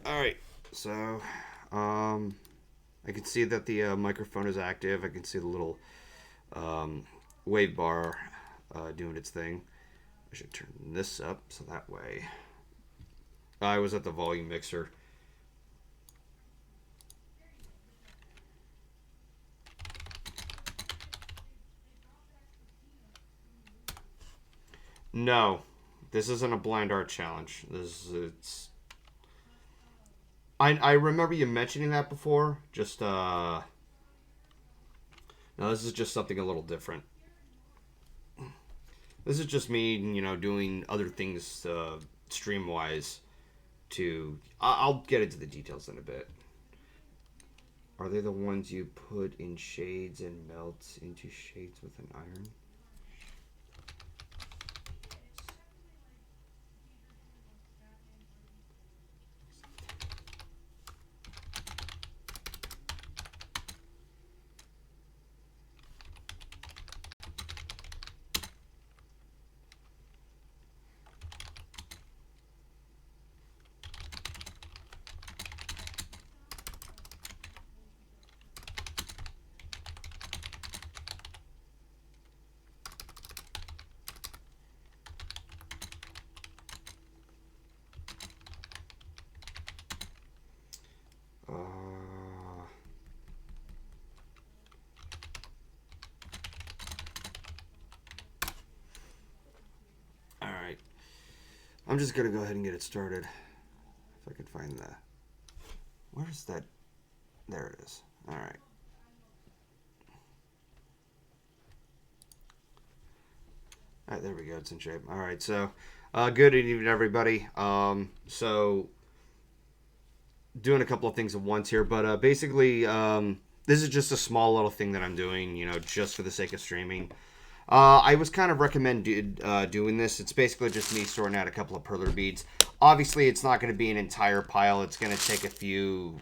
Alright, so, I can see that the microphone is active. I can see the little wave bar doing its thing. I should turn this up so that way. I was at the volume mixer. No, this isn't a blind art challenge. It's. I remember you mentioning that before. Just no, this is just something a little different. This is just me, doing other things stream wise. I'll get into the details in a bit. Are they the ones you put in shades and melt into shades with an iron? Alright. I'm just going to go ahead and get it started. If I can find the... Where's that? There it is. Alright. Alright, there we go. It's in shape. Alright, so... good evening, everybody. So... Doing a couple of things at once here, but basically, this is just a small little thing that I'm doing, just for the sake of streaming. I was kind of recommended doing this. It's basically just me sorting out a couple of Perler Beads. Obviously, it's not going to be an entire pile. It's going to take a few...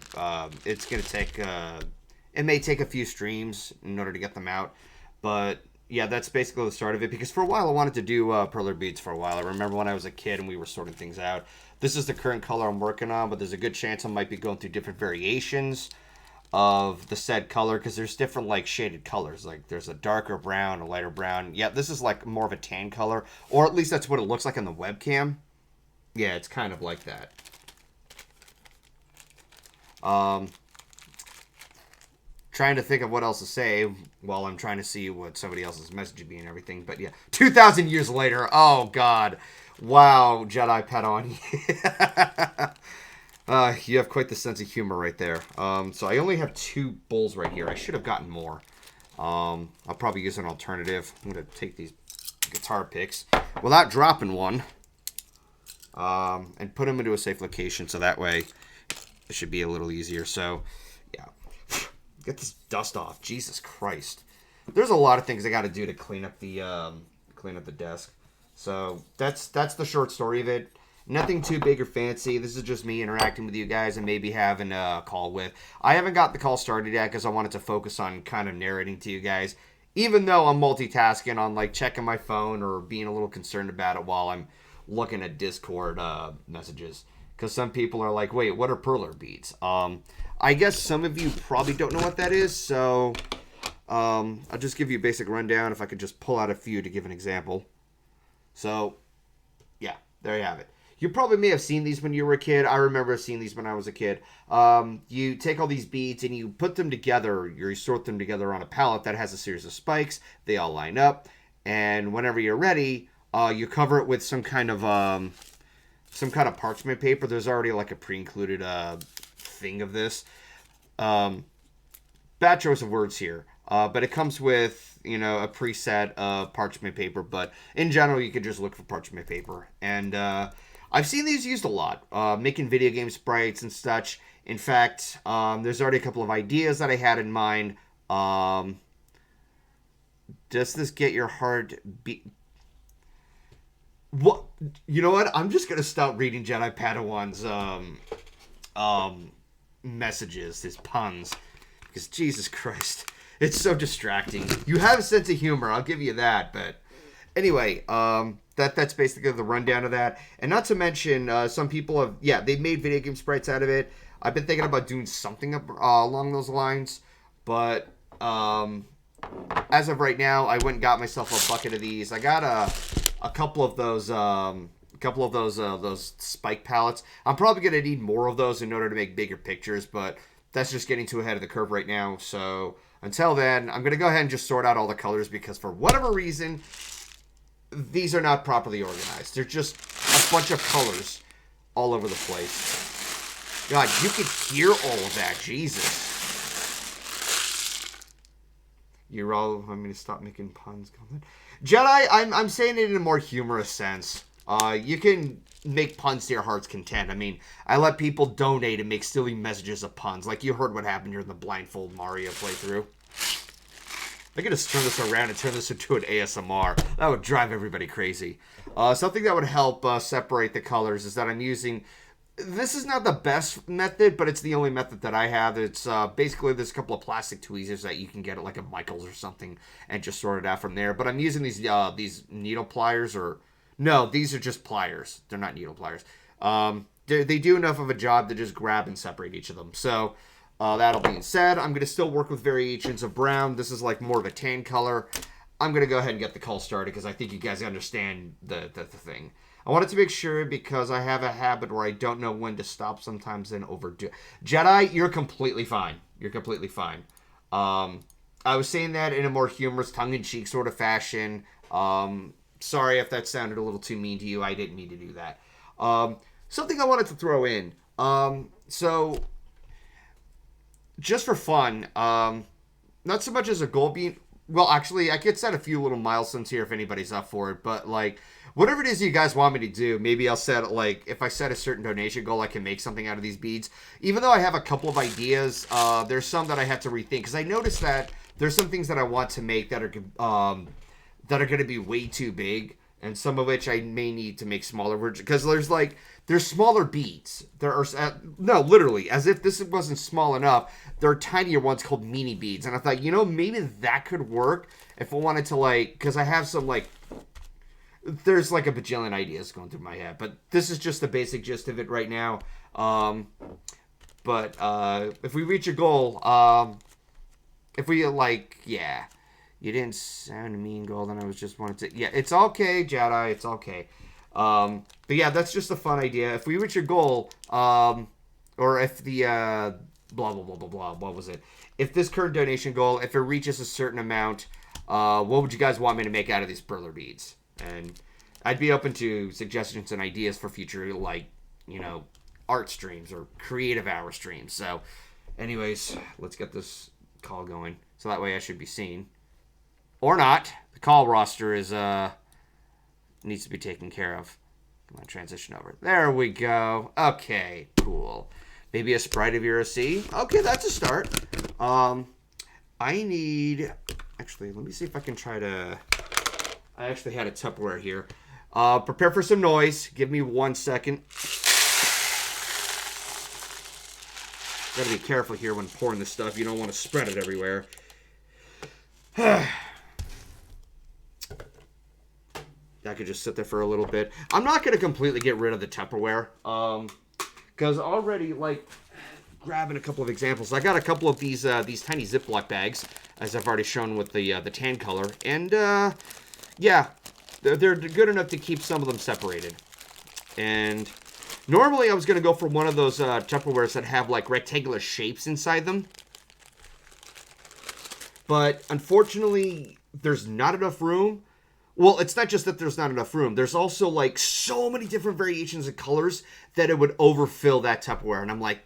it may take a few streams in order to get them out. But, yeah, that's basically the start of it. Because for a while, I wanted to do Perler Beads for a while. I remember when I was a kid and we were sorting things out. This is the current color I'm working on, but there's a good chance I might be going through different variations of the said color, because there's different shaded colors. Like there's a darker brown, a lighter brown. Yeah, this is like more of a tan color, or at least that's what it looks like on the webcam. Yeah, it's kind of like that. Trying to think of what else to say while I'm trying to see what somebody else's messaging be and everything. But yeah, 2,000 years later. Oh God, wow, Jedi Padawan. You have quite the sense of humor right there. So I only have 2 bowls right here. I should have gotten more. I'll probably use an alternative. I'm going to take these guitar picks without dropping one. And put them into a safe location so that way it should be a little easier. So, yeah. Get this dust off. Jesus Christ. There's a lot of things I got to do to clean up the desk. So, that's the short story of it. Nothing too big or fancy. This is just me interacting with you guys and maybe having a call with. I haven't got the call started yet because I wanted to focus on kind of narrating to you guys. Even though I'm multitasking on checking my phone or being a little concerned about it while I'm looking at Discord messages. Because some people are like, wait, what are Perler Beads? I guess some of you probably don't know what that is. So I'll just give you a basic rundown if I could just pull out a few to give an example. So, yeah, there you have it. You probably may have seen these when you were a kid. I remember seeing these when I was a kid. You take all these beads and you put them together. You sort them together on a pallet that has a series of spikes. They all line up. And whenever you're ready, you cover it with some kind of parchment paper. There's already a pre-included thing of this. Bad choice of words here. But it comes with, a preset of parchment paper. But in general, you can just look for parchment paper. And I've seen these used a lot, making video game sprites and such. In fact, there's already a couple of ideas that I had in mind. Does this get your heart beat? What? You know what? I'm just going to stop reading Jedi Padawan's messages, his puns. Because Jesus Christ, it's so distracting. You have a sense of humor, I'll give you that, but Anyway, that's basically the rundown of that. And not to mention, some people have, they've made video game sprites out of it. I've been thinking about doing something along those lines, but as of right now, I went and got myself a bucket of these. I got a couple of those those spike palettes. I'm probably gonna need more of those in order to make bigger pictures, but that's just getting too ahead of the curve right now. So until then, I'm gonna go ahead and just sort out all the colors because for whatever reason, these are not properly organized. They're just a bunch of colors all over the place. God, you could hear all of that. Jesus. You're all... I'm going to stop making puns. Jedi, I'm saying it in a more humorous sense. You can make puns to your heart's content. I mean, I let people donate and make silly messages of puns. Like you heard what happened during the blindfold Mario playthrough. I could just turn this around and turn this into an ASMR. That would drive everybody crazy. Something that would help separate the colors is that I'm using... This is not the best method, but it's the only method that I have. It's basically there's a couple of plastic tweezers that you can get at like a Michael's or something and just sort it out from there. But I'm using these needle pliers or... No, these are just pliers. They're not needle pliers. They do enough of a job to just grab and separate each of them. So... that all being said, I'm going to still work with variations of brown. This is like more of a tan color. I'm going to go ahead and get the call started because I think you guys understand the thing. I wanted to make sure because I have a habit where I don't know when to stop sometimes and overdo. Jedi, you're completely fine. You're completely fine. I was saying that in a more humorous, tongue-in-cheek sort of fashion. Sorry if that sounded a little too mean to you. I didn't mean to do that. Something I wanted to throw in. So... Just for fun, not so much as a goal being... Well, actually, I could set a few little milestones here if anybody's up for it. But, like, whatever it is you guys want me to do, maybe I'll set, like, if I set a certain donation goal, I can make something out of these beads. Even though I have a couple of ideas, there's some that I have to rethink. Because I noticed that there's some things that I want to make that are going to be way too big. And some of which I may need to make smaller versions. Because there's smaller beads. There are, no, literally, as if this wasn't small enough, there are tinier ones called mini beads. And I thought, maybe that could work if I wanted to, because I have some, there's, a bajillion ideas going through my head. But this is just the basic gist of it right now. But if we reach a goal, if we, You didn't sound mean, Golden. I was just wanted to... Yeah, it's okay, Jedi. It's okay. But yeah, that's just a fun idea. If we reach a goal, or if the... blah, blah, blah, blah, blah. What was it? If this current donation goal, if it reaches a certain amount, what would you guys want me to make out of these Perler Beads? And I'd be open to suggestions and ideas for future, art streams or creative hour streams. So, anyways, let's get this call going. So that way I should be seen. Or not. The call roster is needs to be taken care of. Come on, transition over. There we go. Okay, cool. Maybe a sprite of your OC. Okay, that's a start. I need... Actually, let me see if I can try to... I actually had a Tupperware here. Prepare for some noise. Give me 1 second. Gotta be careful here when pouring this stuff. You don't want to spread it everywhere. That could just sit there for a little bit. I'm not going to completely get rid of the Tupperware. Because already, grabbing a couple of examples. I got a couple of these tiny Ziploc bags, as I've already shown with the tan color. And, yeah, they're good enough to keep some of them separated. And normally I was going to go for one of those Tupperwares that have, rectangular shapes inside them. But, unfortunately, there's not enough room. Well, it's not just that there's not enough room. There's also, so many different variations of colors that it would overfill that Tupperware. And I'm like...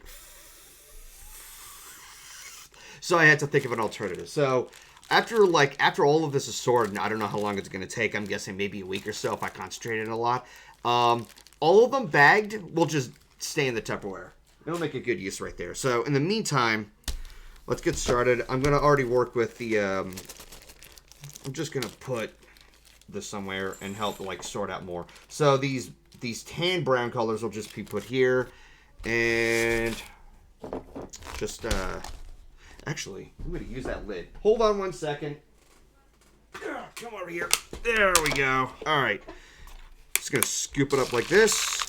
So I had to think of an alternative. So, after all of this is sorted, and I don't know how long it's going to take. I'm guessing maybe a week or so if I concentrated a lot. All of them bagged will just stay in the Tupperware. It'll make a good use right there. So, in the meantime, let's get started. I'm going to already work with the... I'm just going to put... this somewhere and help sort out more. So these tan brown colors will just be put here, and just actually I'm gonna use that lid. Hold on 1 second. Come over here. There we go. All right. Just going to scoop it up like this.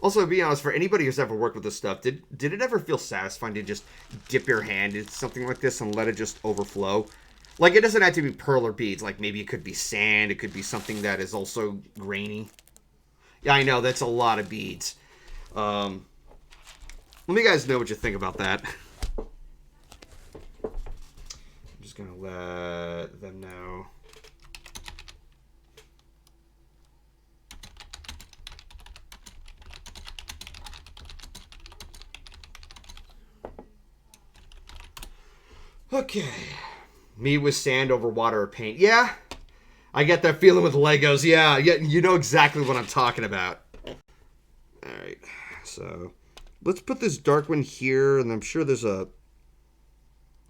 Also, to be honest, for anybody who's ever worked with this stuff, did it ever feel satisfying to just dip your hand into something like this and let it just overflow? Like, it doesn't have to be Perler Beads. Like, maybe it could be sand. It could be something that is also grainy. Yeah, I know. That's a lot of beads. Let me guys know what you think about that. I'm just going to let them know. Okay. Me with sand over water or paint. Yeah. I get that feeling with Legos. Yeah, you know exactly what I'm talking about. Alright. So, let's put this dark one here, and I'm sure there's a...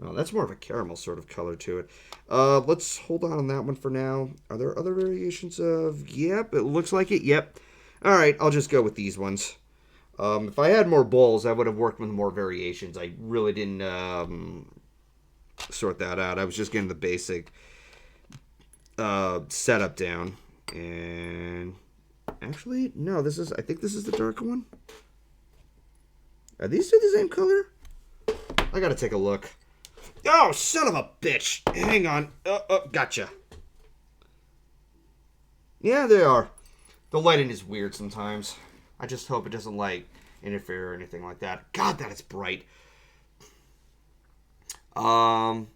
Oh, that's more of a caramel sort of color to it. Let's hold on that one for now. Are there other variations of... Yep, it looks like it. Yep. Alright, I'll just go with these ones. If I had more bowls, I would have worked with more variations. I really didn't... sort that out. I was just getting the basic setup down. And actually, no, I think this is the darker one. Are these two the same color? I gotta take a look. Oh, son of a bitch. Hang on. Oh, gotcha. Yeah, they are. The lighting is weird sometimes. I just hope it doesn't, like, interfere or anything like that. God, that is bright. From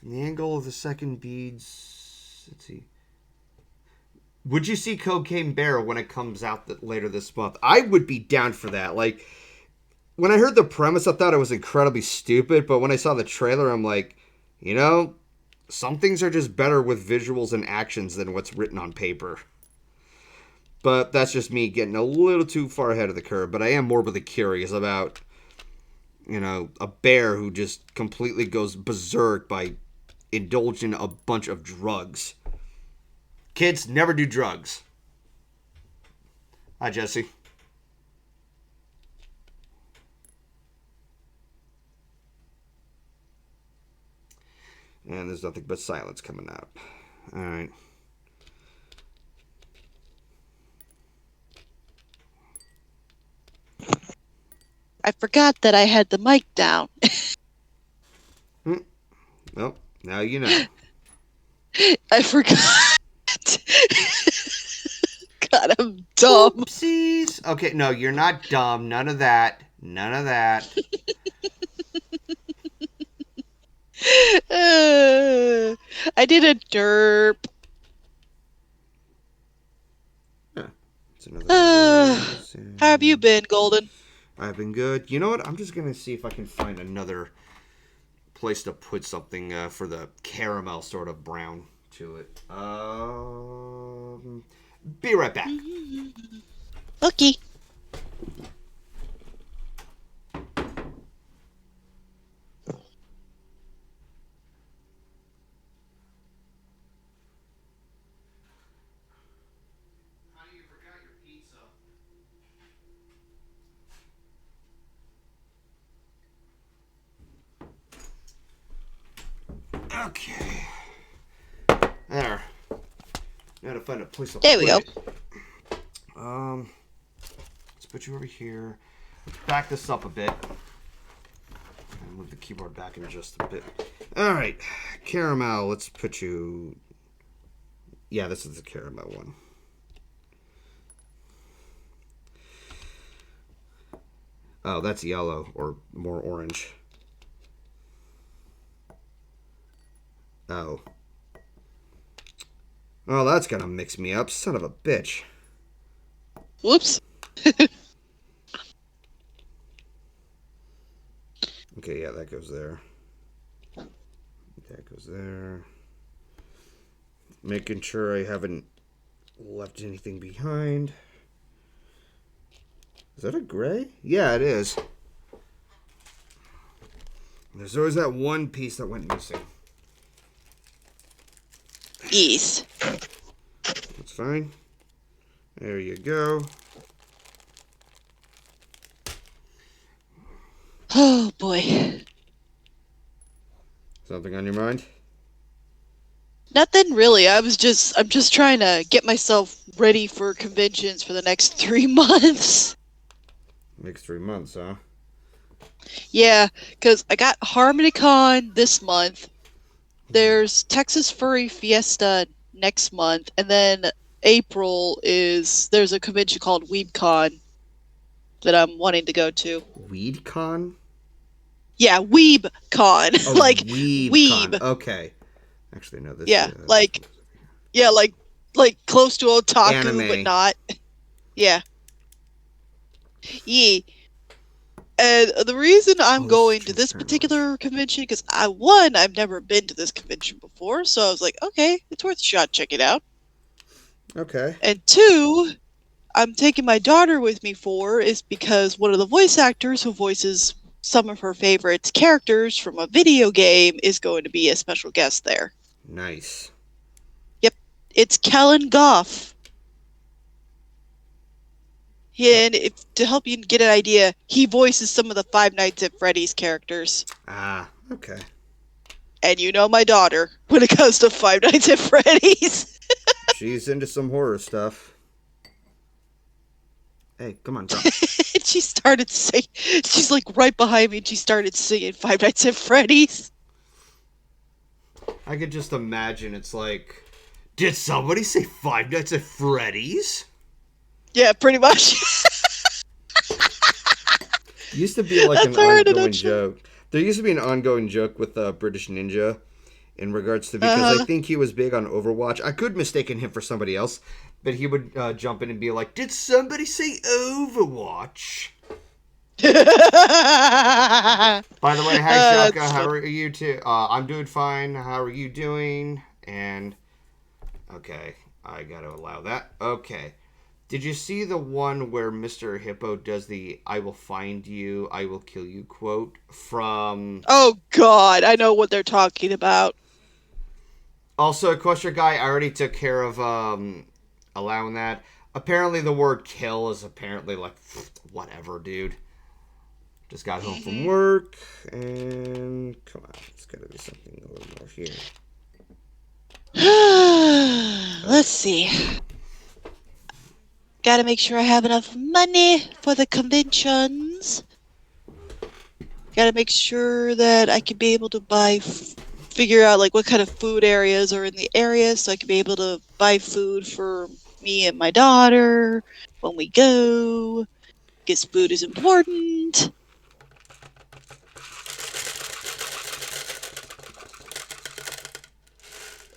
the angle of the second beads, let's see. Would you see Cocaine Bear when it comes out later this month? I would be down for that. Like, when I heard the premise, I thought it was incredibly stupid, but when I saw the trailer, I'm like, you know, some things are just better with visuals and actions than what's written on paper. But that's just me getting a little too far ahead of the curve, but I am morbidly curious about, you know, a bear who just completely goes berserk by indulging a bunch of drugs. Kids, never do drugs. Hi, Jesse. And there's nothing but silence coming out. All right. I forgot that I had the mic down. Well, now you know. I forgot. God, I'm dumb. Oopsies. Okay, no, you're not dumb. None of that. None of that. I did a derp. Yeah, it's another How have you been, Golden? I've been good. You know what? I'm just going to see if I can find another place to put something for the caramel sort of brown to it. Be right back. Okay. Honey, you forgot your pizza. Okay. There. Now to find a place to There we go. put it. Let's put you over here. Let's back this up a bit. And move the keyboard back in just a bit. Alright. Caramel, let's put you... Yeah, this is the caramel one. Oh, that's yellow, or more orange. Oh. Oh, that's gonna mix me up. Son of a bitch. Whoops. Okay, yeah, that goes there. That goes there. Making sure I haven't left anything behind. Is that a gray? Yeah, it is. There's always that one piece that went missing. Yes. That's fine. There you go. Oh, boy. Something on your mind? Nothing really. I'm just trying to get myself ready for conventions for the next 3 months. Next 3 months, huh? Yeah, because I got HarmonyCon this month. There's Texas Furry Fiesta next month, and then there's a convention called WeebCon that I'm wanting to go to. WeedCon? Yeah, WeebCon, Oh, like WeebCon. weeb. Okay. Actually, no. Yeah, This like one. yeah, like close to otaku, but Anime. not. Yeah, yeah. And the reason I'm Oh, this is going to this transparent orange. particular convention because I've never been to this convention before, so I was like, okay, it's worth a shot. Check it out. Okay. And two, I'm taking my daughter with me for is because one of the voice actors who voices some of her favorite characters from a video game is going to be a special guest there. Nice. Yep, it's Kellen Goff. And to help you get an idea, he voices some of the Five Nights at Freddy's characters. Okay. And you know my daughter when it comes to Five Nights at Freddy's. She's into some horror stuff. Hey, come on, drop. She started singing. She's like right behind me, and she started singing Five Nights at Freddy's. I could just imagine it's like, did somebody say Five Nights at Freddy's? Yeah, pretty much. Used to be like an That's her in a ongoing nutshell. joke. There used to be an ongoing joke with British Ninja in regards to, because I Uh-huh. think he was big on Overwatch. I could mistaken him for somebody else, but he would jump in and be like, "Did somebody say Overwatch?" By the way, hi Shaka, That's how funny. are you too? I'm doing fine. How are you doing? And okay, I gotta allow that. Okay. Did you see the one where Mr. Hippo does the "I will find you, I will kill you" quote from? Oh God, I know what they're talking about. Also, Equestria Guy, I already took care of allowing that. Apparently, the word "kill" is apparently like whatever, dude. Just got home from work, and come on, it's gotta be something a little more here. Let's see. Gotta make sure I have enough money for the conventions. Gotta make sure that I can be able to figure out like what kind of food areas are in the area so I can be able to buy food for me and my daughter when we go. Because food is important.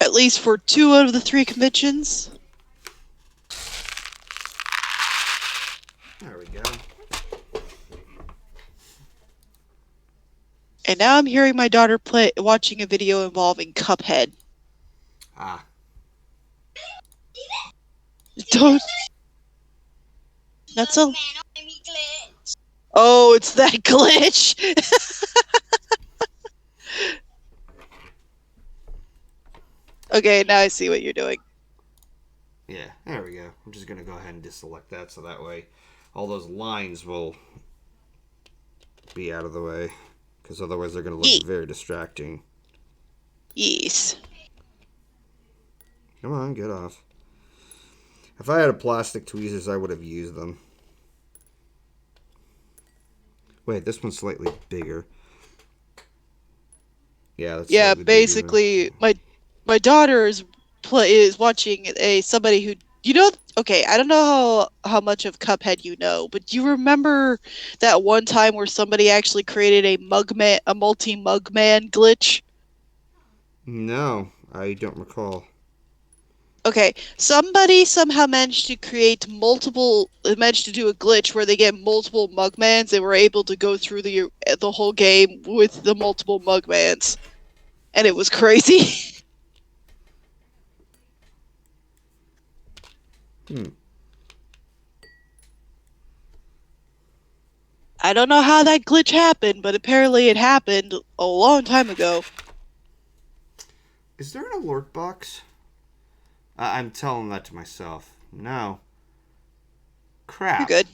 At least for 2 out of the 3 conventions. There we go. And now I'm hearing my daughter watching a video involving Cuphead. Ah, Don't. That's a. Oh, it's that glitch. Okay, now I see what you're doing. yeah, there we go. I'm just gonna go ahead and deselect that so that way all those lines will be out of the way, because otherwise they're gonna look very distracting. Yes. Come on, get off. If I had a plastic tweezers, I would have used them. Wait, this one's slightly bigger. Yeah, that's Yeah, slightly bigger. basically, my daughter is watching somebody who Okay, I don't know how much of Cuphead you know, but do you remember that one time where somebody actually created a multi mugman glitch? No, I don't recall. Okay, somebody somehow managed to do a glitch where they get multiple mugmans and were able to go through the whole game with the multiple mugmans, and it was crazy. Hmm. I don't know how that glitch happened, but apparently it happened a long time ago. Is there an alert box? I'm telling that to myself. No. You're Crap. good.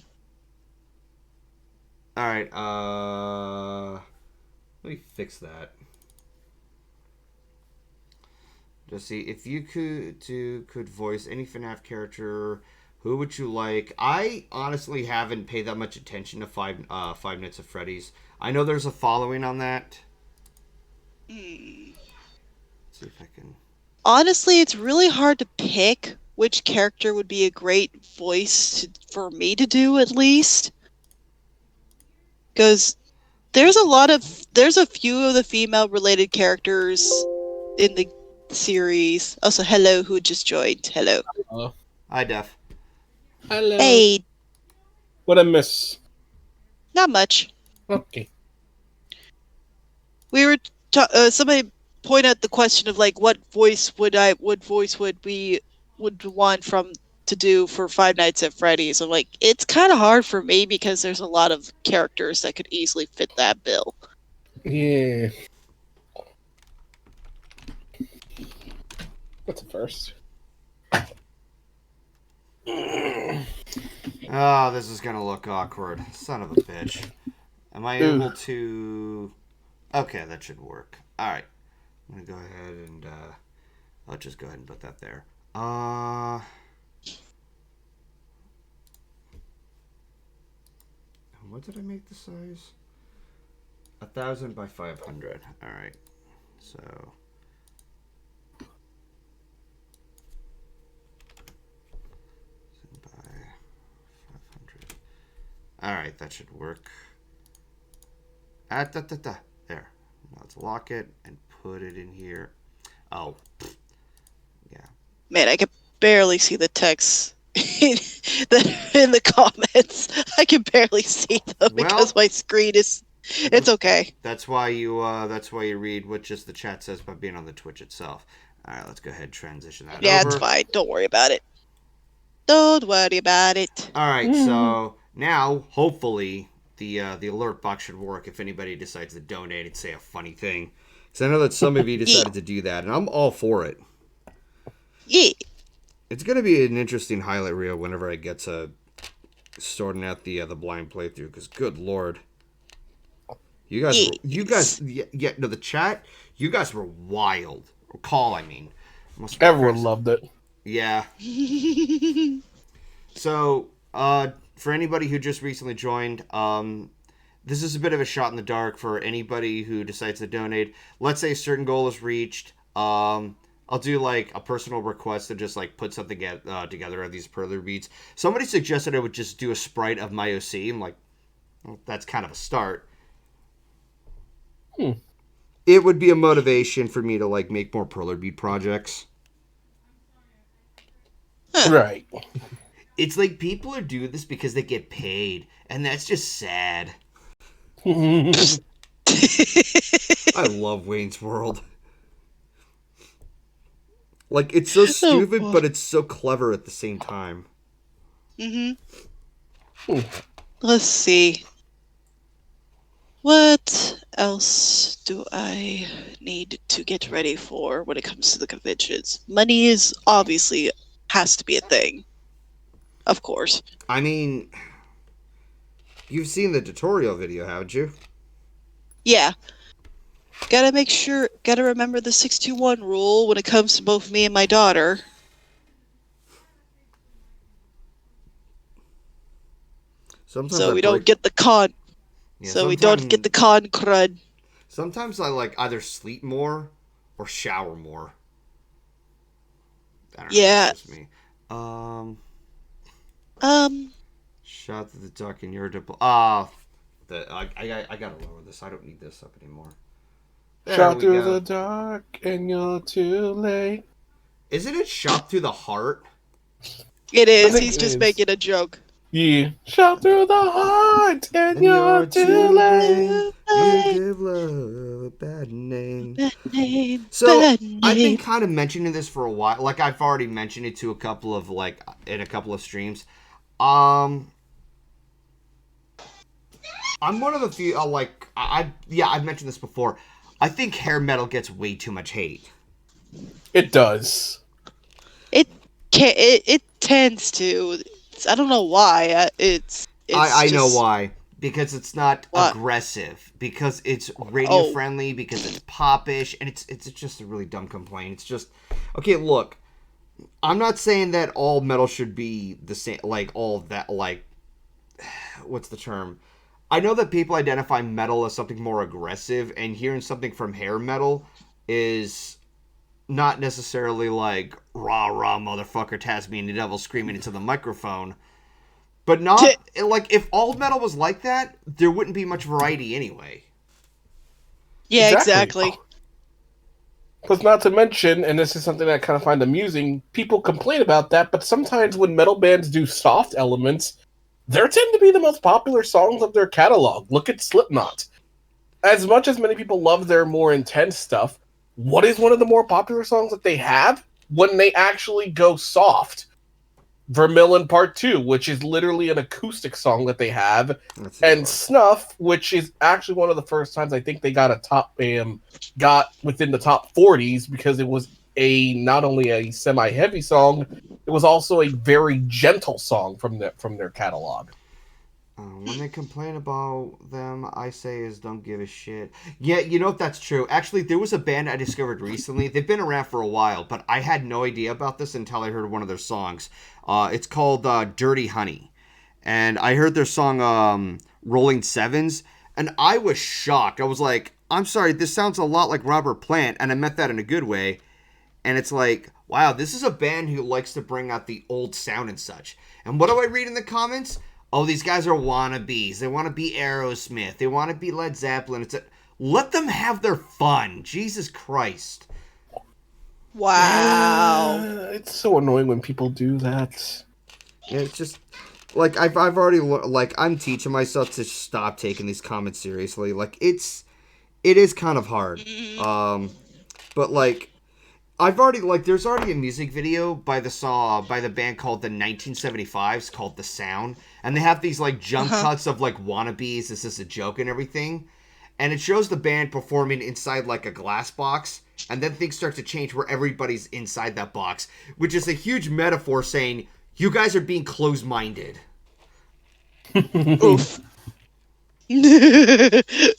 Alright, let me fix that. Just see if you could voice any FNAF character. Who would you like? I honestly haven't paid that much attention to Five Nights at Freddy's. I know there's a following on that. Let's see if I can. Honestly, it's really hard to pick which character would be a great voice for me to do, at least. Because there's a few of the female-related characters in the series. Also, hello, who just joined. Hello. Hi, Def. Hello. Hey, What I miss? not much. Okay. We were somebody point out the question of like what voice would we would want from to do for Five Nights at Freddy's. I'm like, it's kind of hard for me because there's a lot of characters that could easily fit that bill. Yeah. What's the first? Oh, this is gonna look awkward. Son of a bitch. Am I able to... Okay, that should work. Alright. I'm gonna go ahead and, I'll just go ahead and put that there. What did I make the size? 1,000 by 500. Alright. So... by 500. Alright, that should work. There. Now let's lock it and put it in here. Oh. Yeah. Man, I can barely see the text in the comments. I can barely see them because my screen is... It's okay. That's why you read what just the chat says by being on the Twitch itself. Alright, let's go ahead and transition that over. Yeah, it's fine. Don't worry about it. Don't worry about it. Alright, so now, hopefully, the alert box should work if anybody decides to donate and say a funny thing. Because I know that some of you decided to do that, and I'm all for it. Yeah. It's going to be an interesting highlight reel whenever I get to sorting out the blind playthrough, because good lord. The chat, you guys were wild. Call, I mean. Everyone loved it. Yeah. So, for anybody who just recently joined, this is a bit of a shot in the dark for anybody who decides to donate. Let's say a certain goal is reached. I'll do like a personal request to just like put something together of these Perler Beads. Somebody suggested I would just do a sprite of my OC. I'm like, well, that's kind of a start. It would be a motivation for me to like make more Perler Bead projects. Right. It's like people are doing this because they get paid, and that's just sad. I love Wayne's World. Like, it's so stupid, but it's so clever at the same time. Let's see. What else do I need to get ready for when it comes to the conventions? Money is obviously has to be a thing. Of course. I mean, you've seen the tutorial video, haven't you? Yeah. Gotta remember the 621 rule when it comes to both me and my daughter. Sometimes we don't get the con crud. Sometimes I like either sleep more or shower more. I don't know, that's just me. Shot to the duck and you're I gotta lower this. I don't need this up anymore. Shot through the dark and you're too late. Isn't it shot through the heart? It is. He's just making a joke. Yeah. Shot through the heart and you're too late. You give love a bad name. So I've been kind of mentioning this for a while. Like I've already mentioned it to a couple of in a couple of streams. I'm one of the few I've mentioned this before. I think hair metal gets way too much hate. It does. It tends to. I don't know why. I know why. because it's not What? aggressive, because it's radio friendly, because it's popish, and it's just a really dumb complaint. It's just, okay, look, I'm not saying that all metal should be the same, like all that, like, what's the term? I know that people identify metal as something more aggressive, and hearing something from hair metal is not necessarily like rah rah motherfucker Tasmanian Devil screaming into the microphone. But not, like, if all metal was like that, there wouldn't be much variety anyway. Yeah, exactly. Because not to mention, and this is something I kind of find amusing, people complain about that, but sometimes when metal bands do soft elements, they tend to be the most popular songs of their catalog. Look at Slipknot. As much as many people love their more intense stuff, what is one of the more popular songs that they have when they actually go soft? Vermilion Part 2, which is literally an acoustic song that they have, and Snuff, which is actually one of the first times I think they got got within the top 40s, because it was not only a semi-heavy song, it was also a very gentle song from their catalog. When they complain about them, I say is don't give a shit. Yeah, you know, if that's true. Actually, there was a band I discovered recently. They've been around for a while, but I had no idea about this until I heard one of their songs. It's called Dirty Honey. And I heard their song Rolling Sevens, and I was shocked. I was like, I'm sorry, this sounds a lot like Robert Plant, and I meant that in a good way. And it's like, wow, this is a band who likes to bring out the old sound and such. And what do I read in the comments? Oh, these guys are wannabes. They want to be Aerosmith. They want to be Led Zeppelin. Let them have their fun. Jesus Christ. Wow. It's so annoying when people do that. Yeah, it's just, like, I've already, like, I'm teaching myself to stop taking these comments seriously. Like, it is kind of hard. But, like, there's already a music video by the band called the 1975s called The Sound, and they have these like jump cuts of like wannabes, this is a joke and everything, and it shows the band performing inside like a glass box, and then things start to change where everybody's inside that box, which is a huge metaphor saying you guys are being closed-minded. Oof.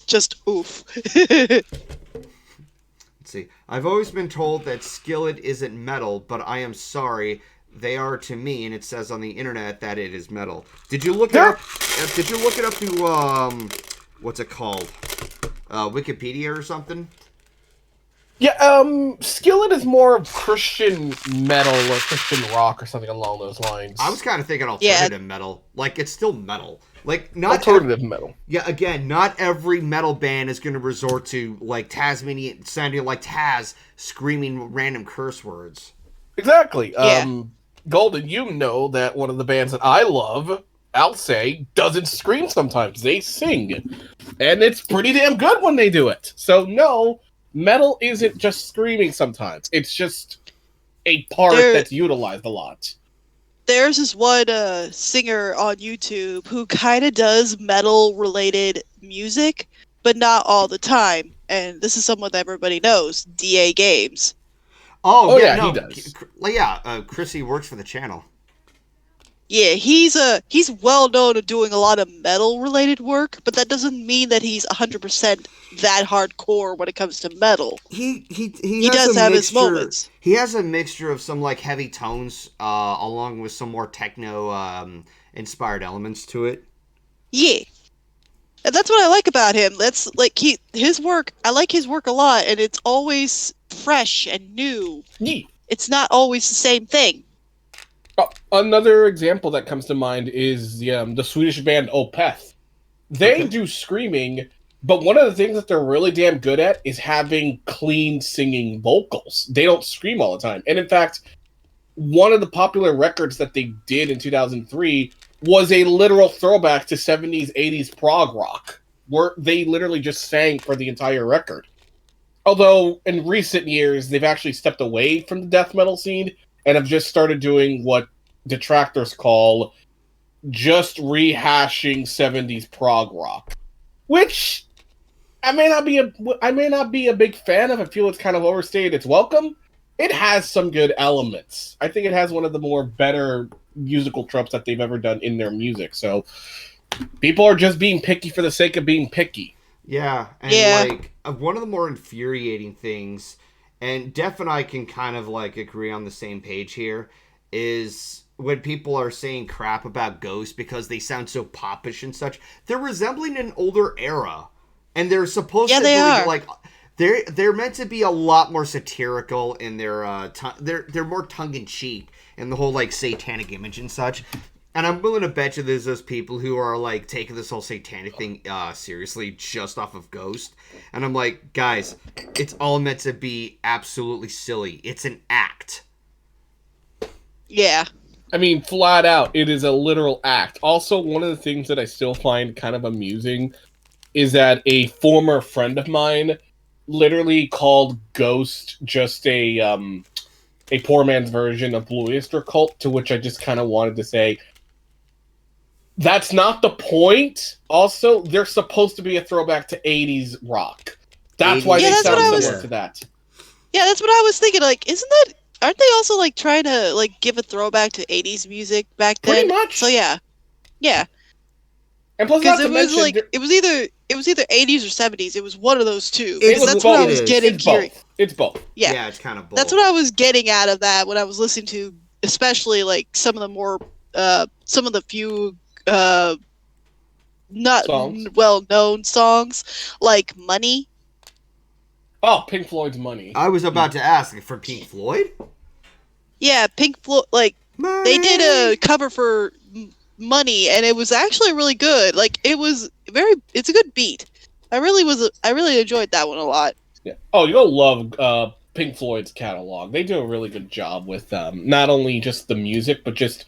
Just oof. See, I've always been told that Skillet isn't metal, but I am sorry, they are to me, and it says on the internet that it is metal. Did you look it up? Did you look it up through what's it called? Wikipedia or something? Yeah, Skillet is more Christian metal or Christian rock or something along those lines. I was kind of thinking alternative metal. Like, it's still metal. Like, not alternative metal. Yeah, again, not every metal band is going to resort to, like, Tasmanian, sounding like Taz, screaming random curse words. Exactly. Yeah. Golden, you know that one of the bands that I love, I'll say, doesn't scream sometimes. They sing. And it's pretty damn good when they do it. So, no, metal isn't just screaming sometimes. It's just a part that's utilized a lot. There's this one singer on YouTube who kind of does metal-related music, but not all the time. And this is someone that everybody knows, DA Games. Oh yeah, no, he does. Chrissy works for the channel. Yeah, he's well known of doing a lot of metal-related work, but that doesn't mean that he's 100% that hardcore when it comes to metal. He does have his moments. He has a mixture of some like heavy tones, along with some more techno inspired elements to it. Yeah, and that's what I like about him. That's like his work. I like his work a lot, and it's always fresh and new. Yeah. It's not always the same thing. Another example that comes to mind is the Swedish band Opeth. They do screaming, but one of the things that they're really damn good at is having clean singing vocals. They don't scream all the time. And in fact, one of the popular records that they did in 2003 was a literal throwback to 70s, 80s prog rock, where they literally just sang for the entire record. Although, in recent years, they've actually stepped away from the death metal scene and have just started doing what detractors call just rehashing 70s prog rock, which I may not be a big fan of. I feel it's kind of overstayed its welcome. It has some good elements. I think it has one of the better musical tropes that they've ever done in their music. So People are just being picky for the sake of being picky. Yeah, and Yeah. like one of the more infuriating things, and Def and I can kind of like agree on the same page here, is when people are saying crap about Ghost because they sound so popish and such. They're resembling an older era, and they're supposed Yeah, to they be are. like they're meant to be a lot more satirical in their they're more tongue in cheek and the whole like satanic image and such. And I'm willing to bet you there's those people who are like taking this whole satanic thing seriously just off of Ghost. And I'm like, guys, it's all meant to be absolutely silly. It's an act. Yeah. I mean, flat out, it is a literal act. Also, one of the things that I still find kind of amusing is that a former friend of mine literally called Ghost just a poor man's version of Blue Oyster Cult, to which I just kind of wanted to say, that's not the point. Also, they're supposed to be a throwback to 80s rock. That's why 80s, they that's sound what I was- similar to that. Yeah, that's what I was thinking. Like, aren't they also like trying to like give a throwback to 80s music back then? Pretty much. So yeah. And plus, Because not to it was mention, like it was either 80s or 70s. It was one of those two. It Because was that's what I both. was It is. getting it's curious. both. It's both. Yeah. It's kind of both. That's what I was getting out of that when I was listening to, especially like some of the more, some of the few, not Songs? well-known songs, like "Money." Oh, Pink Floyd's Money. I was about to ask for Pink Floyd. Yeah, Pink Floyd. Like they did a cover for "Money," and it was actually really good. Like it's a good beat. I really enjoyed that one a lot. Yeah. Oh, you'll love Pink Floyd's catalog. They do a really good job with not only just the music, but just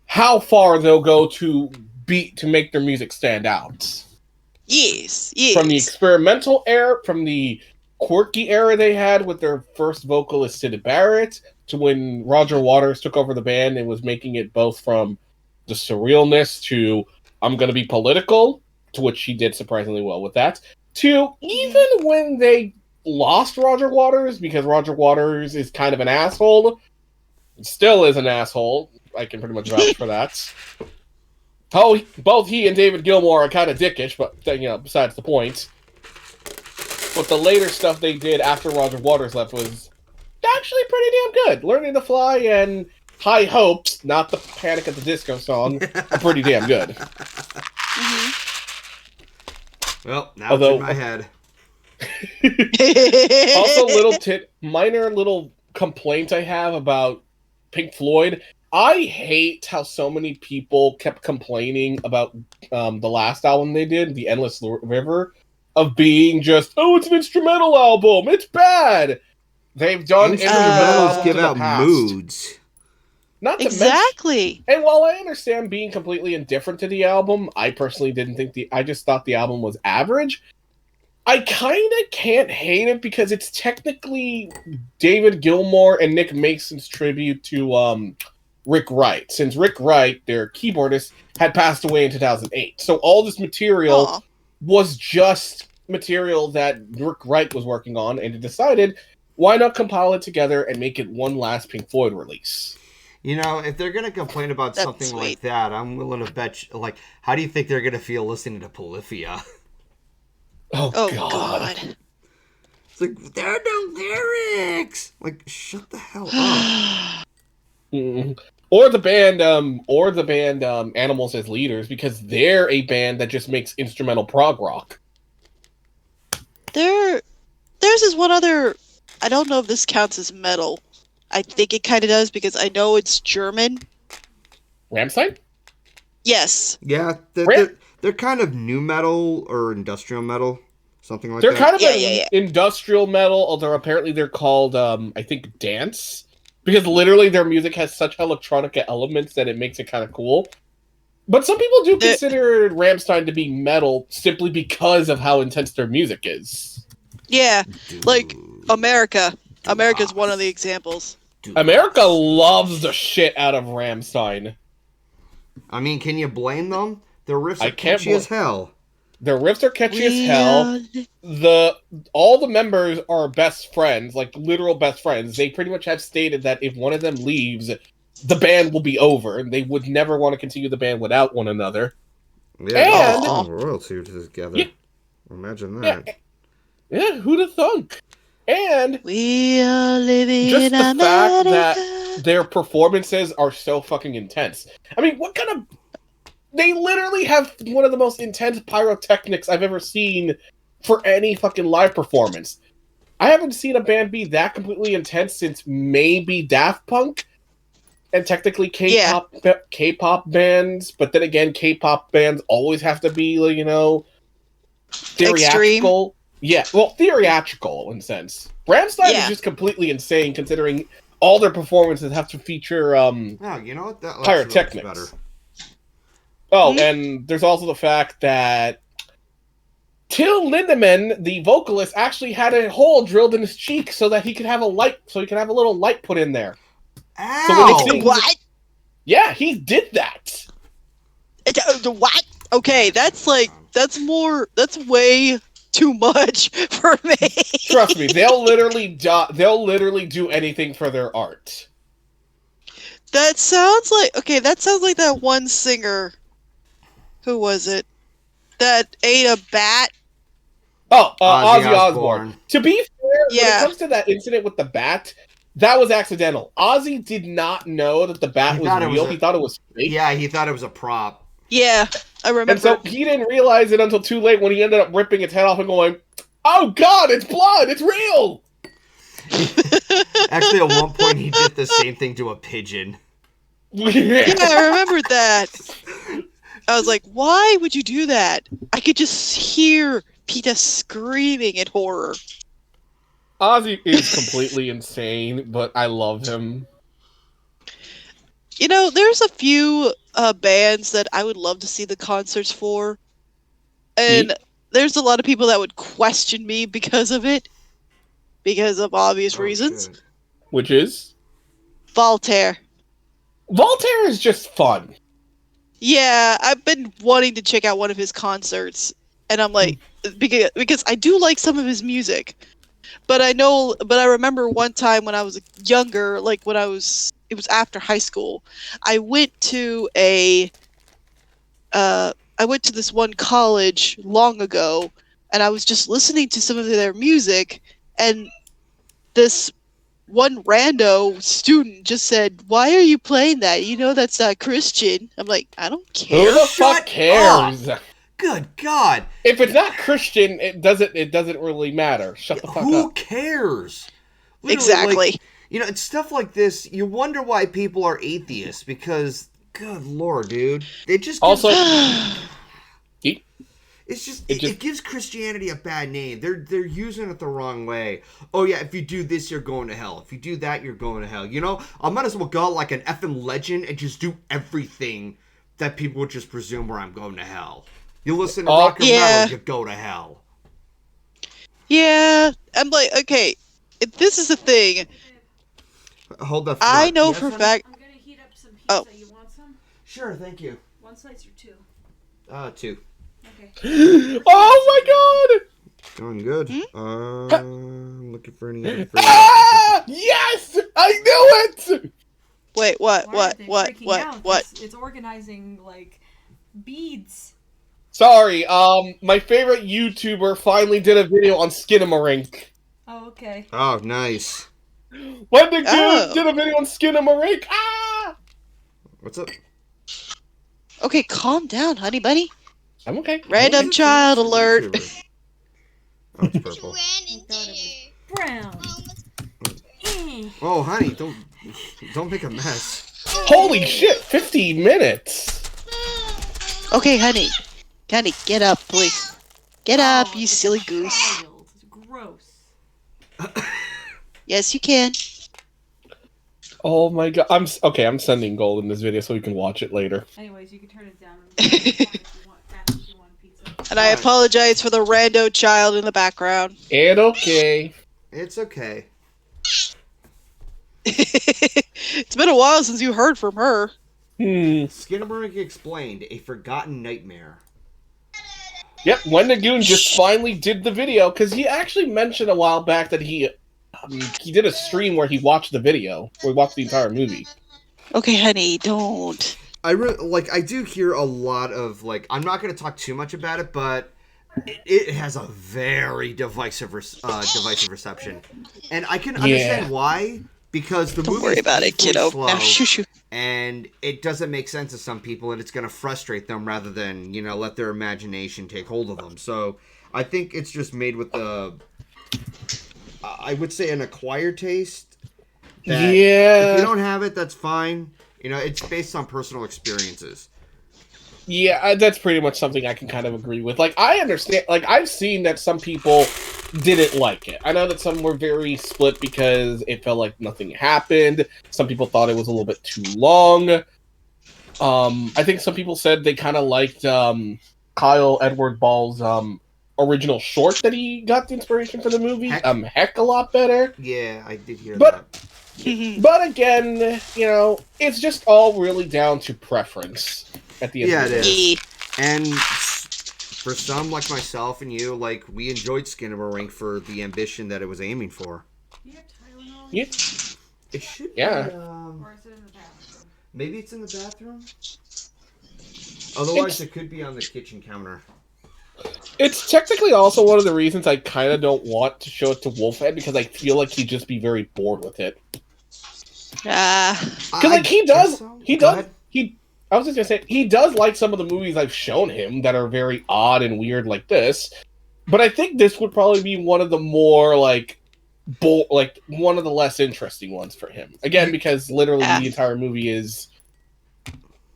how far they'll go to make their music stand out. Yes. From the experimental era, from the quirky era they had with their first vocalist Syd Barrett, to when Roger Waters took over the band and was making it both from the surrealness to I'm going to be political, to which he did surprisingly well with that, to even when they lost Roger Waters, because Roger Waters is kind of an asshole, still is an asshole. I can pretty much vouch for that. Oh, both he and David Gilmour are kind of dickish, but besides the point. But the later stuff they did after Roger Waters left was actually pretty damn good. Learning to Fly and High Hopes, not the Panic at the Disco song, are pretty damn good. Well, now Although- it's in my head. Also, minor little complaint I have about Pink Floyd. I hate how so many people kept complaining about the last album they did, The Endless River, of being just, oh, it's an instrumental album, it's bad. They've done instrumental albums Instrumentals give in the out past. moods. Not to mention, Exactly. and while I understand being completely indifferent to the album, I personally didn't think I just thought the album was average. I kind of can't hate it because it's technically David Gilmour and Nick Mason's tribute to Rick Wright, since Rick Wright, their keyboardist, had passed away in 2008. So all this material Aw. was just material that Rick Wright was working on, and it decided, why not compile it together and make it one last Pink Floyd release? You know, if they're gonna complain about That's something like sweet. that, I'm willing to bet. Like, how do you think they're gonna feel listening to Polyphia? Oh God. It's like there are no lyrics. Like, shut the hell up. Mm. Or the band Animals as Leaders, because they're a band that just makes instrumental prog rock. There's this one other. I don't know if this counts as metal. I think it kind of does because I know it's German. Rammstein? Yes. Yeah, they're kind of new metal or industrial metal, something like They're that. kind of Yeah. industrial metal, although apparently they're called, I think, dance. Because literally their music has such electronic elements that it makes it kind of cool. But some people do consider Rammstein to be metal simply because of how intense their music is. Yeah. Dude. Like America. America's one of the examples. Dude. America loves the shit out of Rammstein. I mean, can you blame them? Their riffs I are can't catchy as hell. Their riffs are catchy as hell. All the members are best friends, like literal best friends. They pretty much have stated that if one of them leaves, the band will be over, and they would never want to continue the band without one another. Yeah, And- oh, royalty together. Yeah. Imagine that. Yeah, who'd have thunk? And We are living just in the fact America. that their performances are so fucking intense. I mean, what kind of... They literally have one of the most intense pyrotechnics I've ever seen for any fucking live performance. I haven't seen a band be that completely intense since maybe Daft Punk, and technically K-pop bands. But then again, K-pop bands always have to be, you know, theatrical. Yeah, well, theatrical in a sense. Rammstein is just completely insane, considering all their performances have to feature Oh, you know what? That pyrotechnics. better. Oh, and there's also the fact that Till Lindemann, the vocalist, actually had a hole drilled in his cheek so that he could have a little light put in there. Ow! So when he sings, What? yeah, he did that. What? Okay, that's way too much for me. Trust me, they'll literally do anything for their art. That sounds like that one singer. Who was it? That ate a bat. Oh, Ozzy Osbourne. To be fair, when it comes to that incident with the bat, that was accidental. Ozzy did not know that the bat was real. He thought it was fake. Yeah, he thought it was a prop. Yeah, I remember. And so he didn't realize it until too late when he ended up ripping its head off and going, "Oh God, it's blood! It's real!" Actually, at one point, he did the same thing to a pigeon. Yeah, I remembered that. I was like, why would you do that? I could just hear Peter screaming in horror. Ozzy is completely insane, but I love him. You know, there's a few bands that I would love to see the concerts for. And there's a lot of people that would question me because of it. Because of obvious reasons. Shit. Which is? Voltaire. Voltaire is just fun. Yeah, I've been wanting to check out one of his concerts. And I'm like, because I do like some of his music. But I remember one time when I was younger, like it was after high school, I went to this one college long ago, and I was just listening to some of their music, and this one rando student just said, "Why are you playing that? You know that's not Christian." I'm like, I don't care. Who the fuck cares? Good God! If it's not Christian, it doesn't really matter. Shut the fuck up. Who cares? Literally, Exactly. like, you know, it's stuff like this. You wonder why people are atheists because, good Lord, dude, it just Also, it gives Christianity a bad name. They're using it the wrong way. Oh yeah, if you do this, you're going to hell. If you do that, you're going to hell. You know, I might as well go like an effing legend and just do everything that people would just presume where I'm going to hell. You listen to rock and metal, you go to hell. Yeah, I'm like, okay, if this is the thing. Hold the. I know for a fact. I'm gonna heat up some pizza. Oh. You want some? Sure, thank you. One slice or two? 2. Okay. oh my God! Going good. Looking for any other. Yes! I knew it! Wait, what? Why are they freaking out? What? It's organizing like beads. Sorry, my favorite YouTuber finally did a video on Skinamarink. Oh, okay. Oh, nice. When the dude did a video on Skinamarink. Ah! What's up? Okay, calm down, honey bunny. I'm okay. Random child alert. Oh, it's purple. Brown. Oh, honey, don't make a mess. Holy shit, 50 minutes. Okay, honey. Honey, get up, please. Get up, you it's silly a goose. child. It's gross. Yes, you can. Oh my God. I'm sending Golden this video so we can watch it later. Anyways, you can turn it down if you want pizza. And I apologize for the rando child in the background. And okay. It's okay. It's been a while since you heard from her. Skinamarink Explained, a forgotten nightmare. Yep, Wendigoon just finally did the video, because he actually mentioned a while back that he did a stream where he watched the video, where he watched the entire movie. Okay, honey, don't. I do hear a lot of like. I'm not going to talk too much about it, but it has a very divisive reception, and I can understand why. Because the Don't movie worry about it, kiddo. slow, Now, shoo. and it doesn't make sense to some people, and it's going to frustrate them rather than let their imagination take hold of them. So I think it's just made with I would say an acquired taste. That if you don't have it, that's fine. It's based on personal experiences. Yeah, that's pretty much something I can kind of agree with. Like, I understand. Like, I've seen that some people didn't like it. I know that some were very split because it felt like nothing happened. Some people thought it was a little bit too long. I think some people said they kind of liked Kyle Edward Ball's original short that he got the inspiration for the movie. Heck a lot better. Yeah, I did hear that. But again, it's just all really down to preference. At the end of the day. Yeah. And for some like myself and you, like we enjoyed Skinamarink for the ambition that it was aiming for. Do you have Tylenol? Yeah. It should Yeah. be. Or is it in the bathroom? Maybe it's in the bathroom. Otherwise, it could be on the kitchen counter. It's technically also one of the reasons I kind of don't want to show it to Wolfhead because I feel like he'd just be very bored with it. Because like he does. I was just gonna say, he does like some of the movies I've shown him that are very odd and weird like this, but I think this would probably be one of the more, one of the less interesting ones for him. Again, because literally the entire movie is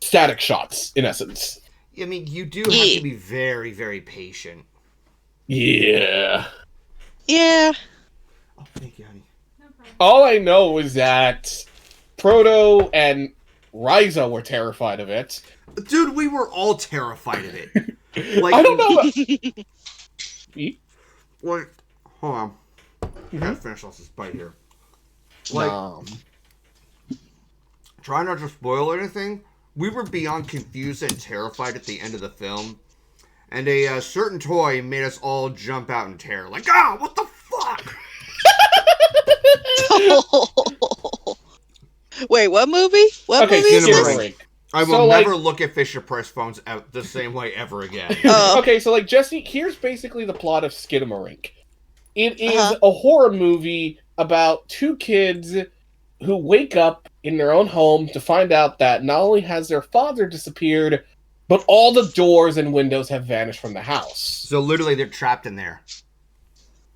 static shots, in essence. I mean, you do have to be very, very patient. Yeah. Yeah. Oh, thank you, honey. No problem. All I know is that Proto and Ryza were terrified of it. Dude, we were all terrified of it. I don't know. Hold on. I gotta finish off this bite here. Try not to spoil anything. We were beyond confused and terrified at the end of the film. And a certain toy made us all jump out in terror. Like, what the fuck? Wait, what movie? What movie is this? I will never look at Fisher-Price phones out the same way ever again. Okay, so Jesse, here's basically the plot of Skinamarink. It is a horror movie about two kids who wake up in their own home to find out that not only has their father disappeared, but all the doors and windows have vanished from the house. So literally they're trapped in there.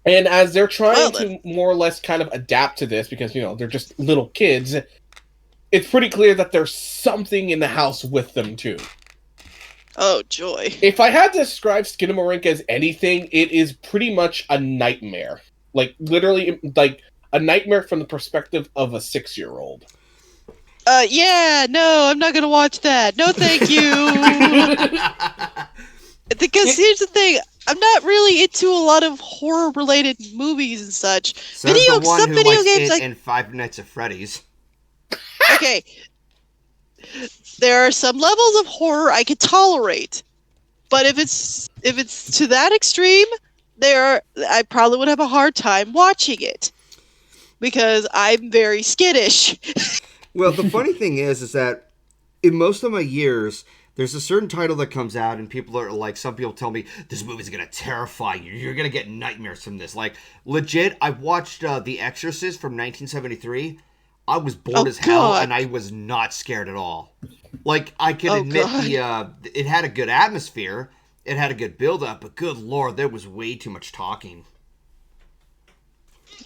And as they're trying to more or less kind of adapt to this, because, they're just little kids, it's pretty clear that there's something in the house with them, too. Oh, joy. If I had to describe Skinamarink as anything, it is pretty much a nightmare. Like, literally, a nightmare from the perspective of a 6-year-old. Yeah, no, I'm not gonna watch that. No, thank you. Because here's the thing, I'm not really into a lot of horror-related movies and such. Some video games like in Five Nights at Freddy's. Okay, there are some levels of horror I could tolerate, but if it's to that extreme, I probably would have a hard time watching it because I'm very skittish. Well, the funny thing is that in most of my years, there's a certain title that comes out, and people are like, some people tell me this movie's gonna terrify you. You're gonna get nightmares from this. Like, legit, I watched The Exorcist from 1973. I was bored as hell, and I was not scared at all. Like, I can admit it had a good atmosphere, it had a good build-up, but good lord, there was way too much talking.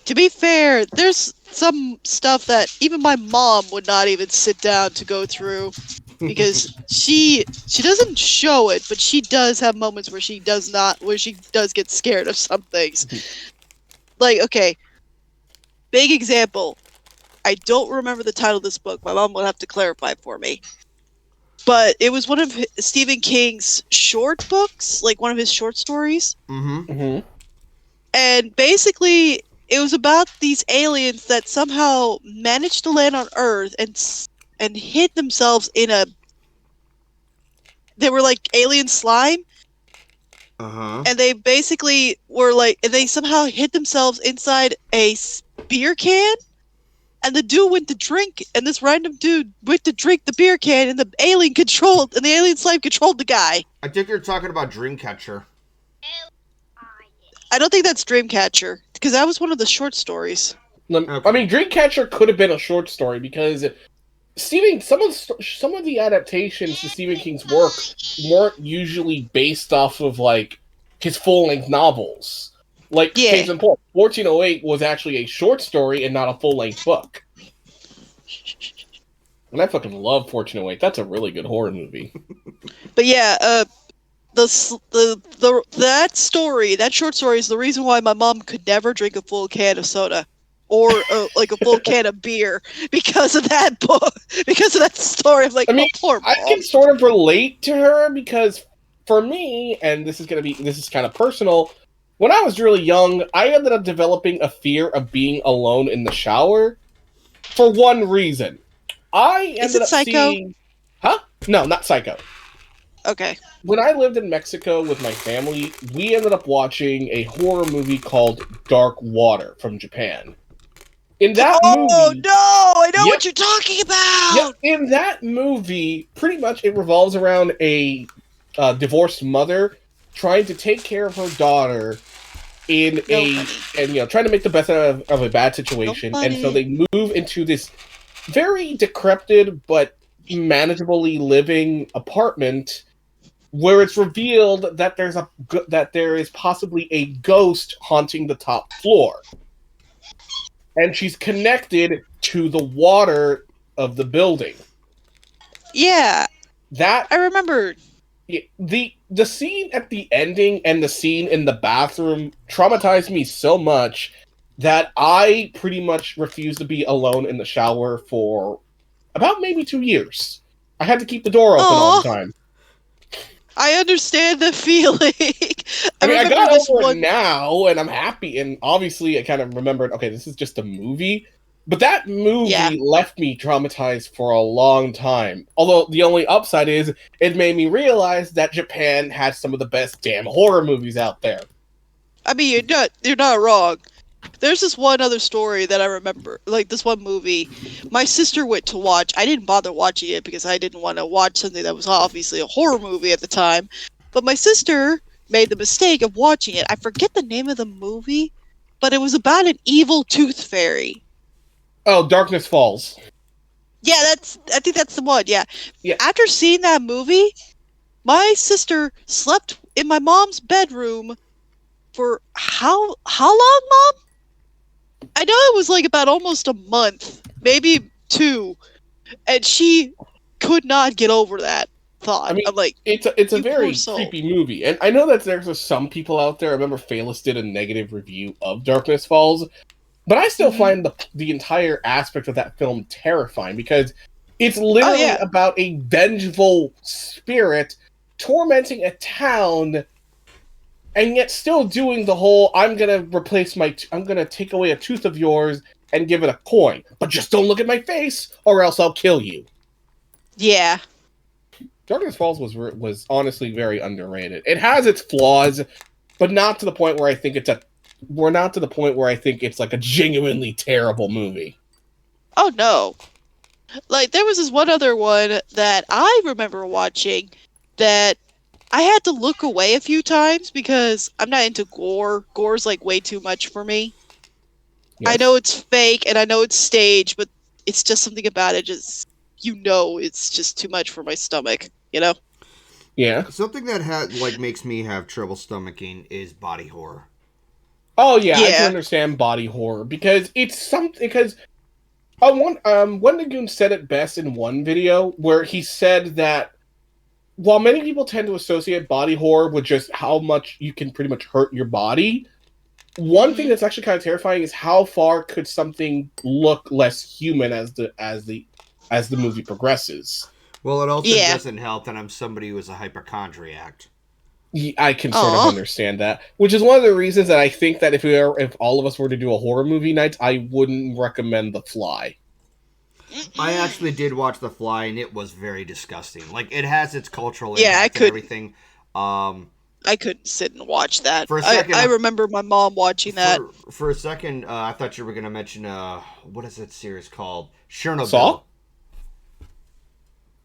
To be fair, there's some stuff that even my mom would not even sit down to go through, because she doesn't show it, but she does have moments where she does get scared of some things. Like, okay, big example. I don't remember the title of this book. My mom will have to clarify for me. But it was one of Stephen King's short books, like one of his short stories. Mm-hmm. Mm-hmm. And basically, it was about these aliens that somehow managed to land on Earth and hid themselves in they were like alien slime. Uh-huh. And they basically were like, and they somehow hid themselves inside a beer can. and the dude went to drink, and this random dude went to drink the beer can, and the alien slave controlled the guy. I think you're talking about Dreamcatcher. I don't think that's Dreamcatcher, because that was one of the short stories. I mean, Dreamcatcher could have been a short story because some of the adaptations to Stephen King's work weren't usually based off of like his full-length novels. Like case in point, 1408 was actually a short story and not a full-length book. And I fucking love 1408. That's a really good horror movie. But yeah, that short story is the reason why my mom could never drink a full can of soda or like a full can of beer because of that book, because of that story. I'm like, poor mom. I can sort of relate to her because for me, and this is kind of personal. When I was really young, I ended up developing a fear of being alone in the shower for one reason. I ended up seeing... Huh? No, not Psycho. Okay. When I lived in Mexico with my family, we ended up watching a horror movie called Dark Water from Japan. In that movie... Oh, no! I know what you're talking about! Yep, in that movie, pretty much it revolves around a divorced mother trying to take care of her daughter trying to make the best out of a bad situation. And so they move into this very decrepit but manageably living apartment where it's revealed that there is possibly a ghost haunting the top floor. And she's connected to the water of the building. Yeah. That I remember. The scene at the ending and the scene in the bathroom traumatized me so much that I pretty much refused to be alone in the shower for about maybe 2 years. I had to keep the door open all the time. I understand the feeling. I got over it now, and I'm happy, and obviously I kind of remembered, okay, this is just a movie. But that movie left me traumatized for a long time. Although the only upside is it made me realize that Japan has some of the best damn horror movies out there. I mean, you're not wrong. There's this one other story that I remember, like this one movie. My sister went to watch. I didn't bother watching it because I didn't want to watch something that was obviously a horror movie at the time. But my sister made the mistake of watching it. I forget the name of the movie, but it was about an evil tooth fairy. Oh, Darkness Falls. Yeah, I think that's the one, yeah. After seeing that movie, my sister slept in my mom's bedroom for how long, Mom? I know it was like about almost a month, maybe 2, and she could not get over that thought. I mean, I'm like, it's a very creepy movie, and I know that there's some people out there. I remember Phalis did a negative review of Darkness Falls. But I still find the entire aspect of that film terrifying because it's literally about a vengeful spirit tormenting a town and yet still doing the whole, I'm going to take away a tooth of yours and give it a coin. But just don't look at my face or else I'll kill you. Yeah. Darkness Falls was honestly very underrated. It has its flaws, but not to the point where I think it's like a genuinely terrible movie. Oh, no. Like, there was this one other one that I remember watching that I had to look away a few times because I'm not into gore. Gore's, like, way too much for me. Yes. I know it's fake and I know it's staged, but it's just something about it it's just too much for my stomach, you know? Yeah. Something that makes me have trouble stomaching is body horror. Oh yeah, I can understand body horror because it's something. Because Wendigoon said it best in one video where he said that while many people tend to associate body horror with just how much you can pretty much hurt your body, one thing that's actually kind of terrifying is how far could something look less human as the movie progresses. Well, it also doesn't help that I'm somebody who is a hypochondriac. I can sort of understand that, which is one of the reasons that I think that if all of us were to do a horror movie night, I wouldn't recommend The Fly. I actually did watch The Fly, and it was very disgusting. Like, it has its cultural impact and everything. I couldn't sit and watch that. For a second, I remember my mom watching that. For a second, I thought you were gonna mention what is that series called? Chernobyl. Saw?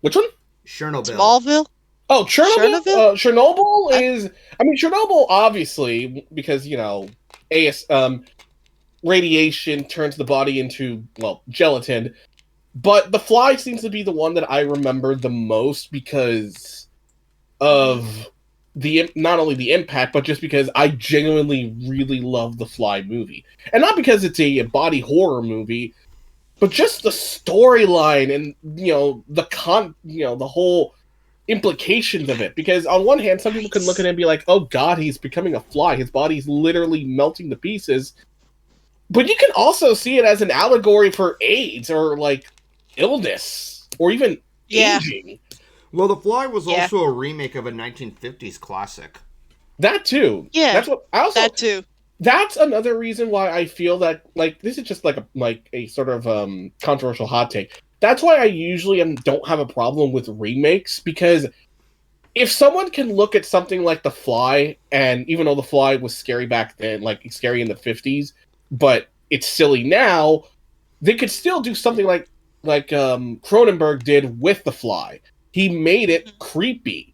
Which one? Chernobyl. Smallville? Oh, Chernobyl. Chernobyl? Chernobyl is. I mean, Chernobyl obviously because radiation turns the body into gelatin. But The Fly seems to be the one that I remember the most because of not only the impact, but just because I genuinely really love the Fly movie, and not because it's a body horror movie, but just the storyline and the whole implications of it. Because on one hand, some people can look at it and be like, "Oh God, he's becoming a fly. His body's literally melting to pieces." But you can also see it as an allegory for AIDS or illness or even aging. Well, The Fly was also a remake of a 1950s classic. That too. Yeah. That's what I also. That too. That's another reason why I feel that this is just a sort of controversial hot take. That's why I usually don't have a problem with remakes, because if someone can look at something like The Fly, and even though The Fly was scary back then, scary in the 50s, but it's silly now, they could still do something like Cronenberg did with The Fly. He made it creepy.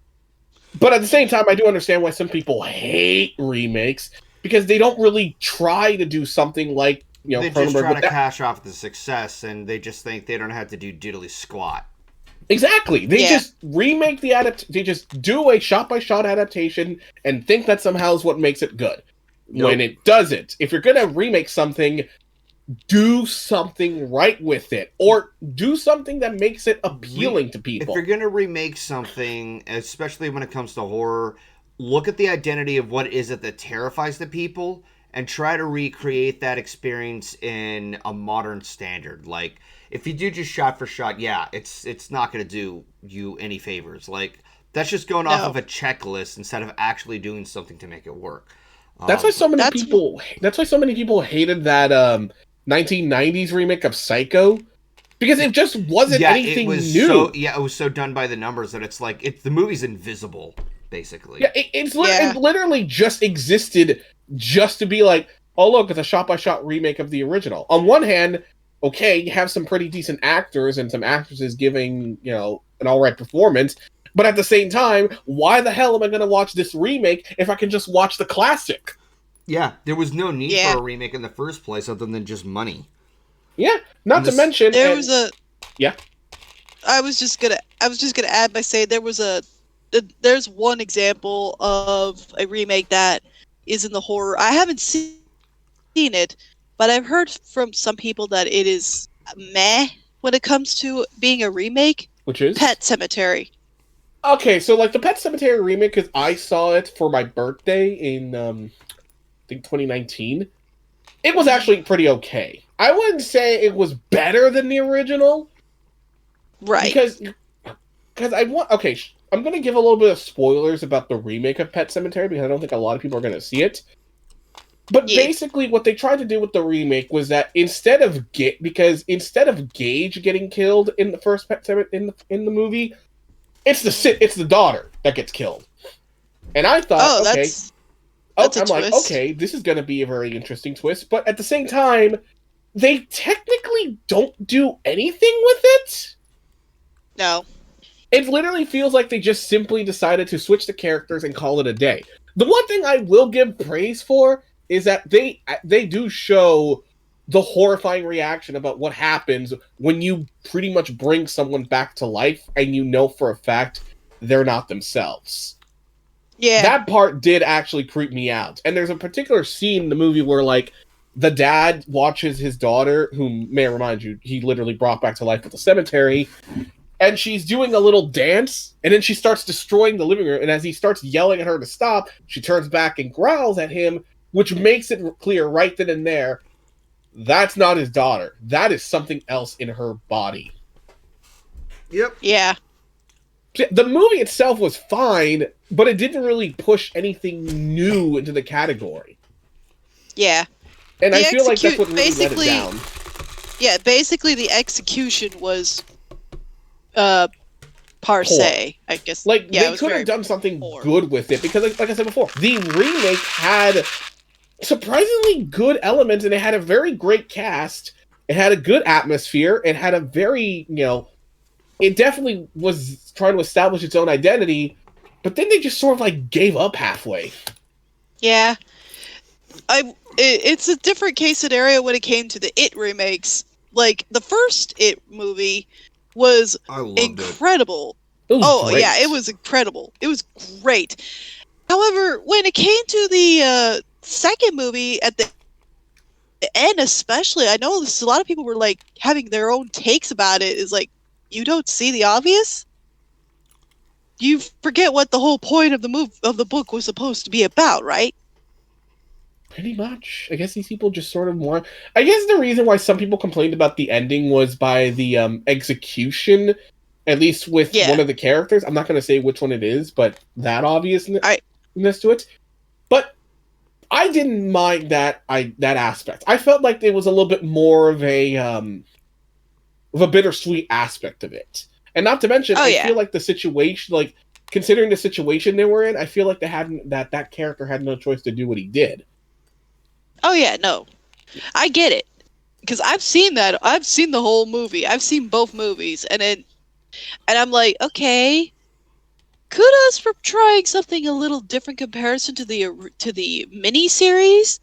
But at the same time, I do understand why some people hate remakes, because they don't really try to do something like, they Cronenberg. just try to cash off the success, and they just think they don't have to do diddly squat. Exactly. They just remake they just do a shot-by-shot adaptation and think that somehow is what makes it good. Nope. When it doesn't. If you're going to remake something, do something right with it, or do something that makes it appealing to people. If you're going to remake something, especially when it comes to horror, look at the identity of what is it that terrifies the people and try to recreate that experience in a modern standard. If you do just shot for shot, it's not going to do you any favors. That's just going off of a checklist instead of actually doing something to make it work. That's why so many people. That's why so many people hated that 1990s remake of Psycho, because it just wasn't anything new. It was so done by the numbers that it's the movie's invisible, basically. Yeah, it literally just existed just to be oh look, it's a shot-by-shot remake of the original. On one hand, okay, you have some pretty decent actors and some actresses giving an alright performance. But at the same time, why the hell am I going to watch this remake if I can just watch the classic? Yeah, there was no need for a remake in the first place other than just money. Yeah, not to mention there was a. Yeah. I was just gonna add by saying there's one example of a remake that is in the horror. I haven't seen it, but I've heard from some people that it is meh when it comes to being a remake. Which is Pet Sematary. Okay, so the Pet Sematary remake, because I saw it for my birthday in I think 2019. It was actually pretty okay. I wouldn't say it was better than the original, right? Because I'm going to give a little bit of spoilers about the remake of Pet Sematary, because I don't think a lot of people are going to see it. But basically, what they tried to do with the remake was that instead of Gage getting killed in the first Pet Sematary in the movie, it's the daughter that gets killed. And I thought, that's okay, this is going to be a very interesting twist. But at the same time, they technically don't do anything with it. No. It literally feels like they just simply decided to switch the characters and call it a day. The one thing I will give praise for is that they do show the horrifying reaction about what happens when you pretty much bring someone back to life and you know for a fact they're not themselves. Yeah. That part did actually creep me out. And there's a particular scene in the movie where, the dad watches his daughter, whom, may I remind you, he literally brought back to life at the cemetery, and she's doing a little dance, and then she starts destroying the living room, and as he starts yelling at her to stop, she turns back and growls at him, which makes it clear right then and there, that's not his daughter. That is something else in her body. Yep. Yeah. The movie itself was fine, but it didn't really push anything new into the category. Yeah. And I feel like that's what really let it down. Yeah, basically the execution was per poor. se. I guess. Like, Yeah, it they was could very have done something poor. good with it, because, like I said before, the remake had surprisingly good elements, and it had a very great cast. It had a good atmosphere. It had a very, it definitely was trying to establish its own identity, but then they just sort of like gave up halfway. Yeah, it's a different case scenario when it came to the It remakes. Like the first It movie was I loved it. incredible. It was Oh great. yeah, it was incredible. It was great. However, when it came to the second movie at the end, especially, I know a lot of people were like having their own takes about it. Is like, you don't see the obvious. You forget what the whole point of the book was supposed to be about, right? Pretty much. I guess these people just sort of want. I guess the reason why some people complained about the ending was by the execution, at least with one of the characters. I'm not going to say which one it is, but that obviousness to it. But I didn't mind that aspect. I felt like there was a little bit more of a bittersweet aspect of it. And not to mention, I feel like the situation, like considering the situation they were in, I feel like that character had no choice to do what he did. Oh yeah, no, I get it, because I've seen that. I've seen the whole movie. I've seen both movies, and I'm like, okay, kudos for trying something a little different comparison to the mini series,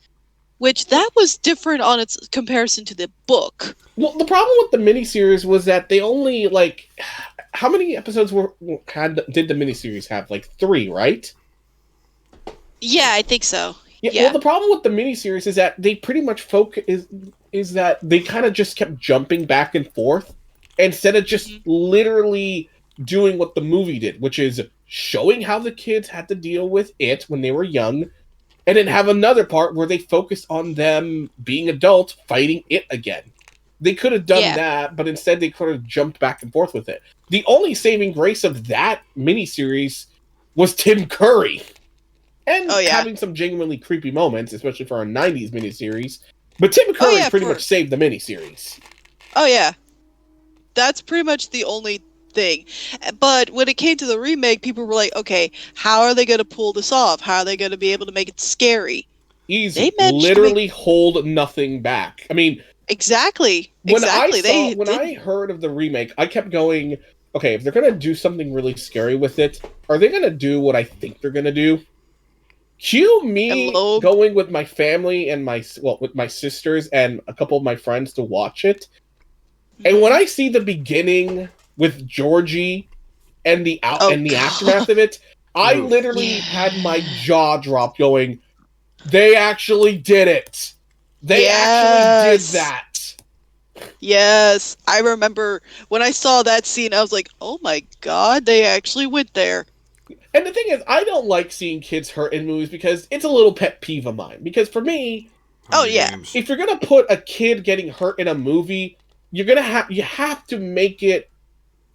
which that was different on its comparison to the book. Well, the problem with the miniseries was that they only how many episodes did the miniseries have? Like 3, right? Yeah, I think so. Yeah. Well, the problem with the miniseries is that they pretty much is that they kind of just kept jumping back and forth instead of just literally doing what the movie did, which is showing how the kids had to deal with it when they were young, and then have another part where they focused on them being adults fighting it again. They could have done that, but instead they could have jumped back and forth with it. The only saving grace of that miniseries was Tim Curry. And having some genuinely creepy moments, especially for a 90s miniseries. But Tim Curry pretty much saved the miniseries. Oh, yeah. That's pretty much the only thing. But when it came to the remake, people were like, okay, how are they going to pull this off? How are they going to be able to make it scary? Easy. Literally hold nothing back. I mean... Exactly. When I heard of the remake, I kept going, okay, if they're going to do something really scary with it, are they going to do what I think they're going to do? Cue me going with my family and with my sisters and a couple of my friends to watch it. And when I see the beginning with Georgie and the aftermath of it, I literally had my jaw drop going, they actually did it. They actually did that. Yes. I remember when I saw that scene, I was like, oh my god, they actually went there. And the thing is, I don't like seeing kids hurt in movies because it's a little pet peeve of mine. Because for me, if you're gonna put a kid getting hurt in a movie, you have to make it,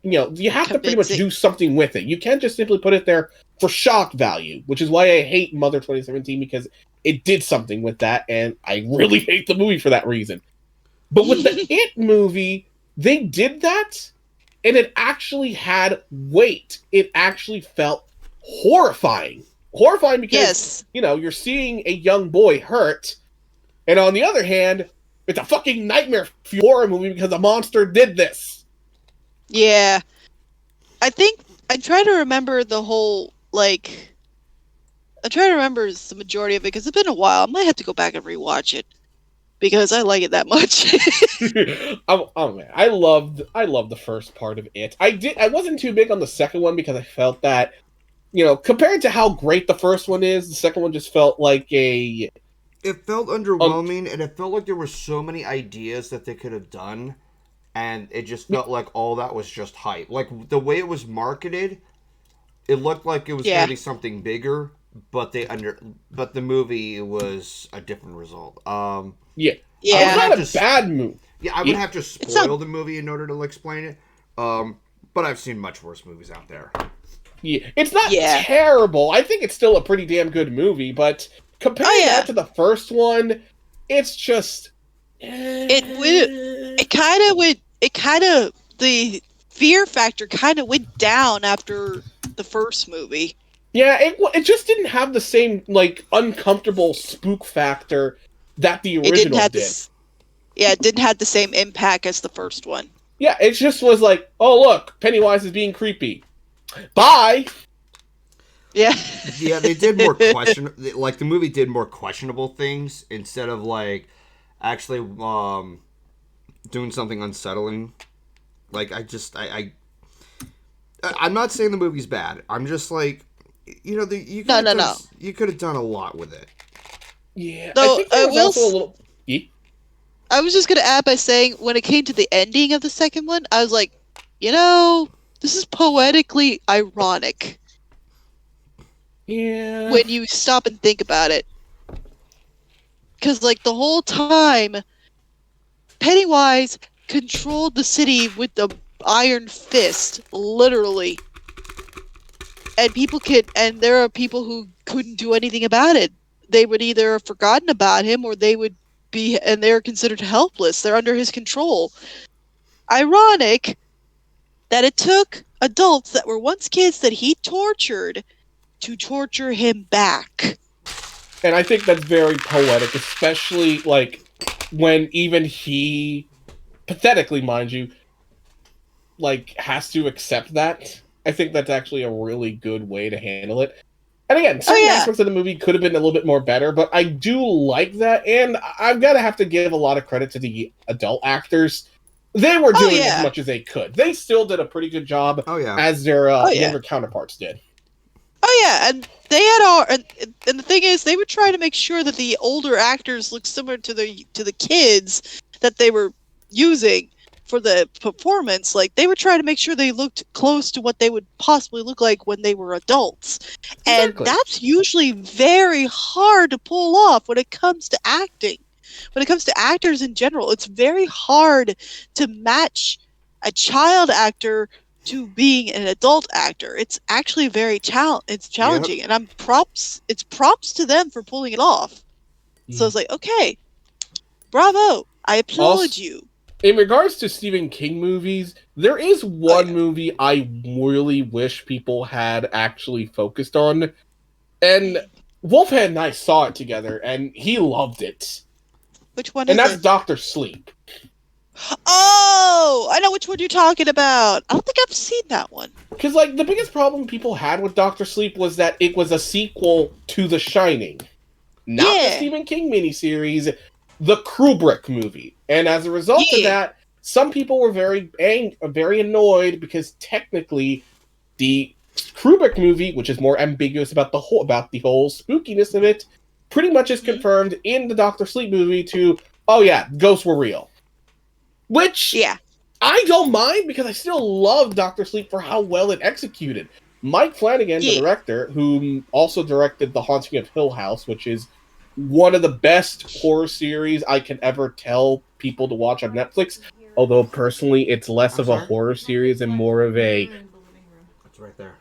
you have to pretty much do something with it. You can't just simply put it there for shock value, which is why I hate Mother 2017, because it did something with that, and I really hate the movie for that reason. But with the It movie, they did that, and it actually had weight. It actually felt horrifying because you're seeing a young boy hurt, and on the other hand, it's a fucking nightmare horror movie because a monster did this. Yeah, I think I try to remember the whole I'm trying to remember the majority of it because it's been a while. I might have to go back and rewatch it because I like it that much. Oh man, I loved the first part of it. I wasn't too big on the second one because I felt that, compared to how great the first one is, the second one just felt like it felt underwhelming, and it felt like there were so many ideas that they could have done, and it just felt like all that was just hype. Like, the way it was marketed, it looked like it was going to be something bigger, but the movie was a different result. It's not a bad movie. Yeah, I would have to spoil the movie in order to explain it. But I've seen much worse movies out there. Yeah, it's not terrible. I think it's still a pretty damn good movie, but comparing that to the first one, it's just the fear factor kind of went down after the first movie. Yeah, it just didn't have the same, like, uncomfortable spook factor that the It didn't original have did. this. Yeah, it didn't have the same impact as the first one. Yeah, it just was like, oh, look, Pennywise is being creepy. Bye! Yeah. Yeah, they did more like the movie did more questionable things instead of like actually doing something unsettling. Like I'm not saying the movie's bad. I'm just like, you know, you could have done a lot with it. Yeah, Though, I think there was also a little... I was just going to add by saying, when it came to the ending of the second one, I was like, you know, this is poetically ironic. Yeah. When you stop and think about it. Because, like, the whole time, Pennywise controlled the city with the iron fist, literally. And there are people who couldn't do anything about it. They would either have forgotten about him, or they're considered helpless. They're under his control. Ironic that it took adults that were once kids that he tortured to torture him back. And I think that's very poetic, especially, like, when even he, pathetically, mind you, like, has to accept that. I think that's actually a really good way to handle it. And again, certain aspects of the movie could have been a little bit more better, but I do like that, and I've got to have to give a lot of credit to the adult actors. They were doing as much as they could. They still did a pretty good job, as their younger counterparts did. Oh yeah, and they had and the thing is, they would try to make sure that the older actors looked similar to the kids that they were using for the performance. Like, they would try to make sure they looked close to what they would possibly look like when they were adults. And that's usually very hard to pull off when it comes to acting. When it comes to actors in general, it's very hard to match a child actor to being an adult actor. It's actually very challenging, and it's props to them for pulling it off. So it's like, okay, bravo, I applaud you. In regards to Stephen King movies, there is one movie I really wish people had actually focused on, and Wolfhead and I saw it together, and he loved it. Which one is it? And that's it? Dr. Sleep. Oh, I know which one you're talking about. I don't think I've seen that one. Because, like, the biggest problem people had with Dr. Sleep was that it was a sequel to The Shining. Not the Stephen King miniseries, the Kubrick movie. And as a result of that, some people were very annoyed because technically the Kubrick movie, which is more ambiguous about the whole spookiness of it, pretty much is confirmed in the Dr. Sleep movie to, oh yeah, ghosts were real. Which, I don't mind, because I still love Dr. Sleep for how well it executed. Mike Flanagan, the director, who also directed The Haunting of Hill House, which is one of the best horror series I can ever tell people to watch on Netflix. Although, personally, it's less of a horror series and more of a... It's right there.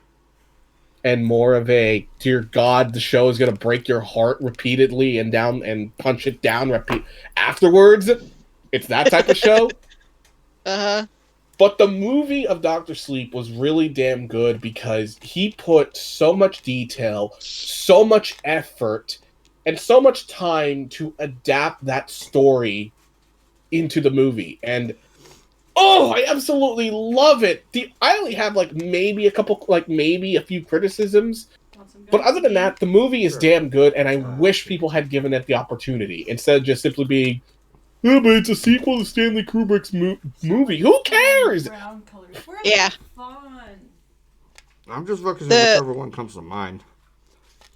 And more of a, dear God, the show is going to break your heart repeatedly and punch it down afterwards. It's that type of show. But the movie of Dr. Sleep was really damn good because he put so much detail, so much effort, and so much time to adapt that story into the movie. And I absolutely love it. I only have maybe a few criticisms. But other than that, the movie is damn good, and I wish people had given it the opportunity instead of just simply being, oh, but it's a sequel to Stanley Kubrick's movie. Who cares? Yeah. I'm just focusing on whichever one comes to mind.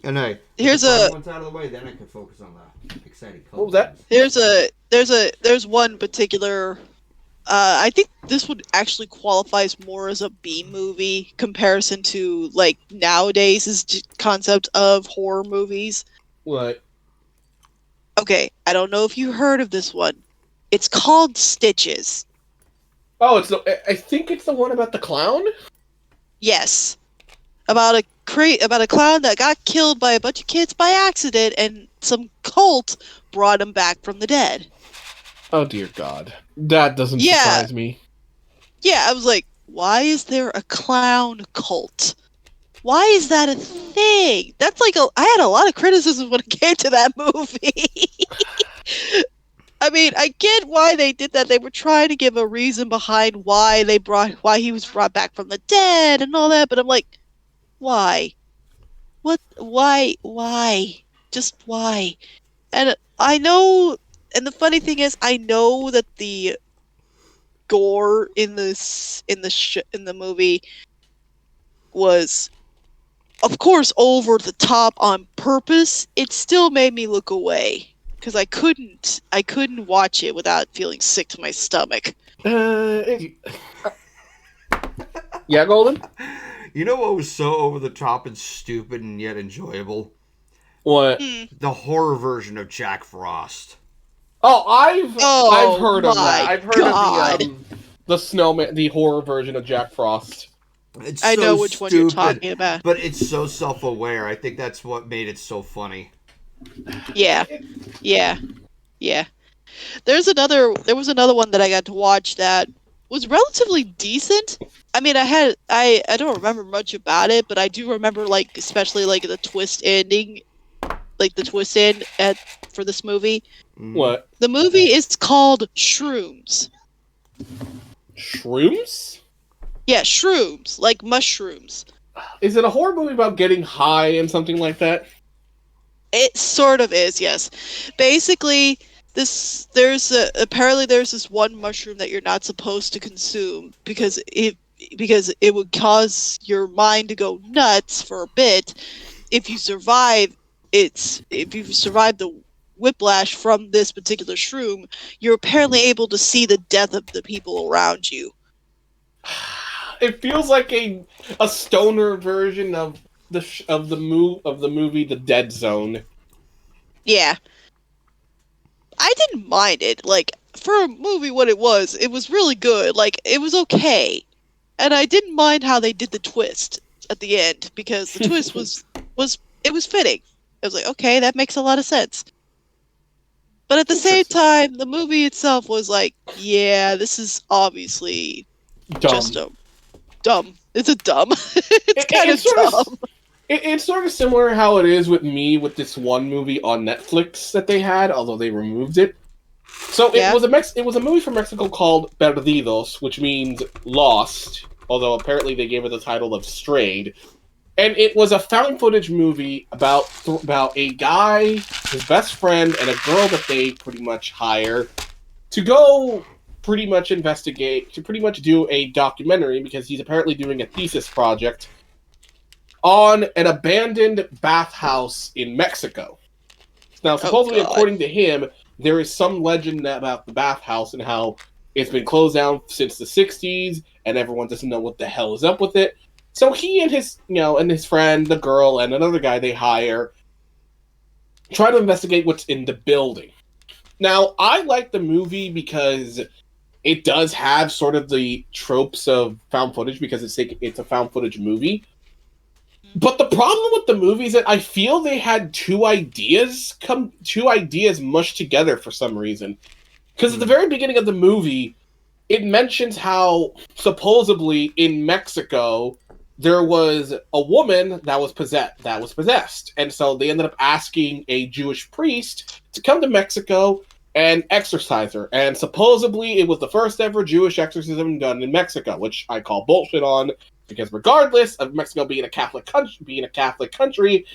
And hey, here's one's out of the way, then I can focus on the exciting colors. What was that? There's one particular. I think this would actually qualifies more as a B movie comparison to nowadays' concept of horror movies. What? Okay, I don't know if you heard of this one. It's called Stitches. Oh, I think it's the one about the clown? Yes. About a clown that got killed by a bunch of kids by accident, and some cult brought him back from the dead. Oh dear God. That doesn't surprise me. Yeah, I was like, why is there a clown cult? Why is that a thing? That's like I had a lot of criticism when it came to that movie. I mean, I get why they did that. They were trying to give a reason behind why he was brought back from the dead and all that, but I'm like, why? What? Why? Just why? And I know, and the funny thing is, I know that the gore in the movie was, of course, over the top on purpose. It still made me look away because I couldn't watch it without feeling sick to my stomach. Yeah, Golden? You know what was so over the top and stupid and yet enjoyable? What? The horror version of Jack Frost. Oh, I've heard of that. I've heard God. of the snowman, the horror version of Jack Frost. It's I so know which one you're stupid, talking about. but it's so self-aware. I think that's what made it so funny. Yeah. There was another one that I got to watch that was relatively decent. I mean, I don't remember much about it, but I do remember, like, especially like the twist ending, like the twist end for this movie. What? The movie is called Shrooms. Shrooms? Yeah, shrooms, like mushrooms. Is it a horror movie about getting high and something like that? It sort of is, yes. Basically, apparently there's this one mushroom that you're not supposed to consume because it would cause your mind to go nuts for a bit. If you survive the whiplash from this particular shroom, you're apparently able to see the death of the people around you. It feels like a stoner version of the movie The Dead Zone. Yeah. I didn't mind it. Like, for a movie what it was really good. Like, it was okay. And I didn't mind how they did the twist at the end, because the twist was fitting. I was like, okay, that makes a lot of sense. But at the same time, the movie itself was like, yeah, this is obviously just dumb. It's a dumb. It's kind of dumb. It's sort of similar how it is with me with this one movie on Netflix that they had, although they removed it. So it was a movie from Mexico called Perdidos, which means lost, although apparently they gave it the title of Strayed. And it was a found footage movie about a guy, his best friend, and a girl that they pretty much hire to go pretty much investigate, to pretty much do a documentary, because he's apparently doing a thesis project on an abandoned bathhouse in Mexico. Now, supposedly, according to him, there is some legend about the bathhouse and how it's been closed down since the 60s, and everyone doesn't know what the hell is up with it. So he and his friend, the girl, and another guy they hire try to investigate what's in the building. Now, I like the movie because it does have sort of the tropes of found footage, because it's a found footage movie. But the problem with the movie is that I feel they had two ideas mushed together for some reason. Because at the very beginning of the movie, it mentions how supposedly in Mexico there was a woman that was possessed. And so they ended up asking a Jewish priest to come to Mexico and exorcise her. And supposedly it was the first ever Jewish exorcism done in Mexico, which I call bullshit on, because regardless of Mexico being a Catholic country,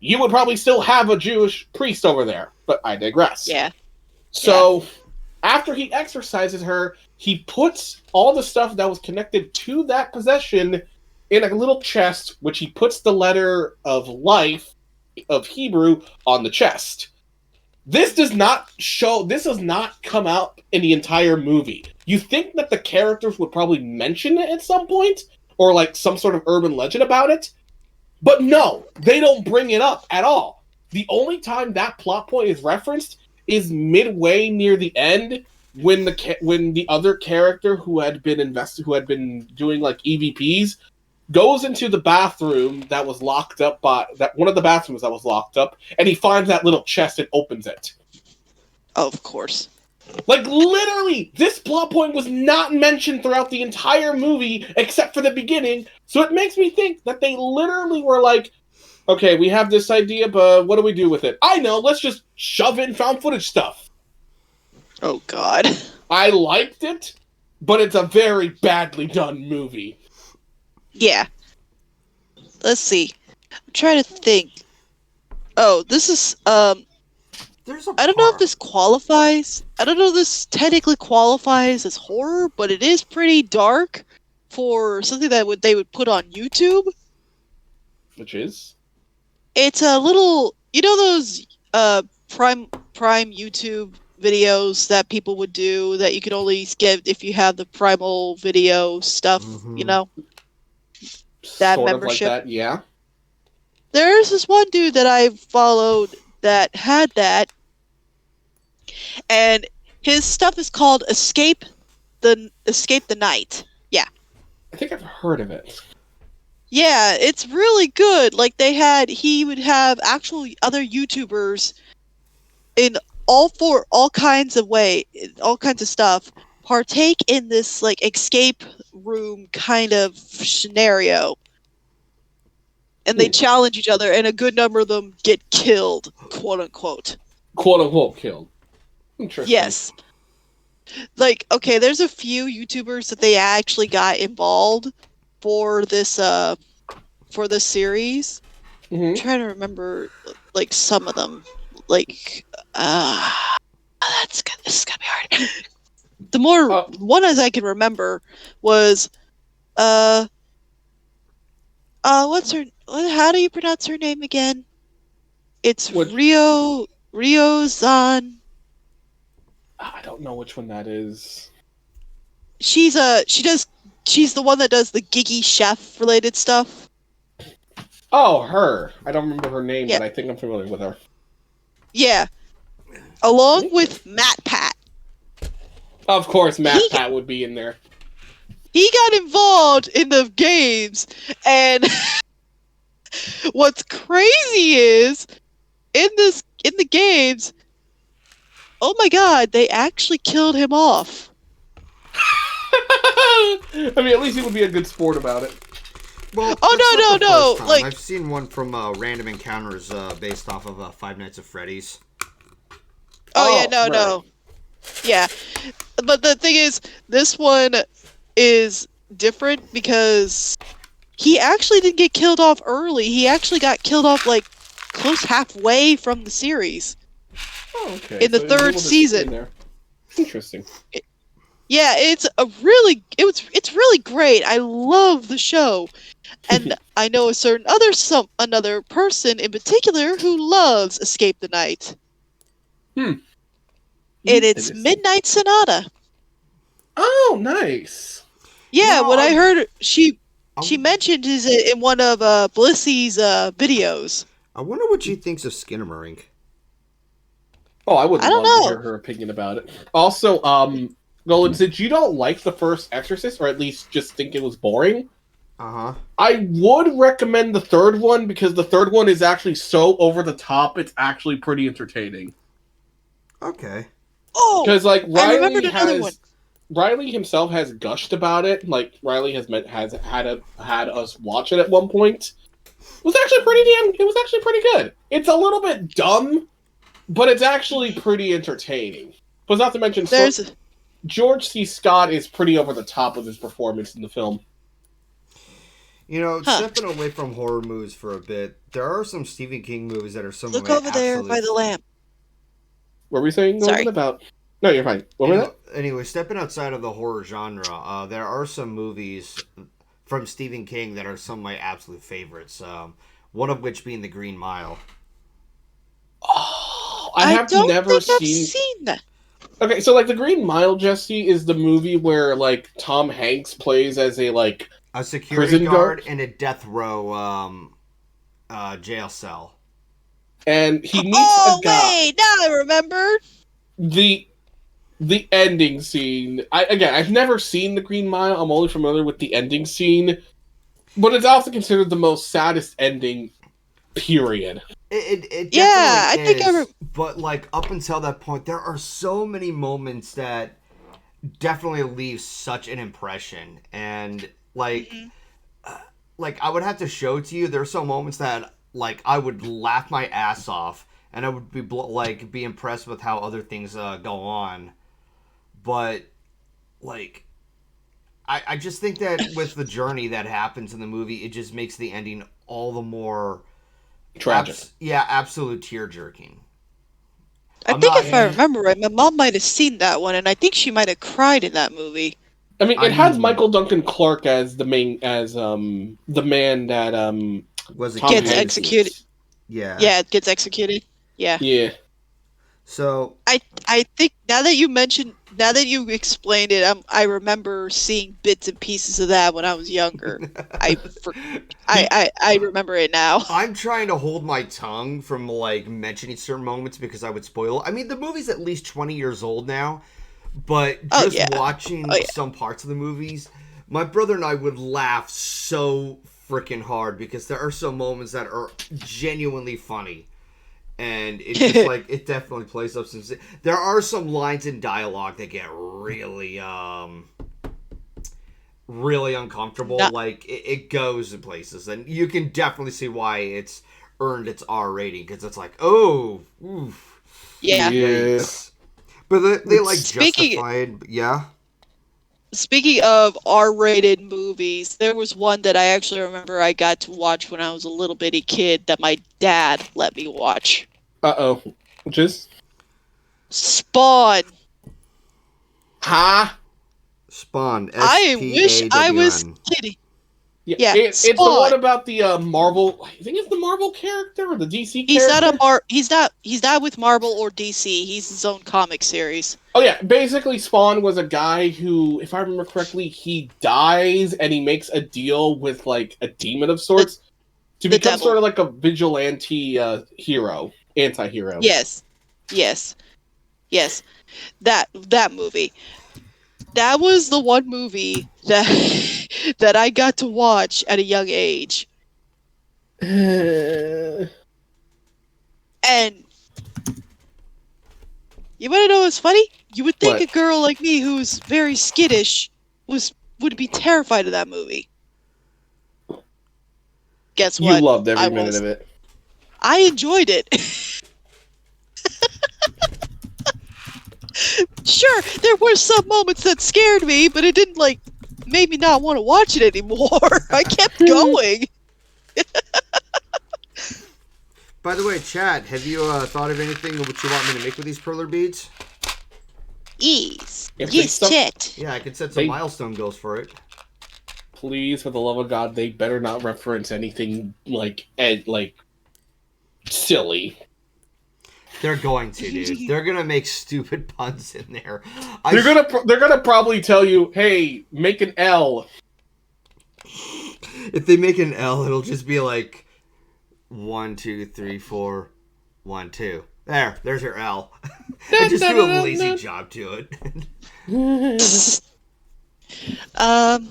you would probably still have a Jewish priest over there. But I digress. Yeah. So after he exorcises her, he puts all the stuff that was connected to that possession in a little chest, which he puts the letter of life of Hebrew on the chest. This does not come out in the entire movie. You think that the characters would probably mention it at some point, or like some sort of urban legend about it, but no, they don't bring it up at all. The only time that plot point is referenced is midway near the end, when the other character who had been doing like EVPs goes into the bathroom that was locked up one of the bathrooms that was locked up, and he finds that little chest and opens it. Oh, of course. Like, literally, this plot point was not mentioned throughout the entire movie except for the beginning, so it makes me think that they literally were like, okay, we have this idea, but what do we do with it? I know, let's just shove in found footage stuff. Oh, God. I liked it, but it's a very badly done movie. Yeah. Let's see. I'm trying to think. Oh, this is, There's a I don't know if part- this qualifies. I don't know if this technically qualifies as horror, but it is pretty dark for something that they would put on YouTube. Which is? It's a little, you know those prime YouTube videos that people would do that you could only get if you have the primal video stuff, you know? That Sort membership. of like that, yeah. There's this one dude that I followed that had that, and his stuff is called Escape the Night. Yeah. I think I've heard of it. Yeah, it's really good. Like he would have actual other YouTubers in all kinds of stuff partake in this like escape room kind of scenario. And they challenge each other, and a good number of them get killed, quote unquote. Quote unquote killed. Interesting. Yes. Like, okay, there's a few YouTubers that they actually got involved for this series. Mm-hmm. I'm trying to remember like some of them. Like this is gonna be hard. The more one as I can remember was how do you pronounce her name again? It's Rio Zan. I don't know which one that is. She's the one that does the Giggy Chef related stuff. Oh, her. I don't remember her name, Yeah. but I think I'm familiar with her. Yeah. Along with Matt Pat. Of course, Matt Pat would be in there. He got involved in the games, and what's crazy is in the games, oh my god, they actually killed him off. I mean, at least he would be a good sport about it. Well, no. Like, I've seen one from Random Encounters based off of Five Nights at Freddy's. No. Yeah. But the thing is, this one is different because he actually didn't get killed off early. He actually got killed off like close halfway from the series. Oh, okay. In the third season. Interesting. Yeah, it's really great. I love the show. And I know another person in particular who loves Escape the Night. And it's Midnight Sonata. Oh, nice. Yeah, what I heard she mentioned is in one of Blissy's videos. I wonder what she thinks of Skinamarink. Oh, I would love know. to hear her opinion about it. Also, Golden, since you don't like the first Exorcist, or at least just think it was boring, I would recommend the third one, because the third one is actually so over the top, it's actually pretty entertaining. Okay. Oh, because like Riley himself has gushed about it. Like Riley has had us watch it at one point. It was actually pretty good. It's a little bit dumb, but it's actually pretty entertaining. But not to mention, George C. Scott is pretty over the top with his performance in the film. You know, stepping away from horror movies for a bit, there are some Stephen King movies that are some Look over there by the lamp. What were we saying? Sorry. About? No, you're fine. What was that? Anyway, stepping outside of the horror genre, there are some movies from Stephen King that are some of my absolute favorites. One of which being The Green Mile. Oh, I've seen that. Okay, so like The Green Mile, Jesse, is the movie where like Tom Hanks plays as a security guard in a death row jail cell. And he meets a guy. Wait, now I remember. The ending scene. I've never seen The Green Mile. I'm only familiar with the ending scene. But it's often considered the most saddest ending, period. It Yeah, I definitely think is. But like up until that point, there are so many moments that definitely leave such an impression, and Mhm. like I would have to show it to you. There are some moments that like I would laugh my ass off, and I would be like be impressed with how other things go on. But like I just think that with the journey that happens in the movie, it just makes the ending all the more Tragic. absolute tear jerking. I I'm think not. if I remember right, my mom might have seen that one, and I think she might have cried in that movie. I mean, I it has mean, Michael Duncan Clark as the main, as the man that was Tom Gets Hanks executed. is. Yeah. Yeah, it gets executed. Yeah. Yeah. So I think now that you explained it, I remember seeing bits and pieces of that when I was younger. I for, I remember it now. I'm trying to hold my tongue from like mentioning certain moments because I would spoil it. I mean, the movie's at least 20 years old now, but Oh just yeah. watching Oh yeah. some parts of the movies, my brother and I would laugh so freaking hard because there are some moments that are genuinely funny. And it's just like it definitely plays up some. There are some lines in dialogue that get really uncomfortable. Not, Like it goes in places, and you can definitely see why it's earned its R rating because it's like, oh, oof, yeah. Yeah. yikes. But they like Speaking justified, yeah. Speaking of R-rated movies, there was one that I actually remember I got to watch when I was a little bitty kid that my dad let me watch. Uh-oh. Just... Spawn. Ha! Spawn. I wish I was SPAWN. kidding. Yeah, Yeah, it's the Spawn. one about the Marvel... I think it's the Marvel character or the DC He's character? he's not with Marvel or DC. He's his own comic series. Oh yeah, basically Spawn was a guy who, if I remember correctly, he dies and he makes a deal with like a demon of sorts to the become devil. sort of like a vigilante hero, anti-hero. Yes. Yes. Yes. That movie. That was the one movie that that I got to watch at a young age. And you want to know what's funny? You would think What? a girl like me who's very skittish would be terrified of that movie. Guess You what? loved every I minute was. of it. I enjoyed it. Sure, there were some moments that scared me, but it didn't like made me not want to watch it anymore. I kept going. By the way, chat, have you thought of anything what you want me to make with these perler beads? Yes. If they Yes, suck- chat. Yeah, I could set some They- milestone goals for it. Please, for the love of God, they better not reference anything like silly. They're going to, dude. They're gonna make stupid puns in there. They're gonna probably tell you, "Hey, make an L." If they make an L, it'll just be like 1, 2, 3, 4, 1, 2. There's your L. And just do a lazy job to it. I'm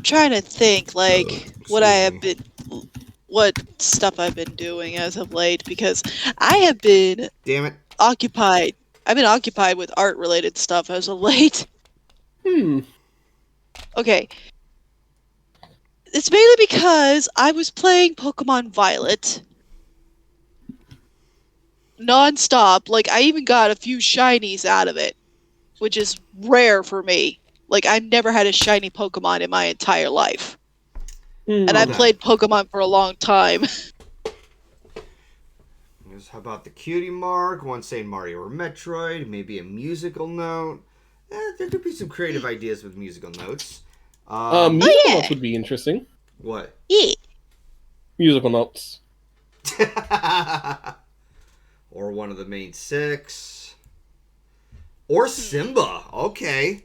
trying to think like what stuff I've been doing as of late because I have been Damn it. occupied. I've been occupied with art related stuff as of late. Okay. It's mainly because I was playing Pokemon Violet non-stop. Like, I even got a few shinies out of it, which is rare for me. Like, I've never had a shiny Pokemon in my entire life. And I Okay. played Pokemon for a long time. How about the cutie mark? One saying Mario or Metroid. Maybe a musical note. There could be some creative ideas with musical notes. Musical yeah. notes would be interesting. What? Yeah. Musical notes. Or one of the main 6. Or Simba. Okay.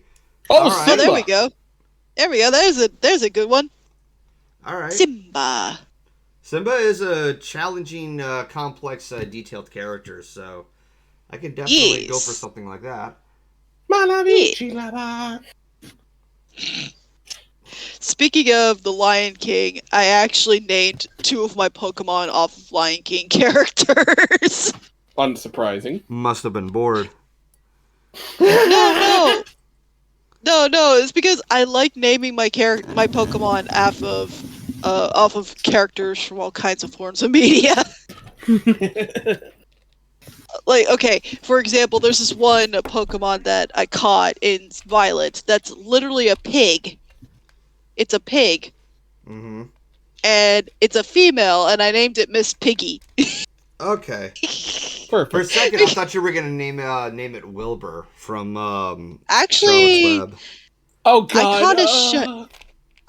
Oh, All right. Oh, there Simba. we go. There we go. There's a good one. All right. Simba. Simba is a challenging, complex, detailed character, so I could definitely go Yes. for something like that. Speaking of the Lion King, I actually named 2 of my Pokemon off of Lion King characters. Unsurprising. Must have been bored. No. It's because I like naming my Pokemon off of characters from all kinds of forms of media. Like, okay, for example, there's this one Pokemon that I caught in Violet that's literally a pig. It's a pig. Mm-hmm. And it's a female, and I named it Miss Piggy. Okay. Perfect. For a second, I thought you were gonna name it Wilbur from Charlotte's Actually, Web. Oh God!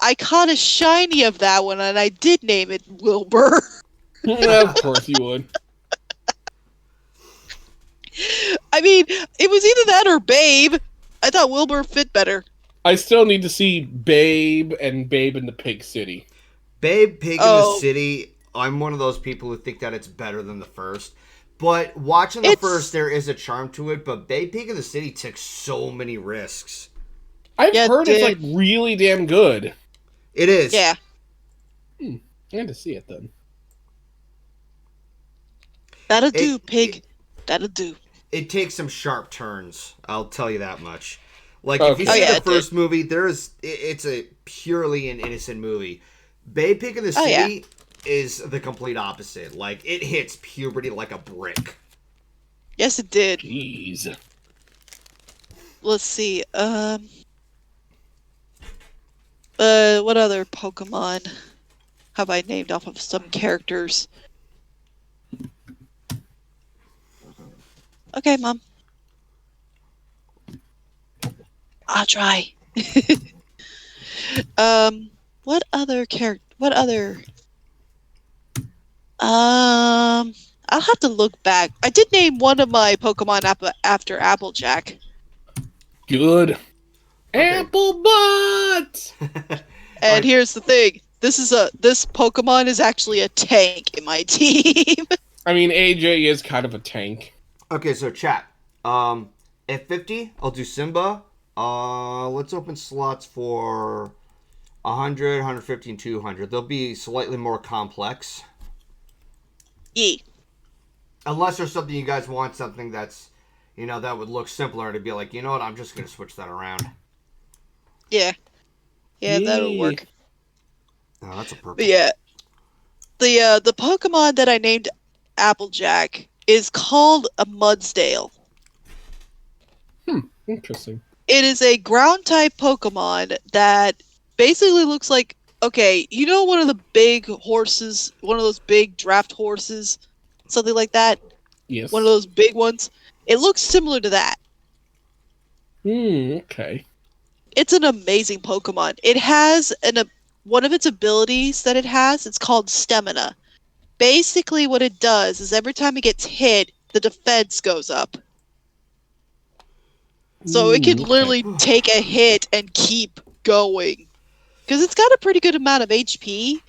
I caught a shiny of that one, and I did name it Wilbur. Of course you would. I mean, it was either that or Babe. I thought Wilbur fit better. I still need to see Babe and Babe in the Pig City. Babe Pig in the City, I'm one of those people who think that it's better than the first. But watching the first, there is a charm to it, but Babe Pig in the City took so many risks. I've heard it's like really damn good. It is. Yeah. I had to see it then. That'll do, Pig. That'll do. It takes some sharp turns, I'll tell you that much. Like, if you see the first movie, it's a purely an innocent movie. Babe Pig in the City is the complete opposite. Like, it hits puberty like a brick. Yes, it did. Jeez. Let's see. What other Pokemon have I named off of some characters? Okay, Mom. I'll try. What other character? I'll have to look back. I did name one of my Pokemon after Applejack. Good. Applebutt! And here's the thing. This Pokemon is actually a tank in my team. I mean, AJ is kind of a tank. Okay, so chat. At 50, I'll do Simba. Let's open slots for 100, 150, and 200. They'll be slightly more complex. Yeah. Unless there's something you guys want, something that's, that would look simpler to be like, you know what, I'm just going to switch that around. Yeah. Yeah, that'll work. Oh, that's a purple. But yeah. The Pokemon that I named Applejack is called a Mudsdale. Interesting. It is a ground type Pokemon that basically looks like, okay, one of the big horses, one of those big draft horses, something like that? Yes. One of those big ones? It looks similar to that. Okay. It's an amazing Pokemon. It has one of its abilities that it has, it's called Stamina. Basically what it does is every time it gets hit, the defense goes up. So it can literally take a hit and keep going. Because it's got a pretty good amount of HP,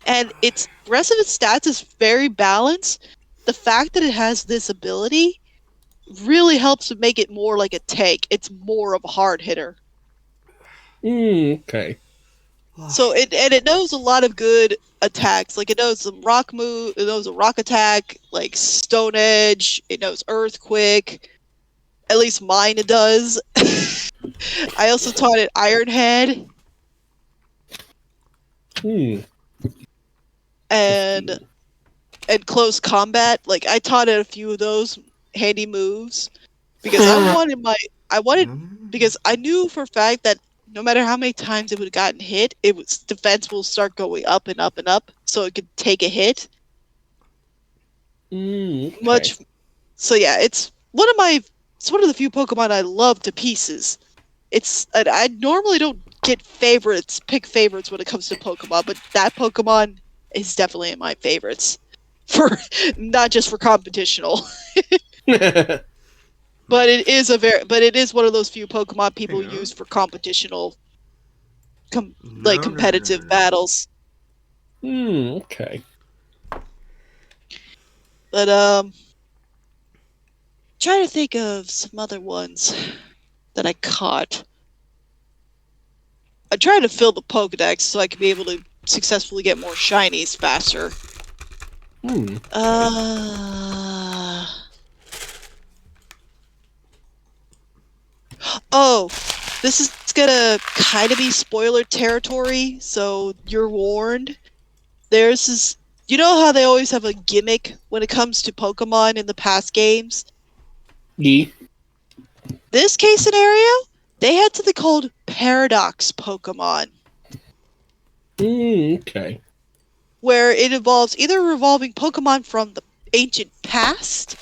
and its rest of its stats is very balanced. The fact that it has this ability really helps to make it more like a tank. It's more of a hard hitter. Okay. So it knows a lot of good attacks. Like it knows some rock move, it knows a rock attack, like Stone Edge, it knows Earthquake. At least mine it does. I also taught it Iron Head. And close combat. Like I taught it a few of those handy moves. Because because I knew for a fact that no matter how many times it would have gotten hit, defense will start going up and up and up, so it could take a hit. Okay. So yeah, it's one of the few Pokemon I love to pieces. I normally don't pick favorites when it comes to Pokemon, but that Pokemon is definitely in my favorites. For not just for competitional. But it is one of those few Pokemon people use for competitional, competitive battles. Okay. But trying to think of some other ones that I caught. I'm trying to fill the Pokedex so I can be able to successfully get more shinies faster. Oh, this is gonna kind of be spoiler territory, so you're warned. There's this. You know how they always have a gimmick when it comes to Pokemon in the past games? Yeah. This case scenario, they had something called Paradox Pokemon, Okay. where it involves either revolving Pokemon from the ancient past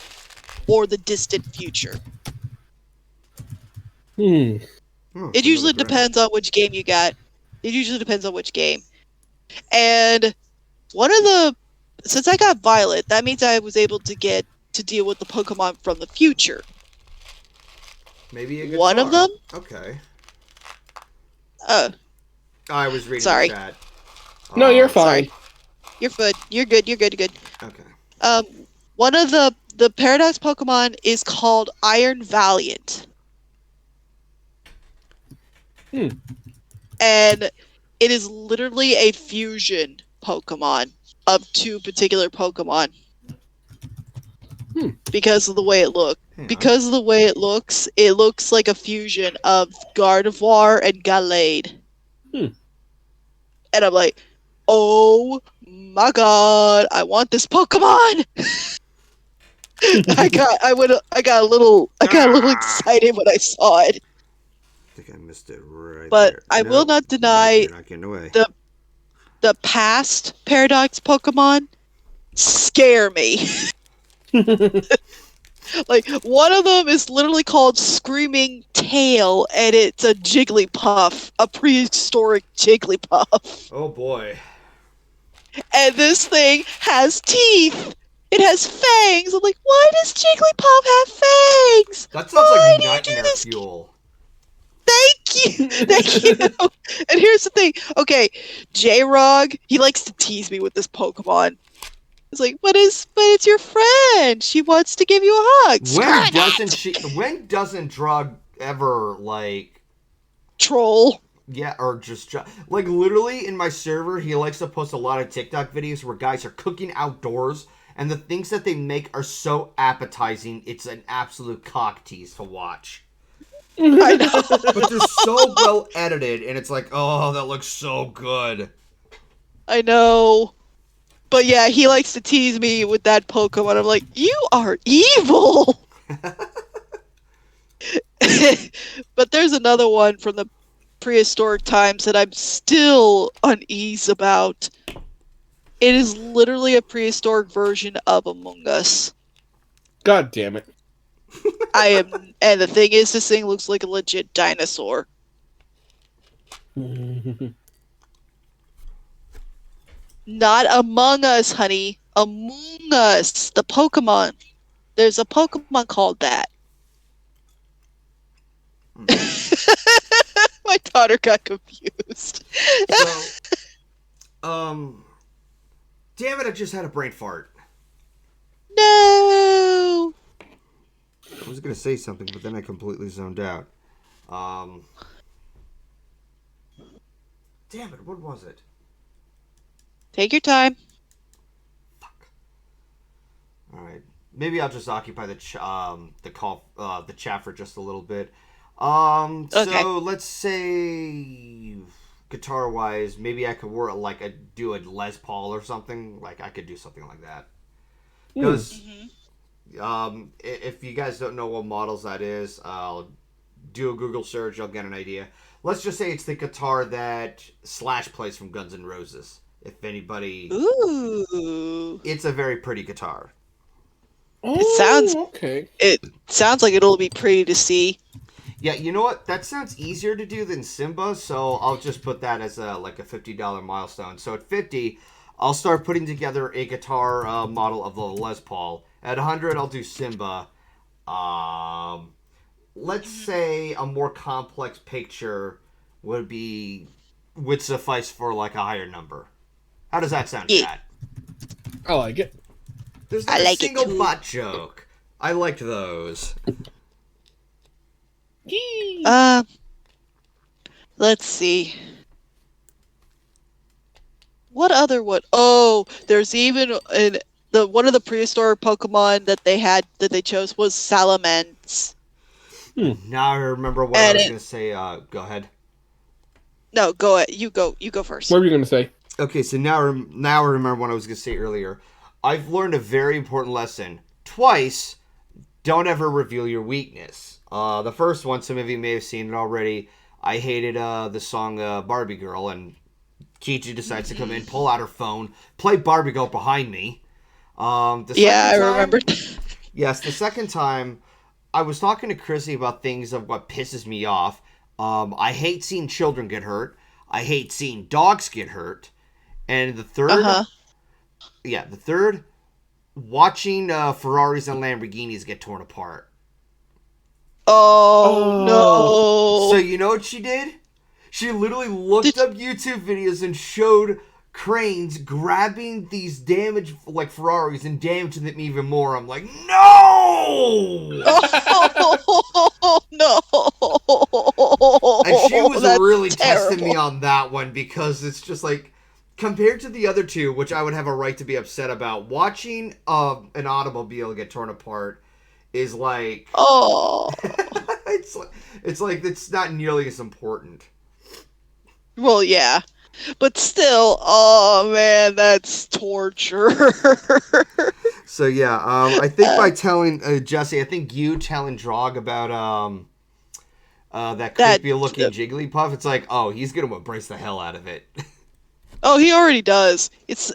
or the distant future. It usually depends on which game you got. It usually depends on which game. And since I got Violet, that means I was able to get to deal with the Pokemon from the future. Maybe a guitar. One of them? Okay. I was reading sorry. the chat. No, you're fine. Sorry. You're good. You're good. You're good. You're good. Okay. One of the Paradox Pokemon is called Iron Valiant. And it is literally a fusion Pokemon of two particular Pokemon. Because of the way it looks. Because of the way it looks like a fusion of Gardevoir and Gallade. And I'm like, oh my god, I want this Pokemon! I got a little excited when I saw it. I think I missed it right But there. I will not deny you're not getting away. the past Paradox Pokemon scare me. Like, one of them is literally called Screaming Tail, and it's a Jigglypuff, a prehistoric Jigglypuff. Oh boy. And this thing has teeth. It has fangs. I'm like, why does Jigglypuff have fangs? That sounds like nightmare fuel. Thank you. Thank you. And here's the thing. Okay, J-Rog, he likes to tease me with this Pokemon. It's like, but it's your friend. She wants to give you a hug. When doesn't Drog ever, like... Troll. Yeah, or just... Like, literally, in my server, he likes to post a lot of TikTok videos where guys are cooking outdoors, and the things that they make are so appetizing, it's an absolute cock tease to watch. I know. But they're so well edited, and it's like, oh, that looks so good. I know. But yeah, he likes to tease me with that Pokemon. I'm like, you are evil! But there's another one from the prehistoric times that I'm still uneasy about. It is literally a prehistoric version of Among Us. God damn it. And the thing is, this thing looks like a legit dinosaur. Not Among Us, honey. Among Us. The Pokemon. There's a Pokemon called that. My daughter got confused. So, damn it, I just had a brain fart. No! I was going to say something, but then I completely zoned out. Damn it, what was it? Take your time. Fuck. Alright. Maybe I'll just occupy the chat for just a little bit. Okay. So let's say guitar-wise, maybe I could do a Les Paul or something. Like, I could do something like that. Because, if you guys don't know what models that is, I'll do a Google search, I'll get an idea. Let's just say it's the guitar that Slash plays from Guns N' Roses. If anybody... Ooh. It's a very pretty guitar. It sounds like it'll be pretty to see. Yeah, you know what? That sounds easier to do than Simba, so I'll just put that as a $50 milestone. So at 50, I'll start putting together a guitar model of the Les Paul. At 100, I'll do Simba. Let's say a more complex picture would suffice for like a higher number. How does that sound, Chad? I like it. There's like a single butt joke. I liked those. Let's see. What other one? Oh, there's even one of the prehistoric Pokemon that they chose was Salamence. Now I remember what I And was going to say. Go ahead. No, go ahead. You go first. What were you going to say? Okay, so now I remember what I was going to say earlier. I've learned a very important lesson. Twice, don't ever reveal your weakness. The first one, some of you may have seen it already. I hated the song Barbie Girl, and Kichi decides to come in, pull out her phone, play Barbie Girl behind me. I remember. Yes, the second time, I was talking to Chrissy about things of what pisses me off. I hate seeing children get hurt. I hate seeing dogs get hurt. And the third, watching Ferraris and Lamborghinis get torn apart. Oh no! So you know what she did? She literally looked up YouTube videos and showed cranes grabbing these damaged Ferraris and damaging them even more. I'm like, no! Oh no! And she was That's really terrible. testing me on that one because it's just like, compared to the other two, which I would have a right to be upset about, watching an automobile get torn apart is like, Oh. it's like it's not nearly as important. Well, yeah. But still, oh man, that's torture. So yeah, I think by telling Jesse, I think you telling Drog about that creepy looking Jigglypuff, it's like, oh, he's gonna embrace the hell out of it. Oh, he already does. It's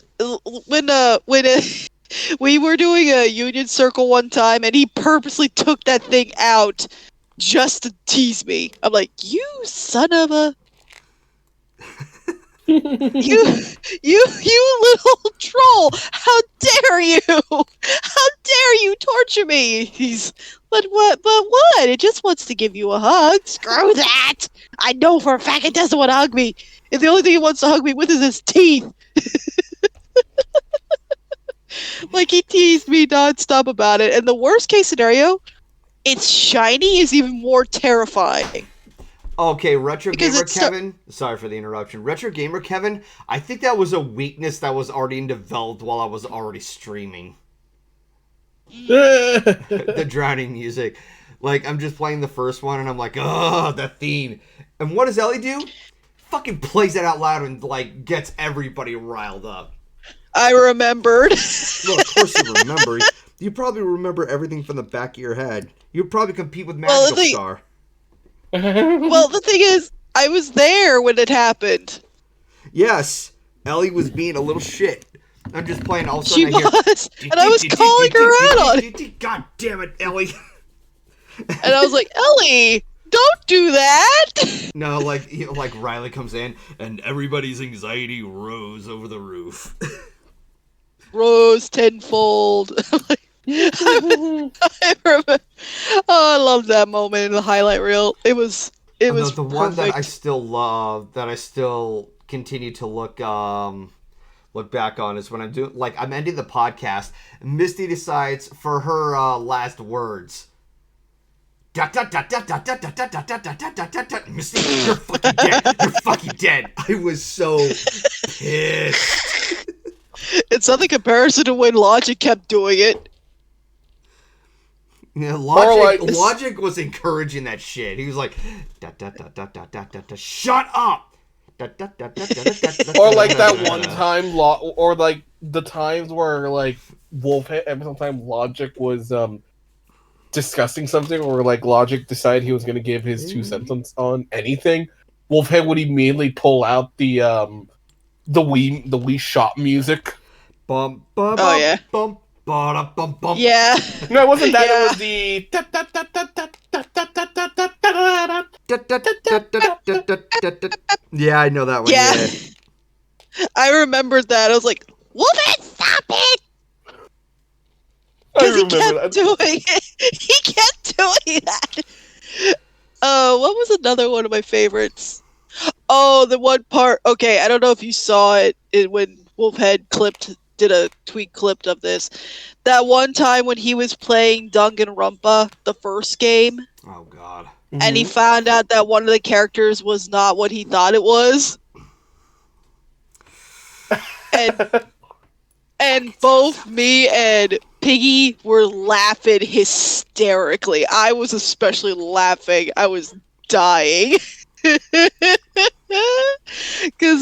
when we were doing a Union Circle one time, and he purposely took that thing out just to tease me. I'm like, you son of a. you little troll! How dare you! How dare you torture me? But what? It just wants to give you a hug. Screw that! I know for a fact it doesn't want to hug me. And the only thing he wants to hug me with is his teeth. Like, he teased me nonstop about it. And the worst case scenario, it's shiny is even more terrifying. Okay, Retro Gamer Kevin. Sorry for the interruption. Retro Gamer Kevin, I think that was a weakness that was already developed while I was already streaming. The drowning music. Like, I'm just playing the first one, and I'm like, oh, that theme. And what does Ellie do? Fucking plays it out loud and, like, gets everybody riled up. I remembered. Well, of course you remember. You probably remember everything from the back of your head. You probably compete with Magical Star. Well, the thing is, I was there when it happened. Yes, Ellie was being a little shit. I'm just playing. All of a She sudden I hear, was, and I was calling her out on it. God damn it, Ellie! And I was like, Ellie, don't do that. No, like Riley comes in, and everybody's anxiety rose over the roof. Rose tenfold. I remember. Oh, I love that moment in the highlight reel. It was the perfect. One that I still love, that I still continue to look back on, is when I'm ending the podcast, and Misty decides for her last words. Misty, you're fucking dead. You're fucking dead. I was so pissed. It's nothing comparison to when Logic kept doing it. Yeah, Logic was encouraging that shit. He was like, shut up! Or like that one time, or like the times where like Wolfhead, every time Logic was discussing something, or like Logic decided he was going to give his 2 cents on anything, Wolfhead would immediately pull out the Wii shop music. Bum, bum, oh yeah. Bum, bum, bum, bum. Yeah. No, it wasn't that. Yeah. It was the. Yeah, I know that one. Yeah. Yeah. I remembered that. I was like, Wolfhead, stop it! Because he kept doing it. He kept doing that. What was another one of my favorites? Oh, the one part. Okay, I don't know if you saw it when Wolfhead did a tweet clip of this. That one time when he was playing Danganronpa, the first game. Oh God. And he found out that one of the characters was not what he thought it was. And both me and Piggy were laughing hysterically. I was especially laughing. I was dying. Because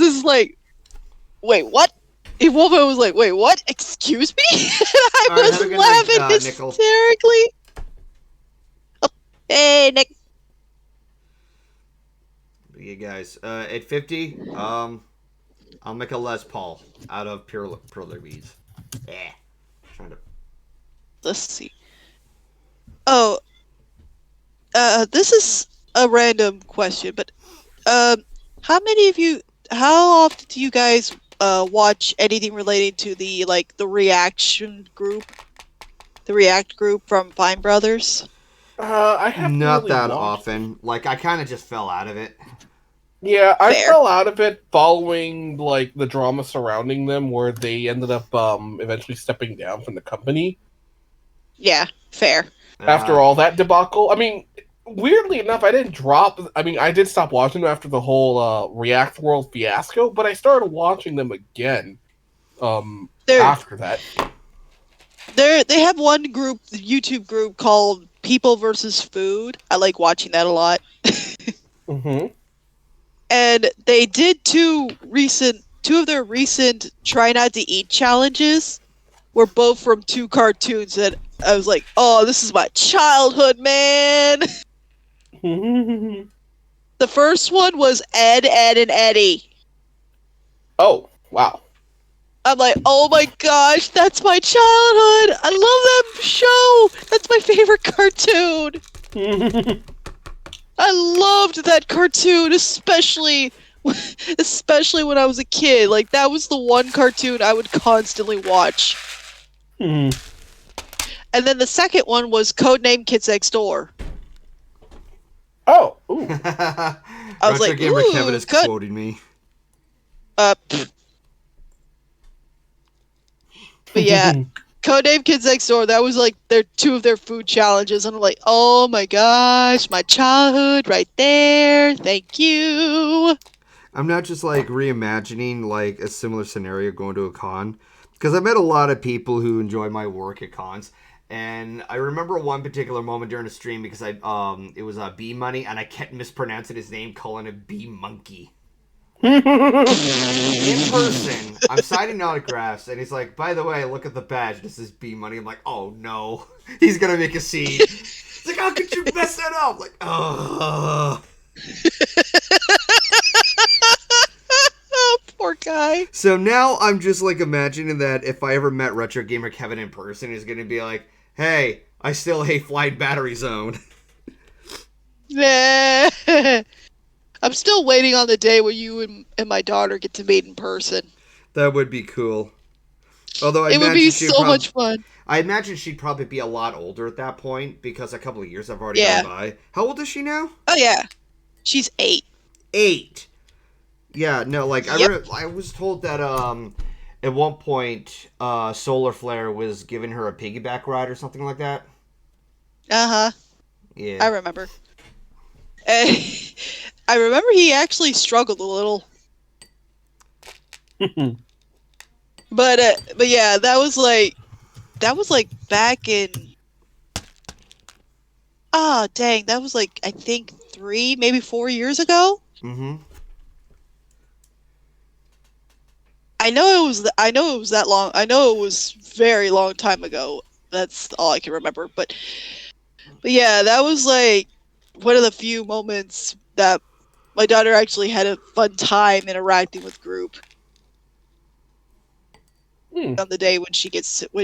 it's like, wait, what? If Wolfman was like, wait, what? Excuse me? I All right, was have a good laughing night, Nickel. hysterically. Oh, hey, Nick. Yeah, guys. At 50, I'll make a Les Paul out of Perler Beads. Yeah. Trying to. Let's see. Oh, this is a random question, but how many of you? How often do you guys watch anything relating to the reaction group, the React group from Fine Brothers? I haven't Not really that watched. often. Like, I kind of just fell out of it. Yeah, I Fair. fell out of it following like the drama surrounding them, where they ended up eventually stepping down from the company Yeah, fair. after all that debacle. I mean, weirdly enough, I didn't drop. I mean, I did stop watching them after the whole React World fiasco, but I started watching them again They're after that. they have one group, the YouTube group called People versus Food. I like watching that a lot. Mm-hmm. And they did two of their recent try not to eat challenges were both from two cartoons that I was like, oh, this is my childhood, man. The first one was Ed, Ed, and Eddie. Oh, wow. I'm like, oh my gosh, that's my childhood. I love that show. That's my favorite cartoon. I loved that cartoon, especially when I was a kid. Like, that was the one cartoon I would constantly watch. And then the second one was Codename Kids Next Door. Oh, ooh. I was like, Gamer ooh, Kevin is quoting me. But yeah, Codename Kids Next Door, that was like two of their food challenges. And I'm like, oh my gosh, my childhood right there. Thank you. I'm not just like reimagining like a similar scenario going to a con, because I met a lot of people who enjoy my work at cons, and I remember one particular moment during a stream because it was B Money and I kept mispronouncing his name, calling it B Monkey. In person, I'm signing autographs, and he's like, by the way, look at the badge. This is B Money. I'm like, oh no, he's gonna make a scene. He's like, how could you mess that up? Like, oh. Poor guy. So now I'm just like imagining that if I ever met Retro Gamer Kevin in person, he's gonna be like, hey, I still hate Flight Battery Zone. Nah. I'm still waiting on the day where you and my daughter get to meet in person. That would be cool. Although it would be so much fun. I imagine she'd probably be a lot older at that point because a couple of years have already gone by. How old is she now? Oh yeah, she's 8. 8. Yeah, no, like Yep. I was told that at one point Solar Flare was giving her a piggyback ride or something like that. Uh-huh. Yeah. I remember. I remember he actually struggled a little. But yeah, that was like back in dang, that was like I think 3, maybe 4 years ago. Mm-hmm. I know it was that long. I know it was very long time ago. That's all I can remember. But yeah, that was like one of the few moments that my daughter actually had a fun time interacting with group. On the day when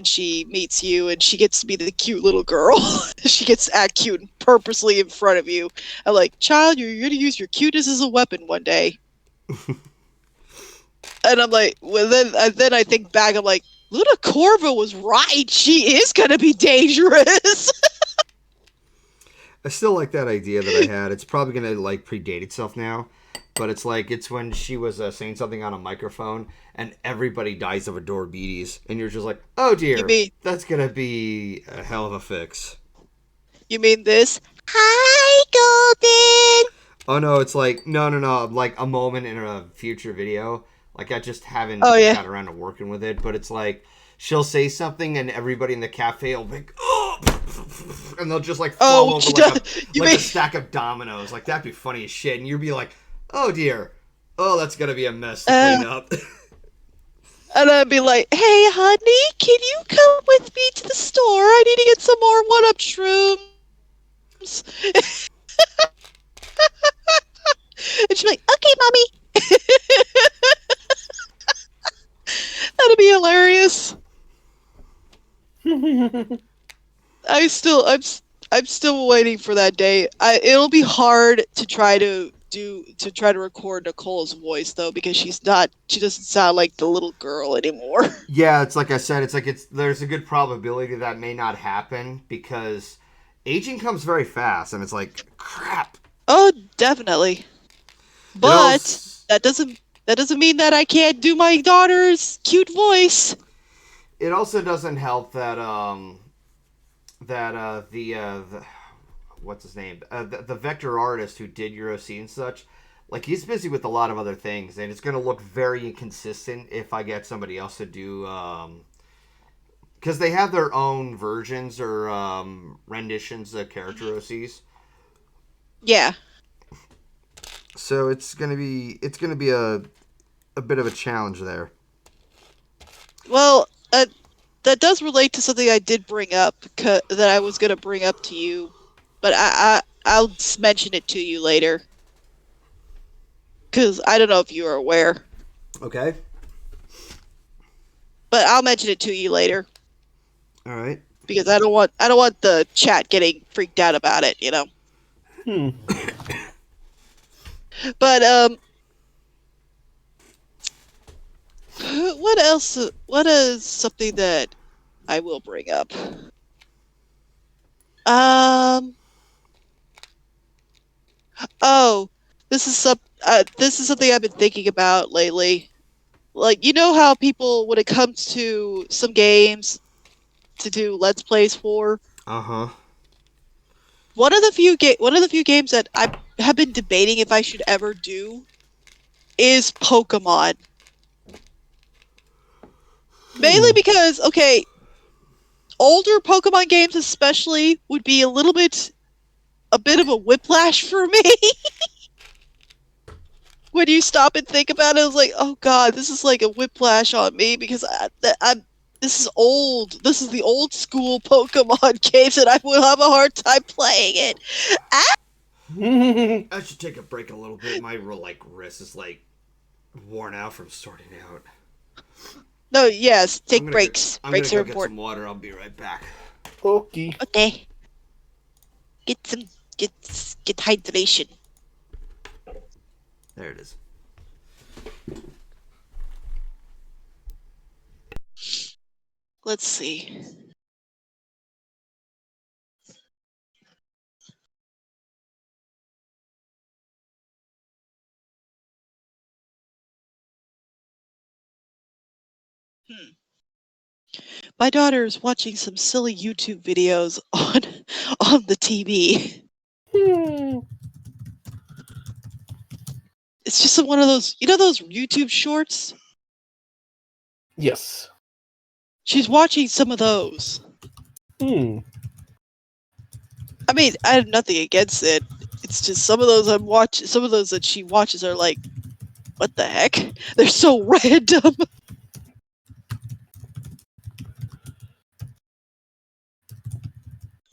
she meets you and she gets to be the cute little girl. She gets to act cute purposely in front of you. I'm like, child, you're going to use your cuteness as a weapon one day. And I'm like, well, then I think back, I'm like, Luna Corva was right. She is going to be dangerous. I still like that idea that I had. It's probably going to like predate itself now. But it's like, it's when she was saying something on a microphone and everybody dies of adorabilities. And you're just like, oh dear, that's going to be a hell of a fix. You mean this? Hi, Golden! Oh no, it's like, no. Like a moment in a future video. Like I just haven't got around to working with it, but it's like she'll say something and everybody in the cafe will be like, oh, and they'll just like fall over like a stack of dominoes. Like that'd be funny as shit, and you'd be like, oh dear, oh that's gonna be a mess to clean up. And I'd be like, hey honey, can you come with me to the store? I need to get some more 1-Up shrooms. And she'd be like, okay, mommy. That'd be hilarious. I'm still waiting for that day. It'll be hard to try to record Nicole's voice though, because she doesn't sound like the little girl anymore. Yeah, it's like I said, there's a good probability that may not happen because aging comes very fast, and it's like crap. Oh, definitely. But that doesn't mean that I can't do my daughter's cute voice. It also doesn't help that the what's his name, the vector artist who did Euroc and such, like he's busy with a lot of other things, and it's going to look very inconsistent if I get somebody else to do because they have their own versions or renditions of character OCs. Yeah. So it's gonna be a bit of a challenge there. Well, that does relate to something I did bring up that I was gonna bring up to you, but I'll mention it to you later because I don't know if you are aware. Okay. But I'll mention it to you later. All right. Because I don't want the chat getting freaked out about it, you know. But what else? What is something that I will bring up? Oh, this is something I've been thinking about lately. Like, you know how people, when it comes to some games to do Let's Plays for, one of the few games that I have been debating if I should ever do is Pokemon. Mainly because, okay, older Pokemon games especially would be a bit of a whiplash for me. When you stop and think about it, I was like, oh god, this is like a whiplash on me because this is old. This is the old school Pokemon games, and I will have a hard time playing it. I should take a break a little bit. My wrist is worn out from sorting out. No, yes, take breaks. Breaks are important. Get some water. I'll be right back. Okay. Okay. Get hydration. There it is. Let's see. My daughter is watching some silly YouTube videos on the TV. It's just one of those, those YouTube shorts? Yes. She's watching some of those. I mean, I have nothing against it. It's just some of those some of those that she watches are like, what the heck? They're so random.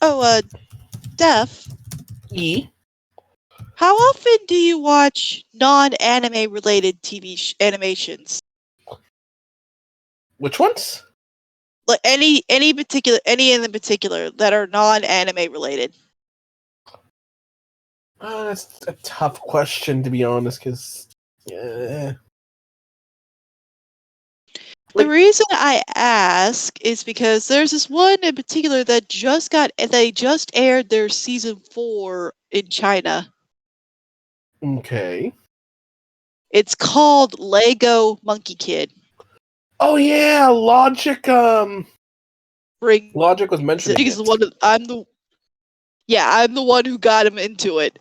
Oh, Def. How often do you watch non-anime related TV animations? Which ones? Like any in particular that are non-anime related. That's a tough question, to be honest, because the reason I ask is because there's this one in particular that they just aired their season 4 in China. Okay. It's called Lego Monkey Kid. Oh yeah, Logic. Logic was mentioned. I'm the one who got him into it.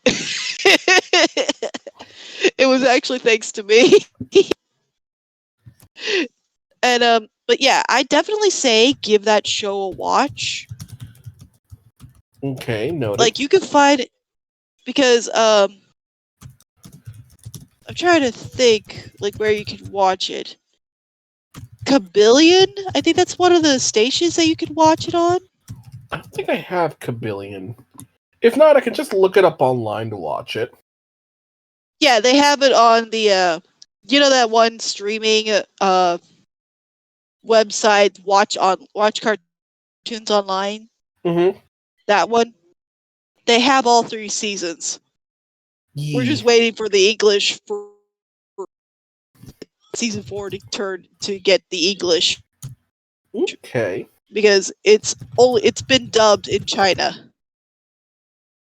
It was actually thanks to me. And but yeah, I definitely say give that show a watch. Okay, noted. Like you can find it because I'm trying to think like where you can watch it. Kabillion, I think that's one of the stations that you can watch it on. I don't think I have Kabillion. If not, I can just look it up online to watch it. Yeah, they have it on the you know that one streaming website watch cartoons online. Mm-hmm. That one. They have all 3 seasons. We're just waiting for the English for season 4 to turn to get the English Okay. because it's been dubbed in China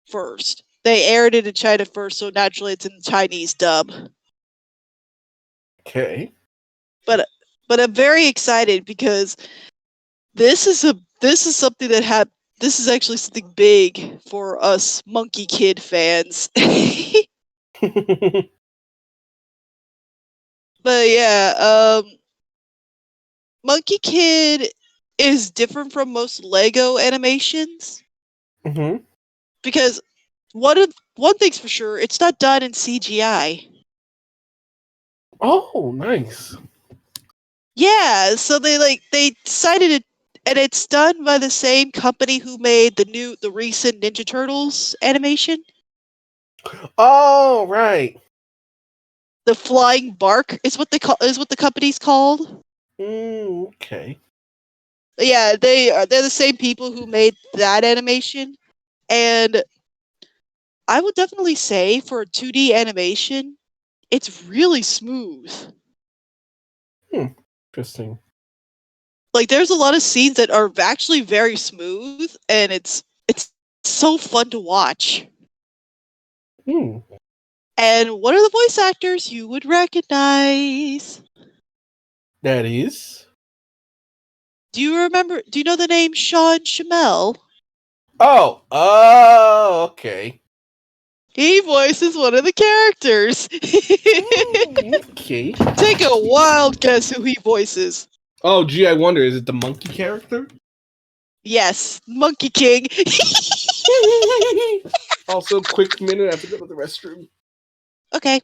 first. They aired it in China first, so naturally it's in Chinese dub. Okay. But I'm very excited because this is something that this is actually something big for us Monkey Kid fans. But yeah, Monkey Kid is different from most Lego animations Mm-hmm. because one thing's for sure, it's not done in CGI. Oh, nice. Yeah, so they decided it, and it's done by the same company who made the recent Ninja Turtles animation. Oh, right. The Flying Bark is what the company's called. Okay. Yeah, they're the same people who made that animation, and I would definitely say for a 2D animation, it's really smooth. Interesting. Like there's a lot of scenes that are actually very smooth, and it's so fun to watch. Hmm. And one of the voice actors you would recognize. That is. Do you know the name Sean Shamel? Oh. Oh. Okay. He voices one of the characters. Okay. Take a wild guess who he voices. Oh, gee, I wonder, is it the monkey character? Yes, Monkey King. Also, quick minute, I have to go to the restroom. Okay.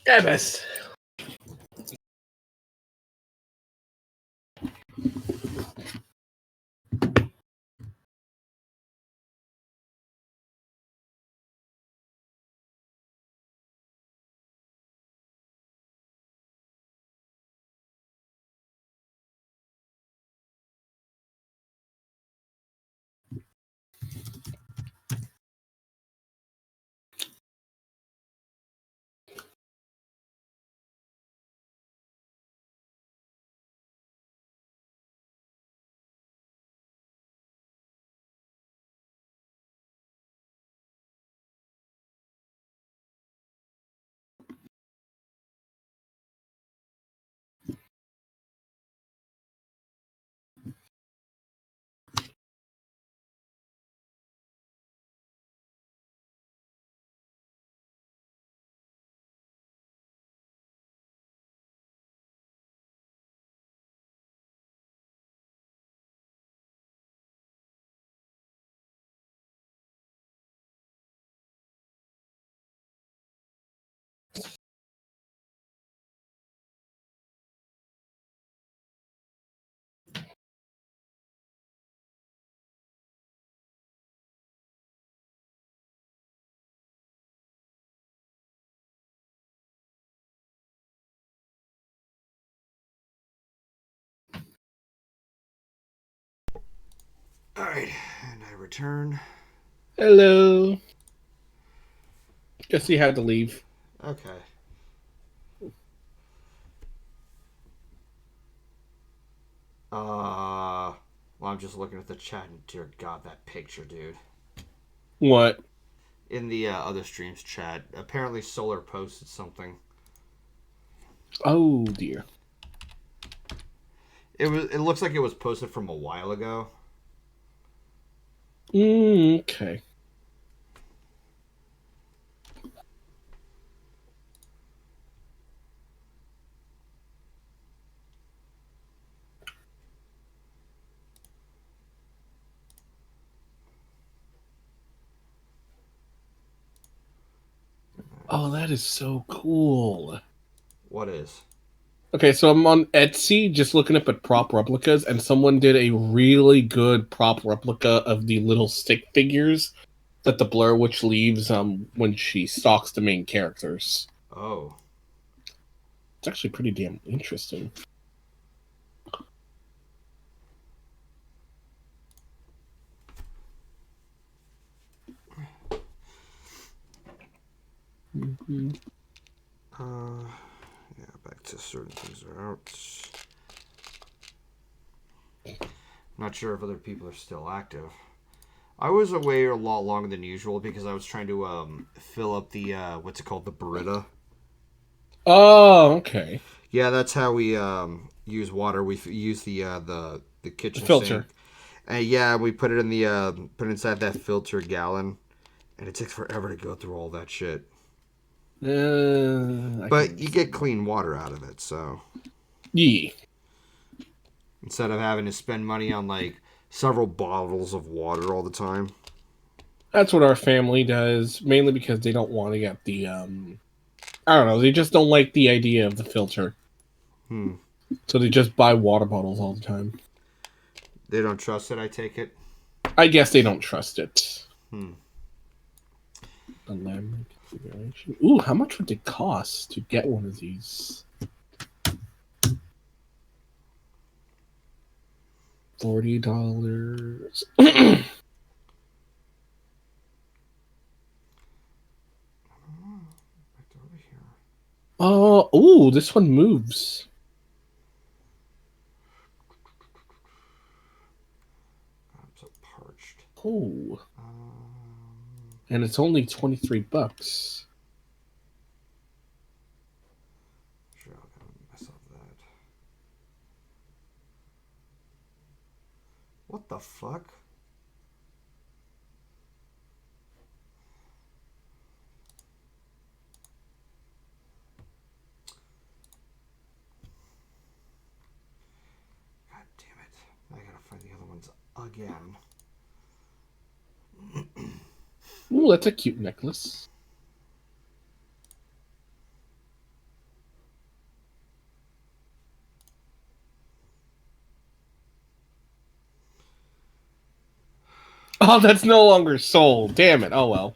Yeah, best. All right, and I return. Hello. Guess you had to leave. Okay. Well, I'm just looking at the chat, and dear God, that picture, dude. What? In the other streams chat, apparently Solar posted something. Oh dear. It looks like it was posted from a while ago. Okay. Oh, that is so cool. What is? Okay, so I'm on Etsy just looking up at prop replicas, and someone did a really good prop replica of the little stick figures that the Blair Witch leaves when she stalks the main characters. Oh. It's actually pretty damn interesting. Mm-hmm. Yeah, back to certain things are out. Not sure if other people are still active. I was away a lot longer than usual because I was trying to fill up the what's it called, the Brita. Oh, okay. Yeah, that's how we use water. We use the kitchen Filter. sink. And yeah, we put it in the put it inside that filter gallon, and it takes forever to go through all that shit. But you get clean water out of it, so yeah. instead of having to spend money on like several bottles of water all the time. That's what our family does, mainly because they don't want to get the I don't know, they just don't like the idea of the filter. So they just buy water bottles all the time. They don't trust it, I take it. I guess they don't trust it. Hmm. Alignment configuration. Ooh, how much would it cost to get one of these? $40. Oh, ooh, this one moves. I'm so parched. Oh. And it's only $23. Sure, I'll go mess up that. What the fuck? God damn it. I gotta find the other ones again. Ooh, that's a cute necklace. Oh, that's no longer sold. Damn it. Oh, well.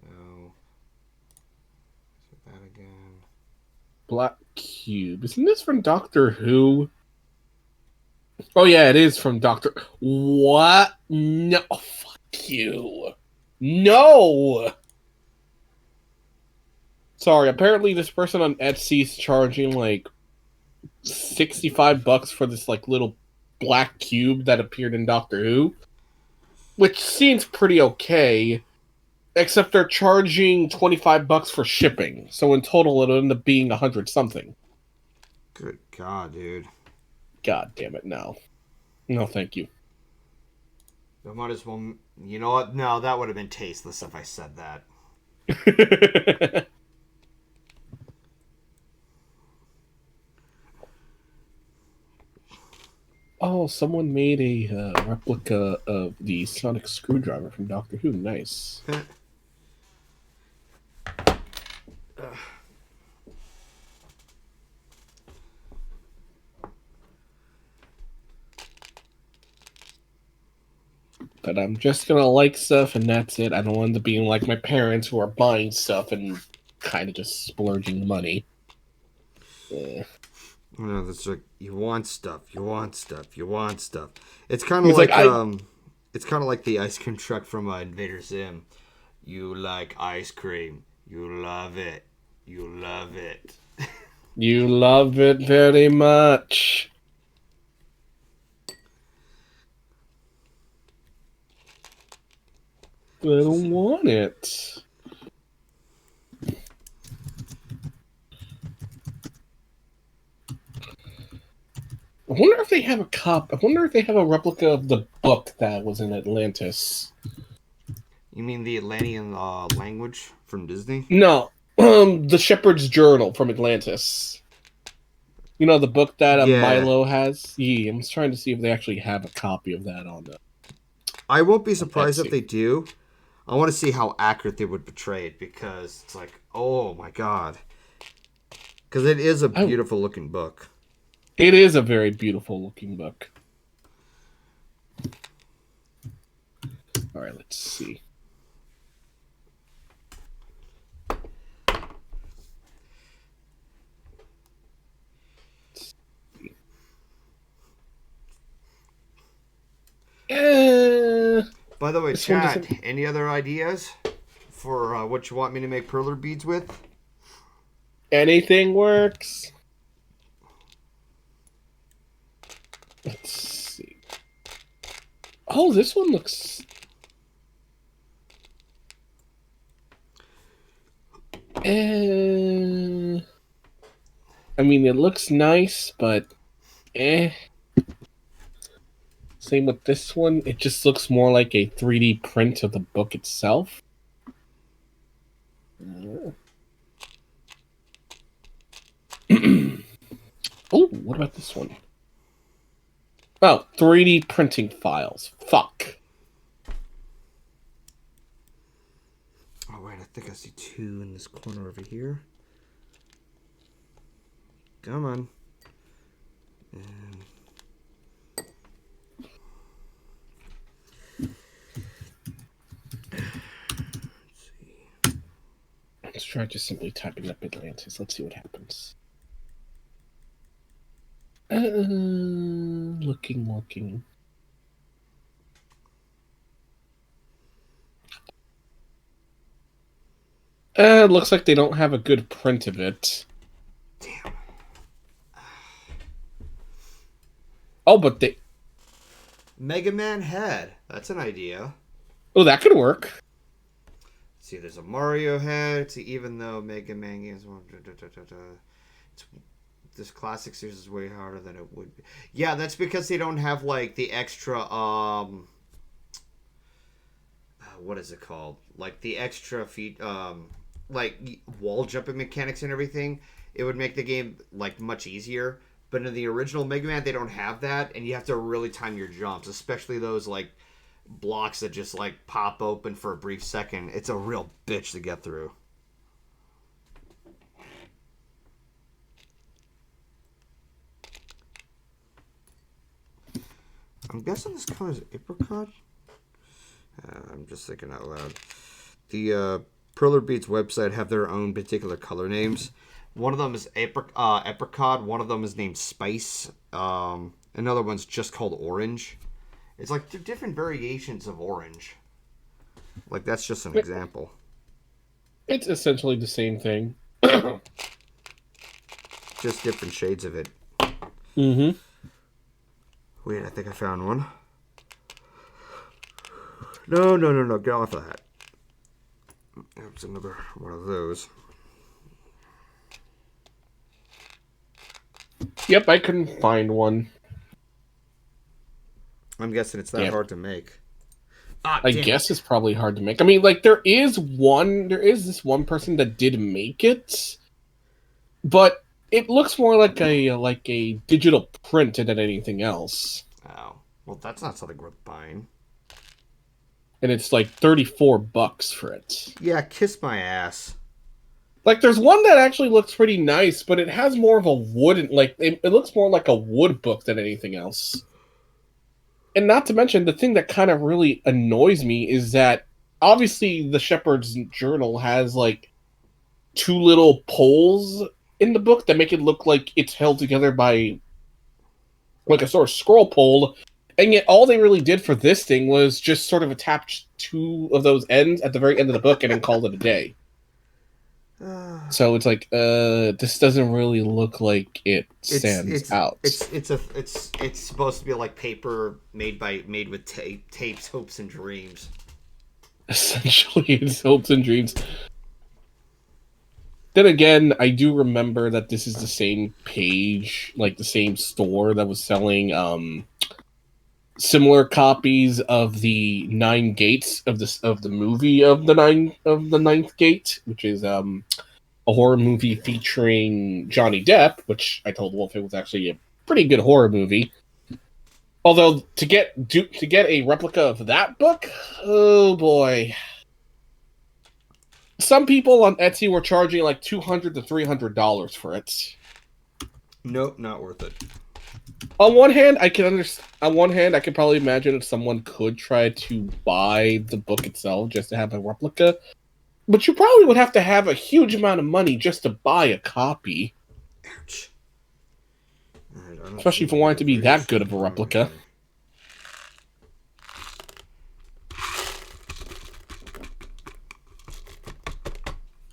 No. That again. Black Cube. Isn't this from Doctor Who? Oh, yeah, it is from Doctor... What? No. Oh, fuck you. No! Sorry, apparently this person on Etsy is charging, like, $65 for this, like, little black cube that appeared in Doctor Who. Which seems pretty okay. Except they're charging $25 for shipping. So in total, it'll end up being 100 something. Good God, dude. God damn it, no. No, thank you. I might as well... You know what? No, that would have been tasteless if I said that. Oh, someone made a replica of the sonic screwdriver from Doctor Who. Nice. But I'm just gonna like stuff and that's it. I don't want to be like my parents who are buying stuff and kind of just splurging money. Yeah. No, that's like you want stuff, you want stuff, you want stuff. It's kind of It's like, like, it's kind of like the ice cream truck from Invader Zim. You like ice cream, you love it, you love it. You love it very much. I don't want it. I wonder if they have a I wonder if they have a replica of the book that was in Atlantis. You mean the Atlantean language from Disney? No, the Shepherd's Journal from Atlantis. You know the book that Yeah. Milo has. Yeah, I'm just trying to see if they actually have a copy of that on the. I won't be surprised Etsy. if they do. I want to see how accurate they would portray it because it's like, oh my God, because it is a beautiful looking book. It is a very beautiful looking book. All right, let's see. By the way, This one chat, doesn't- any other ideas for what you want me to make perler beads with? Anything works. Let's see. Oh, this one looks. I mean, it looks nice, but Same with this one. It just looks more like a 3D print of the book itself. Oh, what about this one? Oh, 3D printing files. Fuck. Oh, wait, I think I see two in this corner over here. Come on. And... Let's try just simply typing up Atlantis. Let's see what happens. Looking. It looks like they don't have a good print of it. Damn. Oh, but they... Mega Man head. That's an idea. Oh, that could work. See, there's a Mario head. See, even though Mega Man games, this classic series is way harder than it would be. Yeah, that's because they don't have like the extra what is it called? Like the extra feet like wall jumping mechanics and everything. it would make the game like much easier. But in the original Mega Man, they don't have that, and you have to really time your jumps, especially those like blocks that just like pop open for a brief second. It's a real bitch to get through. I'm guessing this color is apricot. I'm just thinking out loud. The Perler Beads website have their own particular color names. One of them is apricot. One of them is named spice. Another one's just called orange. It's like different variations of orange. Like that's just an example. It's essentially the same thing. Just different shades of it. Mm-hmm. Wait, I think I found one. No. Get off of that. That's another one of those. Yep, I couldn't find one. I'm guessing it's that hard to make. I guess it's probably hard to make. I mean, like, there is this one person that did make it, but it looks more like a digital print than anything else. Oh, well, that's not something worth buying. And it's like $34 for it. Yeah, kiss my ass. Like, there's one that actually looks pretty nice, but it has more of a wooden, like, it looks more like a wood book than anything else. And not to mention, the thing that kind of really annoys me is that, obviously, the Shepherd's Journal has, like, 2 little poles in the book that make it look like it's held together by, like, a sort of scroll pole. And yet, all they really did for this thing was just sort of attach 2 of those ends at the very end of the book and then called it a day. So it's like, this doesn't really look like it stands out. It's supposed to be like paper made with tapes, hopes and dreams. Essentially, it's hopes and dreams. Then again, I do remember that this is the same page, like the same store that was selling similar copies of the 9 Gates of the movie of the Ninth Gate, which is a horror movie featuring Johnny Depp, which I told Wolf it was actually a pretty good horror movie. Although to get a replica of that book, oh boy. Some people on Etsy were charging like $200 to $300 for it. Nope, not worth it. On one hand, I can understand. On one hand, I could probably imagine if someone could try to buy the book itself just to have a replica, but you probably would have to have a huge amount of money just to buy a copy. Ouch. Especially if you want it to be that good of a replica.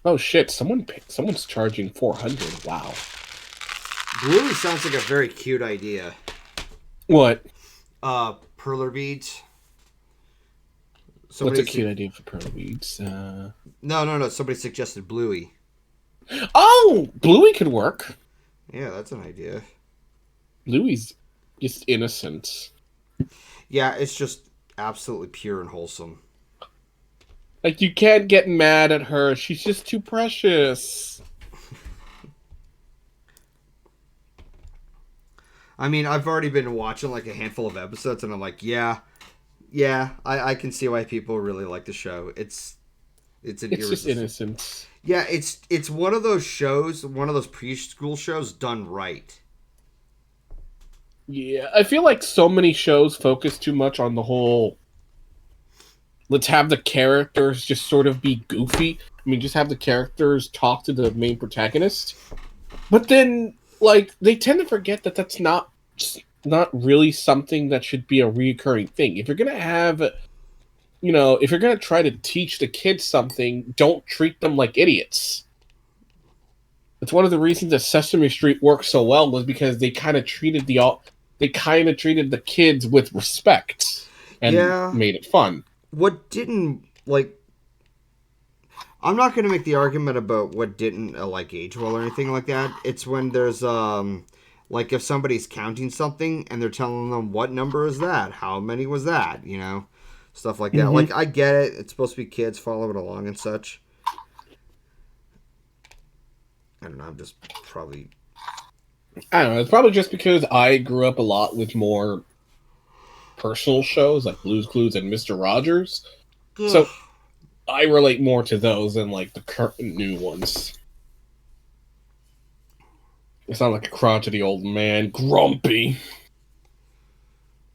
Oh shit! Someone's charging $400. Wow. Bluey sounds like a very cute idea. What? Perler Beads. What's a cute idea for Perler Beads? No. Somebody suggested Bluey. Oh! Bluey could work. Yeah, that's an idea. Bluey's just innocent. Yeah, it's just absolutely pure and wholesome. Like, you can't get mad at her. She's just too precious. I mean, I've already been watching like a handful of episodes, and I'm like, yeah, I can see why people really like the show. It's just innocent. Yeah, it's one of those shows, one of those preschool shows done right. Yeah, I feel like so many shows focus too much on the whole, let's have the characters just sort of be goofy. I mean, just have the characters talk to the main protagonist. But then, like, they tend to forget that that's not really something that should be a reoccurring thing. If you're going to have, if you're going to try to teach the kids something, don't treat them like idiots. It's one of the reasons that Sesame Street worked so well was because they kind of treated the kids with respect and made it fun. What didn't, like, I'm not going to make the argument about what didn't, age well or anything like that. It's when there's, like, if somebody's counting something and they're telling them, what number is that? How many was that? Stuff like that. Mm-hmm. Like, I get it. It's supposed to be kids following along and such. don't know. I'm just probably. I don't know. It's probably just because I grew up a lot with more personal shows like Blue's Clues and Mister Rogers, so I relate more to those than like the current new ones. It's not like a crotchety old man, grumpy.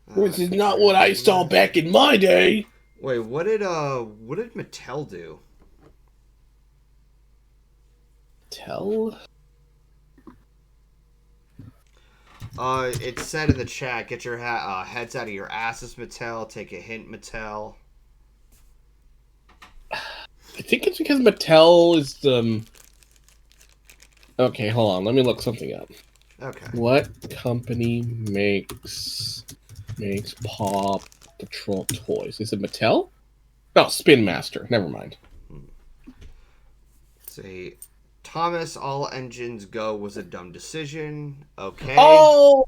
This is not what I saw back in my day. Wait, what did Mattel do? Tell? It said in the chat, get your heads out of your asses, Mattel. Take a hint, Mattel. I think it's because Mattel is the... Okay, hold on. Let me look something up. Okay. What company makes Paw Patrol toys? Is it Mattel? No, Spin Master. Never mind. Say, Thomas, all engines go was a dumb decision. Okay. Oh!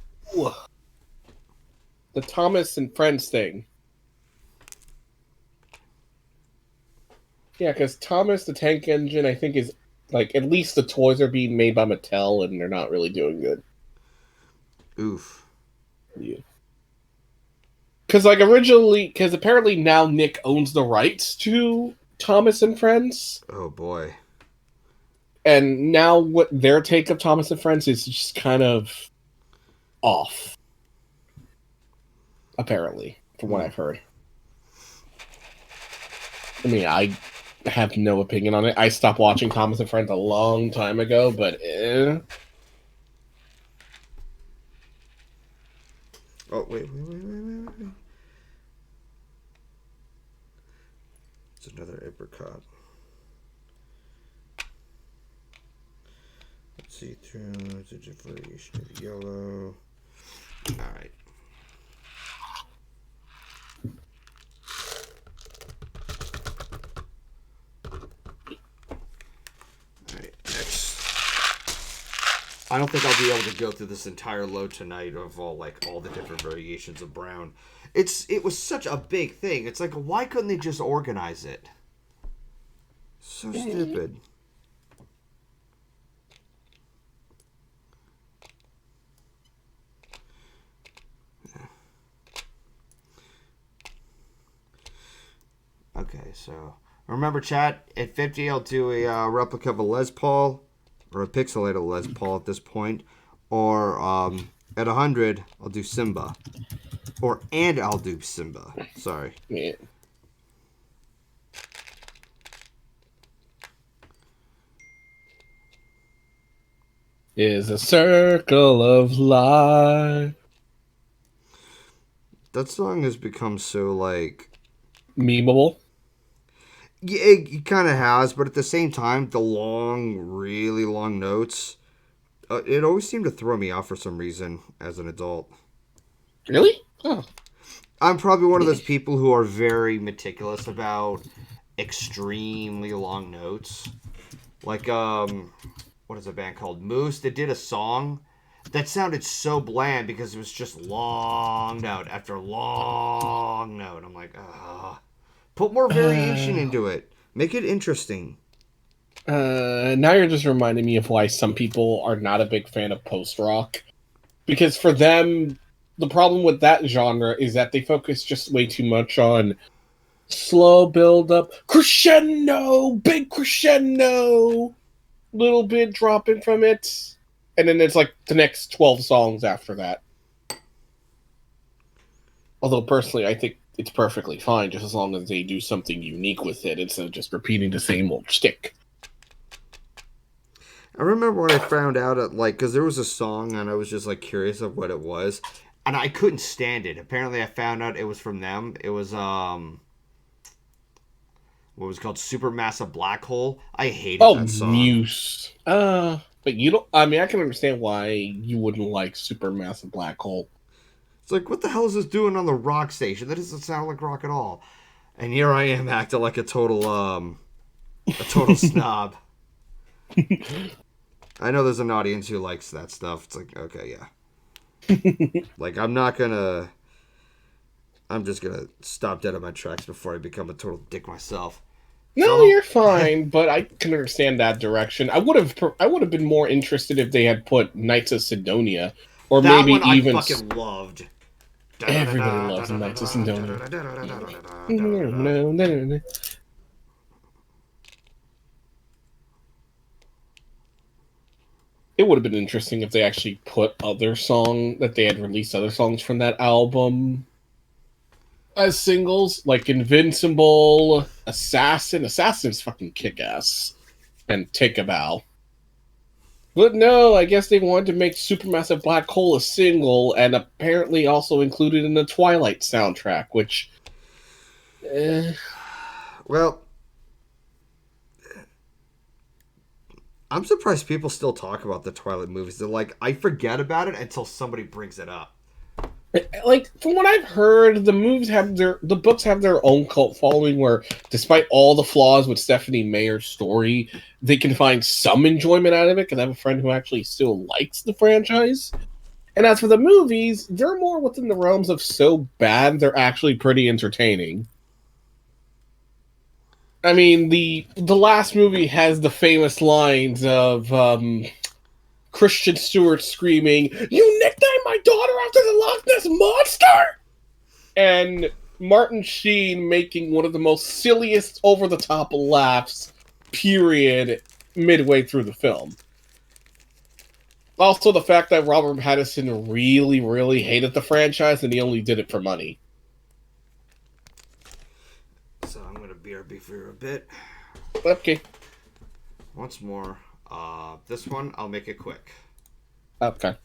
The Thomas and Friends thing. Yeah, because Thomas the Tank Engine, I think, is like at least the toys are being made by Mattel, and they're not really doing good. Oof. Yeah. Because like originally, because apparently now Nick owns the rights to Thomas and Friends, Oh boy. and now what their take of Thomas and Friends is just kind of off. Apparently, from what I've heard. I mean, I have no opinion on it. I stopped watching Thomas and Friends a long time ago, but Oh, wait. It's another apricot. Let's see through. It's a different variation of yellow. Alright. Alright, next. I don't think I'll be able to go through this entire load tonight of all the different variations of brown. It was such a big thing. It's like, why couldn't they just organize it? So stupid. Okay, so remember, chat, at 50 I'll do a replica of a Les Paul, or a pixelated Les Paul at this point, or at 100 I'll do Simba, and I'll do Simba. Sorry. yeah. Is a circle of life. That song has become so Memeable. yeah, it kind of has, but at the same time, the long, really long notes, it always seemed to throw me off for some reason as an adult. Really? Oh. I'm probably one of those people who are very meticulous about extremely long notes. Like, what is a band called? Moose, that did a song that sounded so bland because it was just long note after long note. I'm like, put more variation into it. Make it interesting. Now you're just reminding me of why some people are not a big fan of post-rock. Because for them, the problem with that genre is that they focus just way too much on slow build-up, crescendo, big crescendo, little bit dropping from it, and then it's like the next 12 songs after that. Although, personally, I think it's perfectly fine just as long as they do something unique with it instead of just repeating the same old shtick. I remember when I found out, because there was a song and I was just curious of what it was, and I couldn't stand it. Apparently, I found out it was from them. It was what was it called, Supermassive Black Hole. I hated that song. Muse. But you don't. I mean, I can understand why you wouldn't like Supermassive Black Hole. It's like, what the hell is this doing on the rock station? That doesn't sound like rock at all. And here I am acting like a total snob. I know there's an audience who likes that stuff. It's like, okay, yeah. I'm just gonna stop dead on my tracks before I become a total dick myself. No, So- you're fine, but I can understand that direction. I would have been more interested if they had put Knights of Sidonia, or that maybe one I even fucking loved. everybody loves Knights of Sidonia. It would have been interesting if they actually put that they had released other songs from that album as singles, like Invincible, Assassin. Assassin's fucking kick-ass. And Take a Bow. But no, I guess they wanted to make Supermassive Black Hole a single, and apparently also included in the Twilight soundtrack, which... Well, I'm surprised people still talk about the Twilight movies. They're like, I forget about it until somebody brings it up. Like, from what I've heard, the books have their own cult following where, despite all the flaws with Stephanie Meyer's story, they can find some enjoyment out of it, because I have a friend who actually still likes the franchise. And as for the movies, they're more within the realms of so bad they're actually pretty entertaining. I mean, the last movie has the famous lines of Christian Stewart screaming, "You nicknamed my daughter after the Loch Ness Monster!" And Martin Sheen making one of the most silliest over-the-top laughs, period, midway through the film. Also, the fact that Robert Pattinson really, really hated the franchise and he only did it for money. So I'm going to BRB for a bit. Okay. Once more. This one, I'll make it quick. Okay.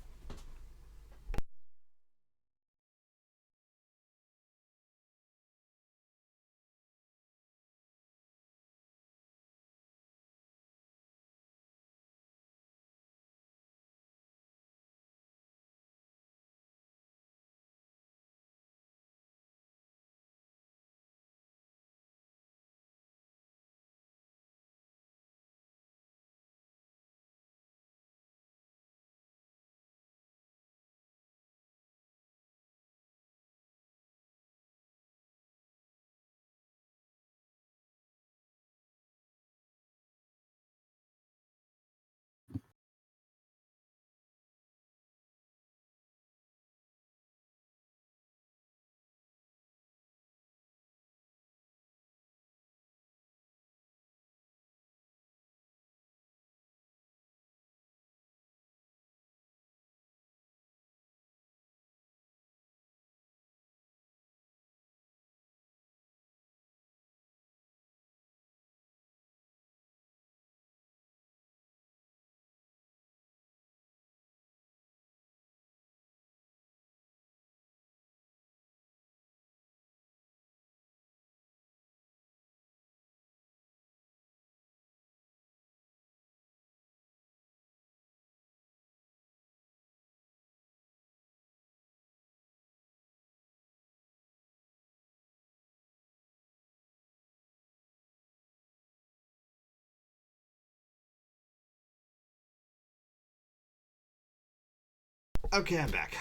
Okay, I'm back.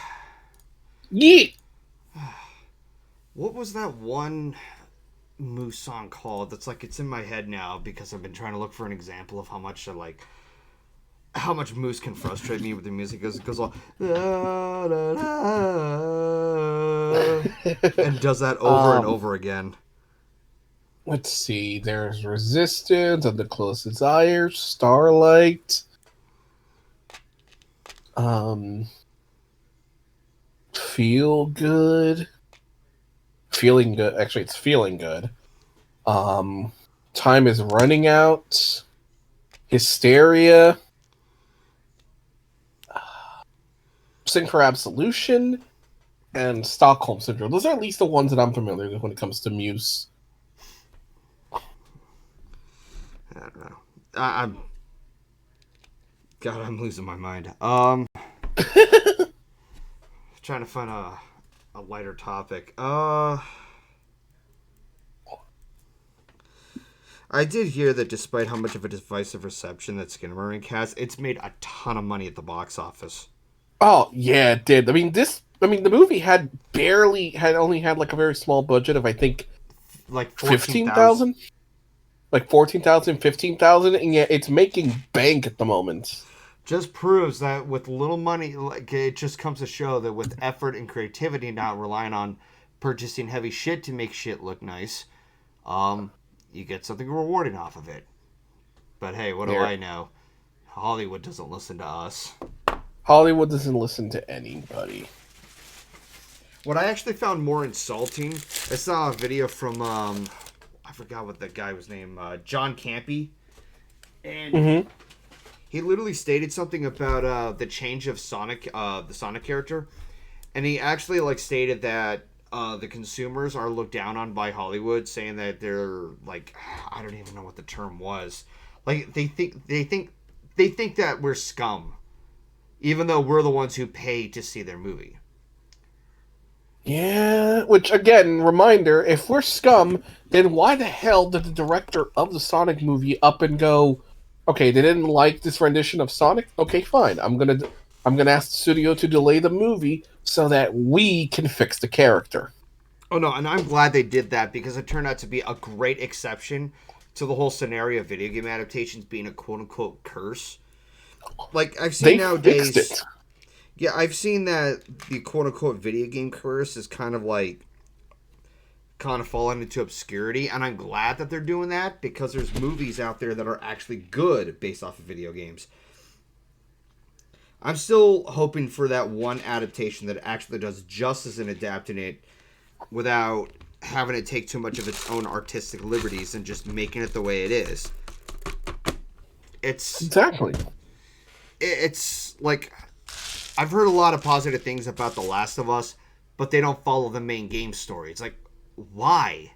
Yeah! What was that one Moose song called? That's like, it's in my head now because I've been trying to look for an example of how much Moose can frustrate me with the music. It goes all da, da, da, and does that over and over again. Let's see. There's Resistance, Under Close Desire, Starlight. Feel Good. Feeling Good. Actually, it's Feeling Good. Time Is Running Out. Hysteria. Sing for Absolution. And Stockholm Syndrome. Those are at least the ones that I'm familiar with when it comes to Muse. I don't know. I'm God, I'm losing my mind. Trying to find a lighter topic. I did hear that despite how much of a divisive reception that Skinamarink has, it's made a ton of money at the box office. Oh yeah, it did. I mean, the movie had only had like a very small budget of, I think, Like 15,000. like 14,000, 15,000, and yet it's making bank at the moment. Just proves that with little money, like it just comes to show that with effort and creativity, not relying on purchasing heavy shit to make shit look nice, you get something rewarding off of it. But hey, what do I know? Hollywood doesn't listen to us. Hollywood doesn't listen to anybody. What I actually found more insulting, I saw a video from I forgot what the guy was named, John Campy, and he literally stated something about the change of Sonic, the Sonic character, and he actually like stated that the consumers are looked down on by Hollywood, saying that they're like, I don't even know what the term was, like they think that we're scum, even though we're the ones who pay to see their movie. Yeah, which again, reminder, if we're scum, then why the hell did the director of the Sonic movie up and go, okay, they didn't like this rendition of Sonic? Okay, fine. I'm gonna ask the studio to delay the movie so that we can fix the character. Oh no, and I'm glad they did that because it turned out to be a great exception to the whole scenario of video game adaptations being a quote unquote curse. Like I've seen nowadays. Fixed it. Yeah, I've seen that the quote-unquote video game curse is kind of fallen into obscurity, and I'm glad that they're doing that because there's movies out there that are actually good based off of video games. I'm still hoping for that one adaptation that actually does justice in adapting it without having it take too much of its own artistic liberties and just making it the way it is. It's like... I've heard a lot of positive things about The Last of Us, but they don't follow the main game story. It's like, why?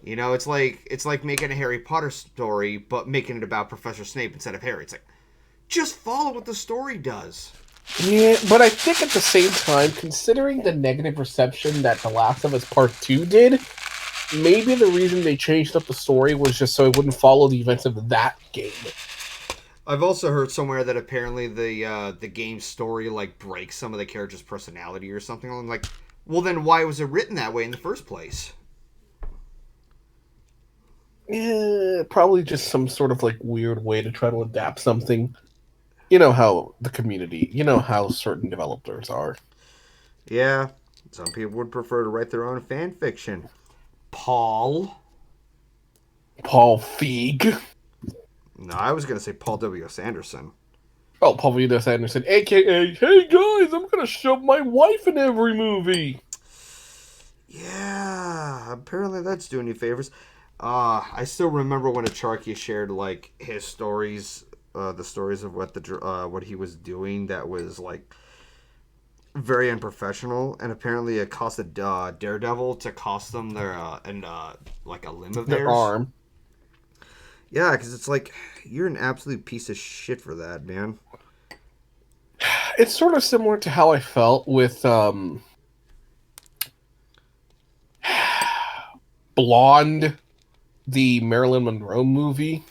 You know, it's like making a Harry Potter story, but making it about Professor Snape instead of Harry. It's like, just follow what the story does. Yeah, but I think at the same time, considering the negative reception that The Last of Us Part 2 did, maybe the reason they changed up the story was just so it wouldn't follow the events of that game. I've also heard somewhere that apparently the game's story like breaks some of the character's personality or something. I'm like, well then why was it written that way in the first place? Yeah, probably just some sort of like weird way to try to adapt something. You know how the community, you know how certain developers are. Yeah, some people would prefer to write their own fan fiction. Paul Feig. No, I was going to say Paul W.S. Anderson. Oh, Paul W.S. Anderson, a.k.a. Hey guys, I'm going to shove my wife in every movie. Yeah, apparently that's doing you favors. I still remember when Acharkia shared like his stories, the stories of what he was doing that was like very unprofessional, and apparently it cost a Daredevil to cost them their like a limb of their arm. Yeah, because it's like, you're an absolute piece of shit for that, man. It's sort of similar to how I felt with Blonde, the Marilyn Monroe movie.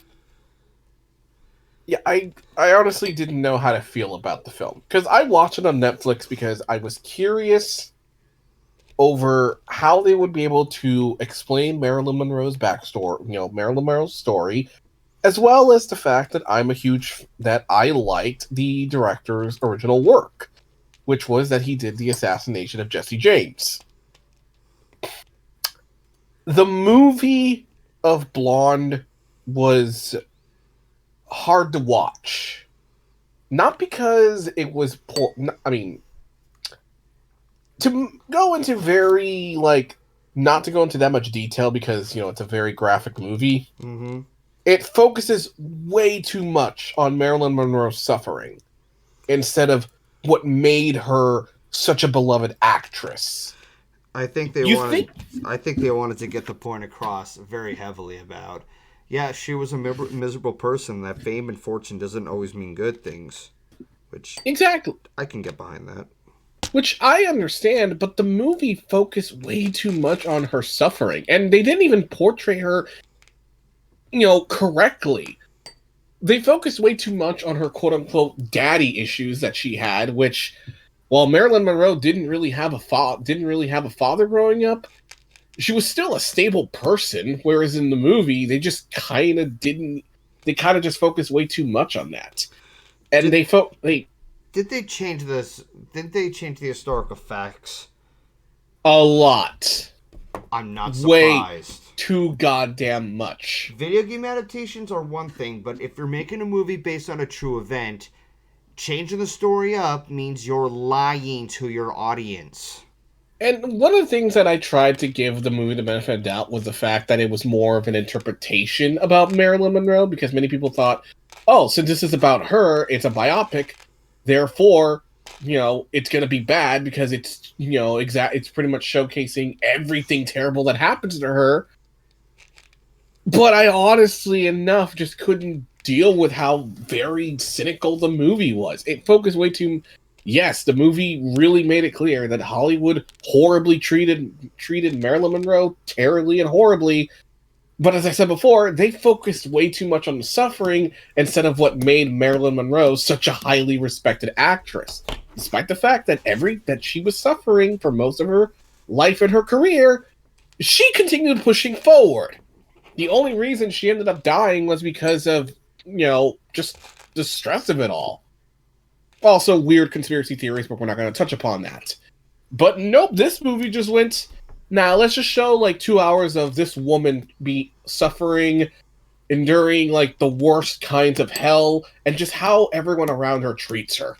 Yeah, I honestly didn't know how to feel about the film. Because I watched it on Netflix because I was curious over how they would be able to explain Marilyn Monroe's backstory, Marilyn Monroe's story, as well as the fact that that I liked the director's original work, which was that he did the assassination of Jesse James. The movie of Blonde was hard to watch. Not because it was poor, to go into very, not to go into that much detail because, it's a very graphic movie. Mm-hmm. It focuses way too much on Marilyn Monroe's suffering instead of what made her such a beloved actress. I think they wanted to get the point across very heavily about, yeah, she was a miserable person. That fame and fortune doesn't always mean good things. Which exactly, I can get behind that. Which I understand, but the movie focused way too much on her suffering, and they didn't even portray her, correctly. They focused way too much on her quote-unquote daddy issues that she had, which, while Marilyn Monroe didn't really have a father growing up, she was still a stable person, whereas in the movie they just kind of didn't. They kind of just focused way too much on that, and Did they change this? Did they change the historical facts? a lot, I'm not way surprised. too goddamn much. Video game adaptations are one thing, but if you're making a movie based on a true event, changing the story up means you're lying to your audience. And one of the things that I tried to give the movie the benefit of the doubt was the fact that it was more of an interpretation about Marilyn Monroe, because many people thought, oh, since this is about her, it's a biopic, therefore, it's going to be bad because it's, it's pretty much showcasing everything terrible that happens to her. But I honestly enough just couldn't deal with how very cynical the movie was. It focused way too. Yes, the movie really made it clear that Hollywood horribly treated Marilyn Monroe terribly and horribly. But as I said before, they focused way too much on the suffering instead of what made Marilyn Monroe such a highly respected actress. Despite the fact that that she was suffering for most of her life and her career, she continued pushing forward. The only reason she ended up dying was because of, just the stress of it all. Also, weird conspiracy theories, but we're not going to touch upon that. But nope, this movie just went, let's just show like 2 hours of this woman be suffering, enduring like the worst kinds of hell, and just how everyone around her treats her.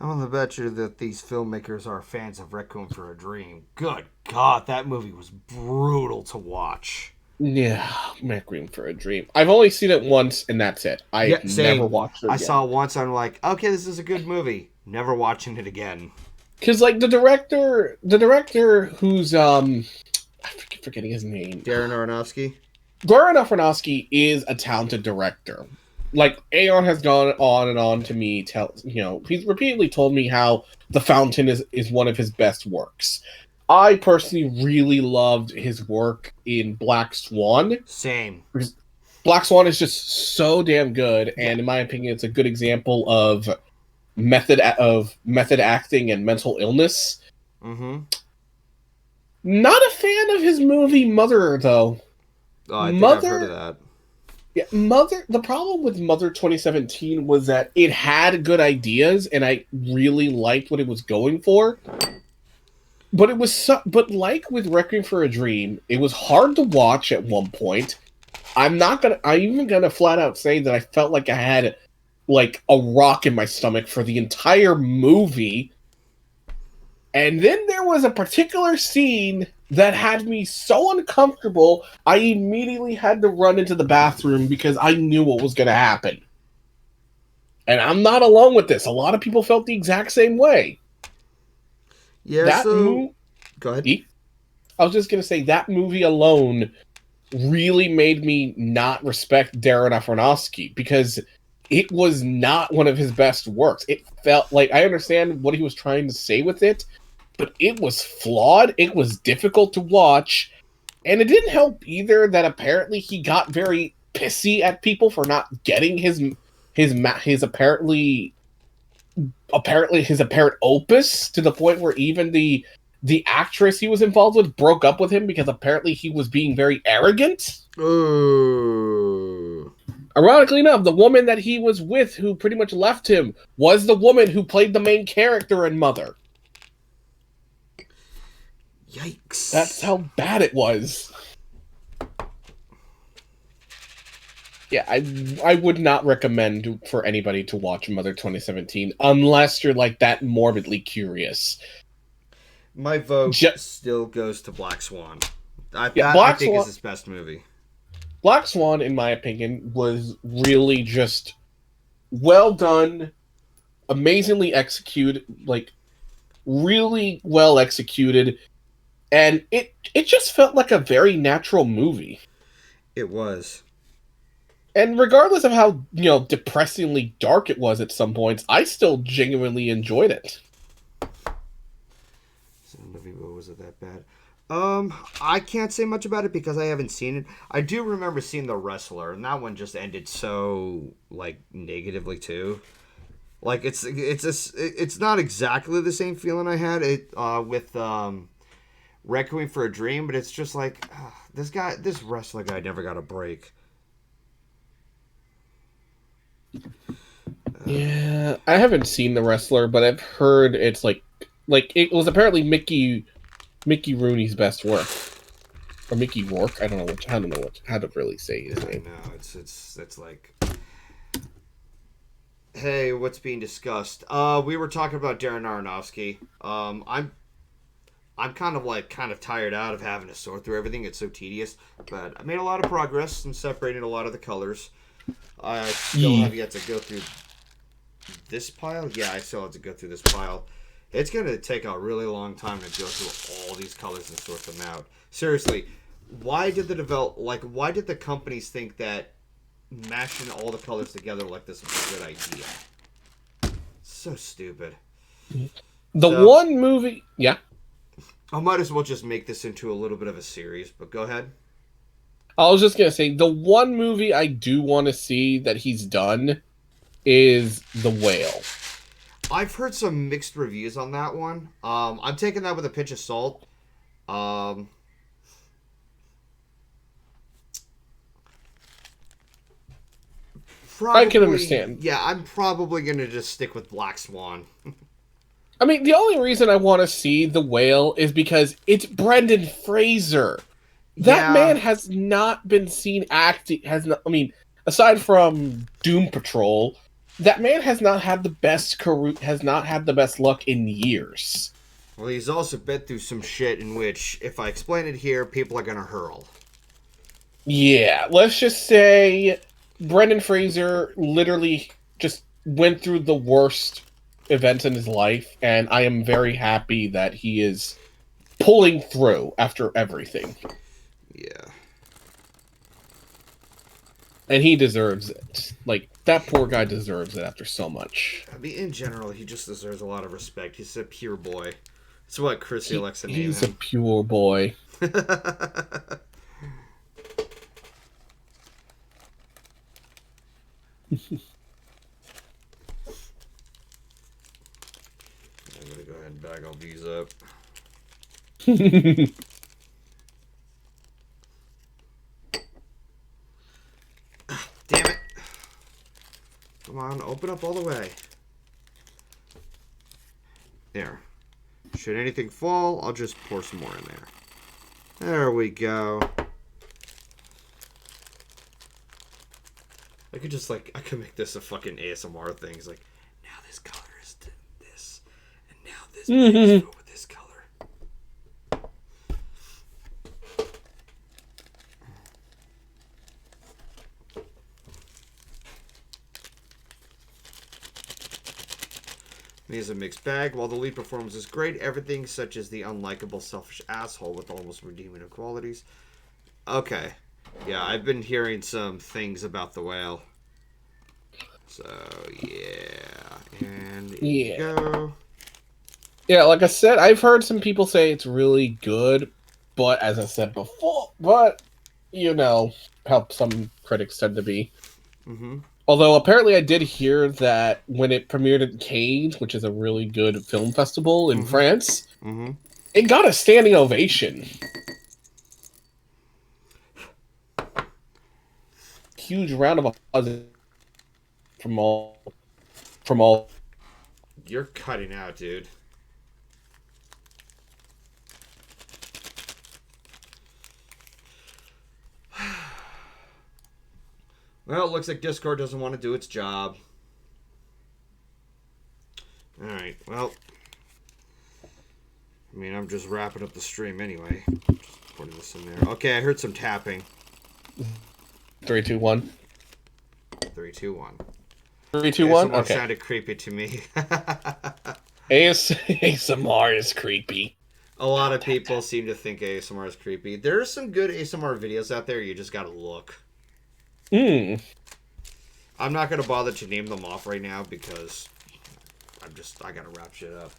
I'm gonna bet you that these filmmakers are fans of Requiem for a Dream. Good God, that movie was brutal to watch. Yeah, Requiem for a Dream. I've only seen it once, and that's it. I never watched it again. I saw it once, and I'm like, okay, this is a good movie. Never watching it again. Because, like, the director who's, I'm forgetting his name. Darren Aronofsky? Darren Aronofsky is a talented director. Like, Aeon has gone on and on to me, he's repeatedly told me how The Fountain is one of his best works. I personally really loved his work in Black Swan. Same. Black Swan is just so damn good, and in my opinion, it's a good example of method acting and mental illness. Mm-hmm. Not a fan of his movie Mother, though. Oh, I think I've heard of that. Yeah, Mother. The problem with Mother 2017 was that it had good ideas, and I really liked what it was going for. But it was but like with Requiem for a Dream, it was hard to watch at one point. I'm even gonna flat out say that I felt like I had like a rock in my stomach for the entire movie. And then there was a particular scene that had me so uncomfortable, I immediately had to run into the bathroom because I knew what was gonna happen. And I'm not alone with this. A lot of people felt the exact same way. Yeah, go ahead. I was just going to say, that movie alone really made me not respect Darren Aronofsky, because it was not one of his best works. It felt like, I understand what he was trying to say with it, but it was flawed, it was difficult to watch, and it didn't help either that apparently he got very pissy at people for not getting his apparent opus, to the point where even the actress he was involved with broke up with him because apparently he was being very arrogant. Ooh. Ironically enough, the woman that he was with who pretty much left him was the woman who played the main character in Mother. Yikes. That's how bad it was. Yeah, I would not recommend for anybody to watch Mother 2017 unless you're like that morbidly curious. My vote still goes to Black Swan. I think is his best movie. Black Swan, in my opinion, was really just well done, amazingly executed, like really well executed, and it just felt like a very natural movie. It was. And regardless of how, depressingly dark it was at some points, I still genuinely enjoyed it. Was it that bad? I can't say much about it because I haven't seen it. I do remember seeing The Wrestler, and that one just ended so like negatively too. Like it's not exactly the same feeling I had with Requiem for a Dream, but it's just like this wrestler guy never got a break. Yeah, I haven't seen The Wrestler, but I've heard it's like it was apparently Mickey Rooney's best work, or Mickey Rourke. I don't know how to really say his name. No, it's like, hey, what's being discussed? We were talking about Darren Aronofsky. I'm kind of tired out of having to sort through everything. It's so tedious, but I made a lot of progress in separating a lot of the colors. I still have yet to go through this pile. Yeah, I still have to go through this pile. It's going to take a really long time to go through all these colors and sort them out. Seriously, why did the companies think that mashing all the colors together like this was a good idea? So stupid. One movie, yeah. I might as well just make this into a little bit of a series, but go ahead. I was just gonna say the one movie I do want to see that he's done is The Whale. I've heard some mixed reviews on that one. I'm taking that with a pinch of salt. Probably, I can understand. Yeah, I'm probably going to just stick with Black Swan. I mean, the only reason I want to see The Whale is because it's Brendan Fraser. That man has not been seen acting. Aside from Doom Patrol, that man has not had the best career. Has not had the best luck in years. Well, he's also been through some shit in which, if I explain it here, people are gonna hurl. Yeah, let's just say Brendan Fraser literally just went through the worst events in his life, and I am very happy that he is pulling through after everything. Yeah. And he deserves it. Like, that poor guy deserves it after so much. I mean, in general, he just deserves a lot of respect. He's a pure boy. That's what Chrissy likes to name him. He's a pure boy. I'm gonna go ahead and bag all these up. Damn it. Come on, open up all the way. There. Should anything fall, I'll just pour some more in there. There we go. I could make this a fucking ASMR thing. It's like, now this color is this, and now this is with this color. He's a mixed bag. While the lead performance is great, everything such as the unlikable, selfish asshole with almost redeeming qualities. Okay. Yeah, I've been hearing some things about The Whale. So, yeah. And here you go. Yeah, like I said, I've heard some people say it's really good, but as I said before, you know how some critics tend to be. Mm-hmm. Although apparently I did hear that when it premiered at Cannes, which is a really good film festival in France, it got a standing ovation. Huge round of applause from all. You're cutting out, dude. Well, it looks like Discord doesn't want to do its job. Alright, well. I mean, I'm just wrapping up the stream anyway. Just putting this in there. Okay, I heard some tapping. 3, 2, 1. 3, 2, 1. 3, 2, 1? Okay. Okay. Sounded creepy to me. ASMR is creepy. A lot of people seem to think ASMR is creepy. There are some good ASMR videos out there. You just gotta look. I'm not gonna bother to name them off right now because I gotta wrap shit up.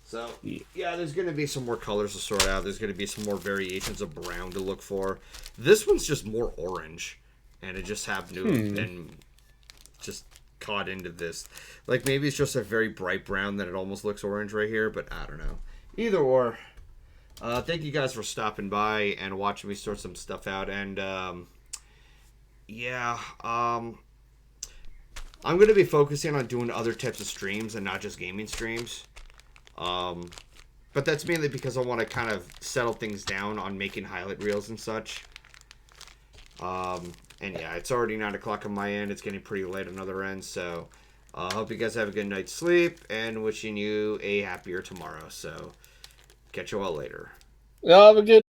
So yeah, there's gonna be some more colors to sort out. There's gonna be some more variations of brown to look for. This one's just more orange, and it just happened to have been just caught into this. Like maybe it's just a very bright brown that it almost looks orange right here, but I don't know. Either or, Thank you guys for stopping by and watching me sort some stuff out. And I'm going to be focusing on doing other types of streams and not just gaming streams. But that's mainly because I want to kind of settle things down on making highlight reels and such. And yeah, it's already 9 o'clock on my end. It's getting pretty late on other end. So hope you guys have a good night's sleep and wishing you a happier tomorrow. So catch you all later. Have a good